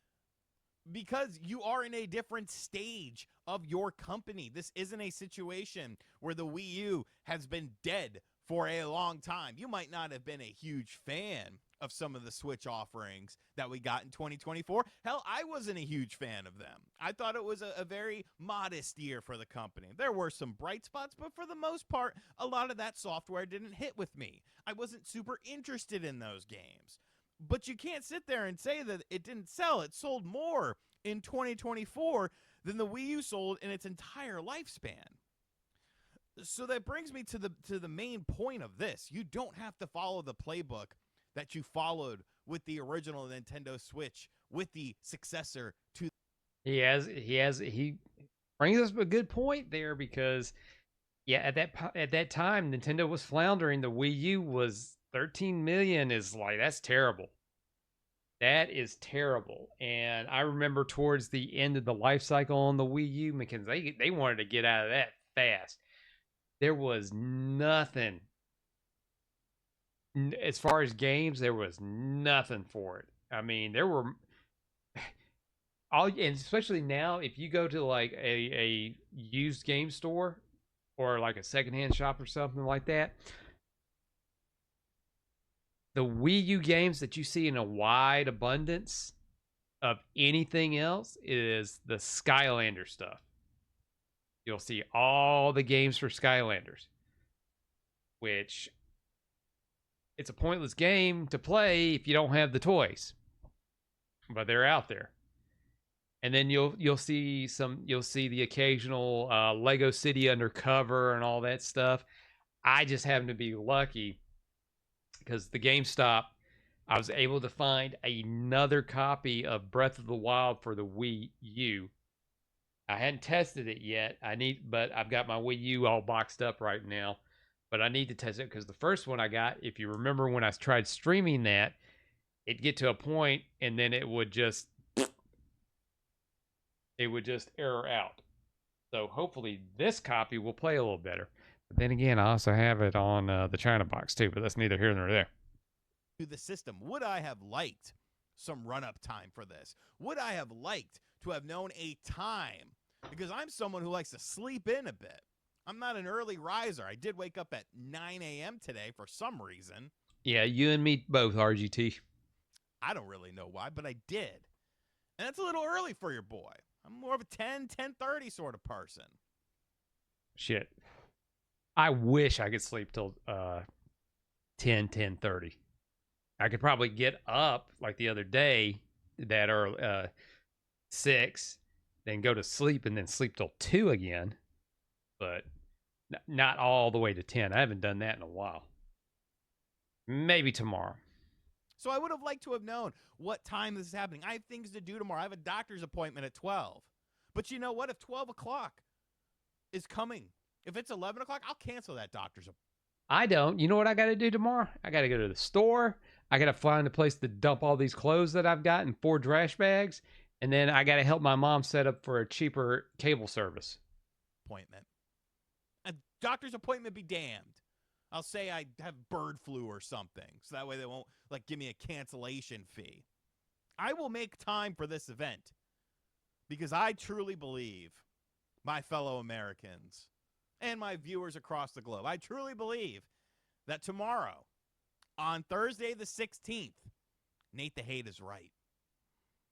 Because you are in a different stage of your company. This isn't a situation where the Wii U has been dead for a long time. You might not have been a huge fan of some of the Switch offerings that we got in 2024. Hell, I wasn't a huge fan of them. I thought it was a very modest year for the company. There were some bright spots, but for the most part, a lot of that software didn't hit with me. I wasn't super interested in those games. But you can't sit there and say that it didn't sell. It sold more in 2024 than the Wii U sold in its entire lifespan. So that brings me to the main point of this. You don't have to follow the playbook that you followed with the original Nintendo Switch, with the successor to. He brings us a good point there, because at that time Nintendo was floundering. The Wii U was 13 million. Is like, that's terrible. That is terrible. And I remember towards the end of the life cycle on the Wii U, because they wanted to get out of that fast. There was nothing. As far as games, there was nothing for it. I mean, there were and especially now, if you go to like a used game store or like a secondhand shop or something like that, the Wii U games that you see in a wide abundance of anything else is the Skylander stuff. You'll see all the games for Skylanders, which it's a pointless game to play if you don't have the toys, but they're out there. and then you'll see the occasional Lego City Undercover and all that stuff. I just happen to be lucky because the GameStop, I was able to find another copy of Breath of the Wild for the Wii U. I hadn't tested it yet. But I've got my Wii U all boxed up right now. But I need to test it because the first one I got, if you remember when I tried streaming that, it'd get to a point and then it would just error out. So hopefully this copy will play a little better. But then again, I also have it on the China box too, but that's neither here nor there. To the system, would I have liked some run-up time for this? Would I have liked to have known a time? Because I'm someone who likes to sleep in a bit. I'm not an early riser. I did wake up at 9 a.m. today for some reason. Yeah, you and me both, RGT. I don't really know why, but I did. And that's a little early for your boy. I'm more of a 10:30 sort of person. Shit. I wish I could sleep till 10:30. I could probably get up like the other day that are 6, then go to sleep and then sleep till 2 again. But not all the way to 10. I haven't done that in a while. Maybe tomorrow. So I would have liked to have known what time this is happening. I have things to do tomorrow. I have a doctor's appointment at 12. But you know what? If 12 o'clock is coming, if it's 11 o'clock, I'll cancel that doctor's appointment. I don't. You know what I got to do tomorrow? I got to go to the store. I got to find a place to dump all these clothes that I've got in 4 trash bags. And then I got to help my mom set up for a cheaper cable service. Appointment. A doctor's appointment be damned. I'll say I have bird flu or something. So that way they won't give me a cancellation fee. I will make time for this event because I truly believe, my fellow Americans and my viewers across the globe, I truly believe that tomorrow, on Thursday the 16th, Nate the Hate is right.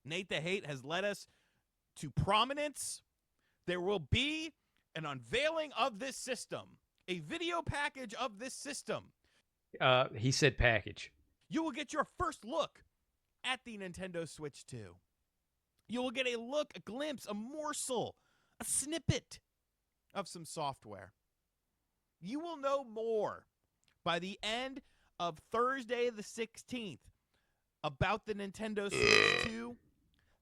Nate the Hate has led us to prominence. There will be an unveiling of this system, a video package of this system. He said package. You will get your first look at the Nintendo Switch 2. You will get a look, a glimpse, a morsel, a snippet of some software. You will know more by the end of Thursday the 16th about the Nintendo Switch 2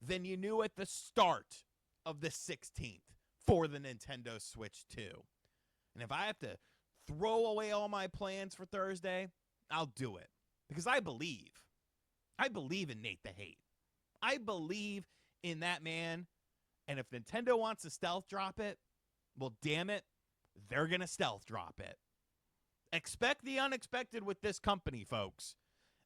than you knew at the start of the 16th for the Nintendo Switch 2. And if I have to throw away all my plans for Thursday, I'll do it. Because I believe in Nate the Hate. I believe in that man. And if Nintendo wants to stealth drop it, well, damn it, they're going to stealth drop it. Expect the unexpected with this company, folks.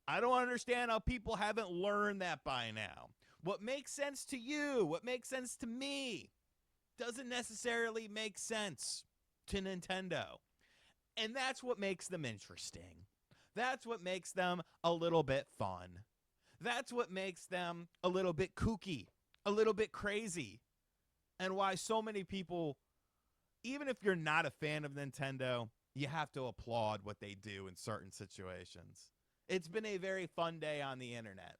I don't understand how people haven't learned that by now. What makes sense to you, what makes sense to me, doesn't necessarily make sense to Nintendo. And that's what makes them interesting. That's what makes them a little bit fun. That's what makes them a little bit kooky, a little bit crazy. And why so many people, even if you're not a fan of Nintendo, you have to applaud what they do in certain situations. It's been a very fun day on the internet.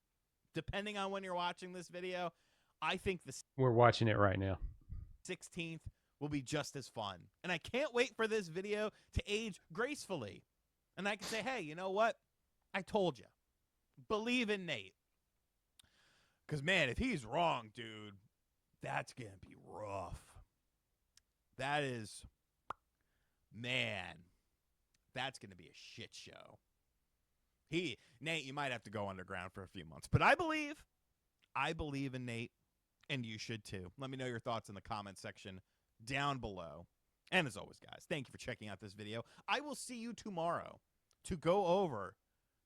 Depending on when you're watching this video, I think we're watching it right now. 16th will be just as fun. And I can't wait for this video to age gracefully. And I can say, hey, you know what? I told you. Believe in Nate. Because, man, if he's wrong, dude, that's going to be rough. That is, man, that's going to be a shit show. Nate, you might have to go underground for a few months. But I believe in Nate, and you should too. Let me know your thoughts in the comment section down below. And as always, guys, thank you for checking out this video. I will see you tomorrow to go over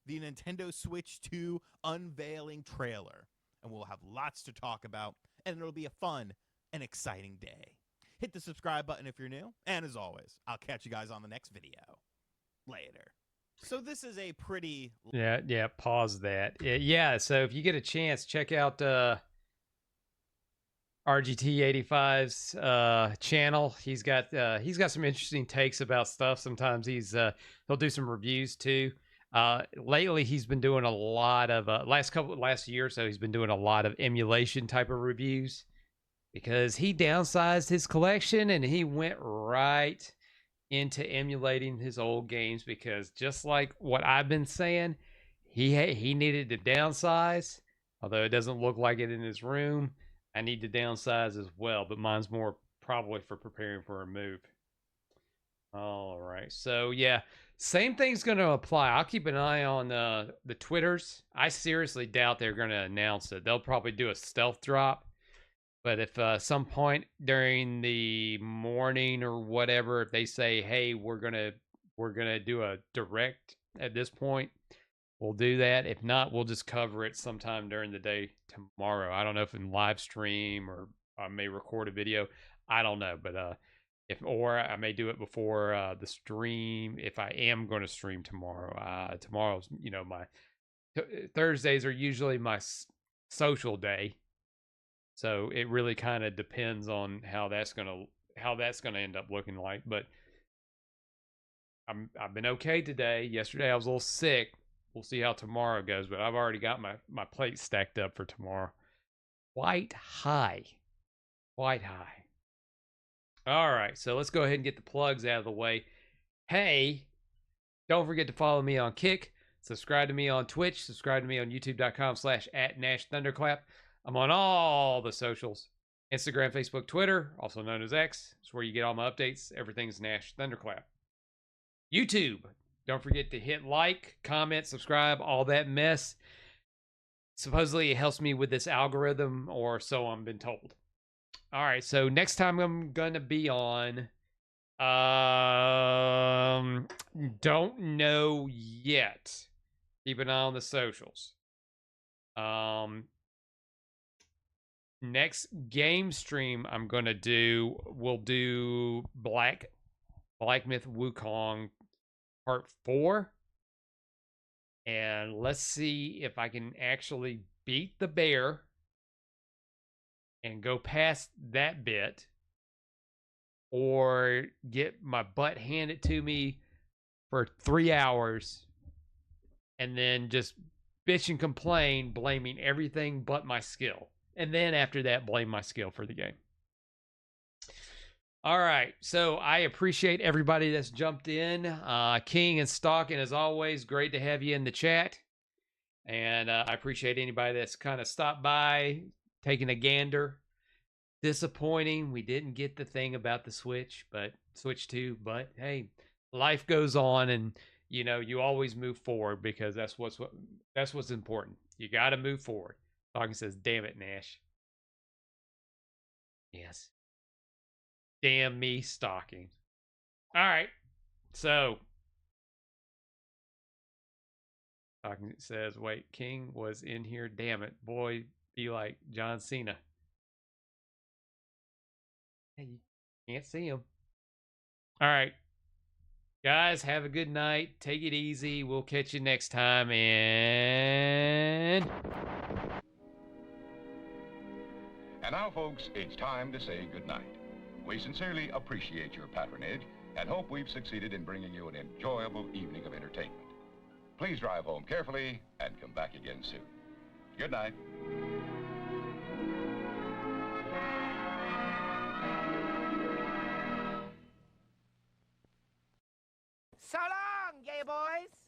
the Nintendo Switch 2 unveiling trailer. And we'll have lots to talk about, and it'll be a fun and exciting day. Hit the subscribe button if you're new. And as always, I'll catch you guys on the next video. Later. So this is a pretty... Yeah, pause that. Yeah, so if you get a chance, check out RGT85's channel. He's got some interesting takes about stuff. Sometimes he'll do some reviews too. Lately he's been doing a lot of last year or so he's been doing a lot of emulation type of reviews. because he downsized his collection and he went right into emulating his old games, because just like what I've been saying, he needed to downsize, although it doesn't look like it in his room. I need to downsize as well, but mine's more probably for preparing for a move. All right, so yeah, same thing's going to apply. I'll keep an eye on the Twitters. I seriously doubt they're going to announce it. They'll probably do a stealth drop. But if some point during the morning or whatever, if they say, "Hey, we're gonna do a direct at this point," we'll do that. If not, we'll just cover it sometime during the day tomorrow. I don't know if in live stream or I may record a video. I don't know, but or I may do it before the stream if I am going to stream tomorrow. Tomorrow's, my Thursdays are usually my social day. So it really kind of depends on how that's gonna end up looking like. But I've been okay today. Yesterday I was a little sick. We'll see how tomorrow goes. But I've already got my plate stacked up for tomorrow. Quite high. All right, so let's go ahead and get the plugs out of the way. Hey, don't forget to follow me on Kick. Subscribe to me on Twitch. Subscribe to me on youtube.com/@NashThunderclap. I'm on all the socials. Instagram, Facebook, Twitter, also known as X. It's where you get all my updates. Everything's Nash Thunderclap. YouTube. Don't forget to hit like, comment, subscribe, all that mess. Supposedly it helps me with this algorithm, or so I've been told. All right, so next time I'm going to be on... don't know yet. Keep an eye on the socials. Next game stream I'm gonna do, we'll do Black Myth Wukong Part 4. And let's see if I can actually beat the bear and go past that bit, or get my butt handed to me for 3 hours and then just bitch and complain, blaming everything but my skill. And then after that, blame my skill for the game. All right, so I appreciate everybody that's jumped in. King and Stalking, as always, great to have you in the chat. And I appreciate anybody that's kind of stopped by, taking a gander. Disappointing, we didn't get the thing about the Switch 2, but hey, life goes on, and you always move forward, because that's what's important. You got to move forward. Stalking says, "Damn it, Nash." Yes. Damn me, Stalking. All right. So, Stalking says, "Wait, King was in here. Damn it. Boy, be like John Cena." Hey, you can't see him. All right. Guys, have a good night. Take it easy. We'll catch you next time. And now, folks, it's time to say goodnight. We sincerely appreciate your patronage and hope we've succeeded in bringing you an enjoyable evening of entertainment. Please drive home carefully and come back again soon. Good night. So long, gay boys!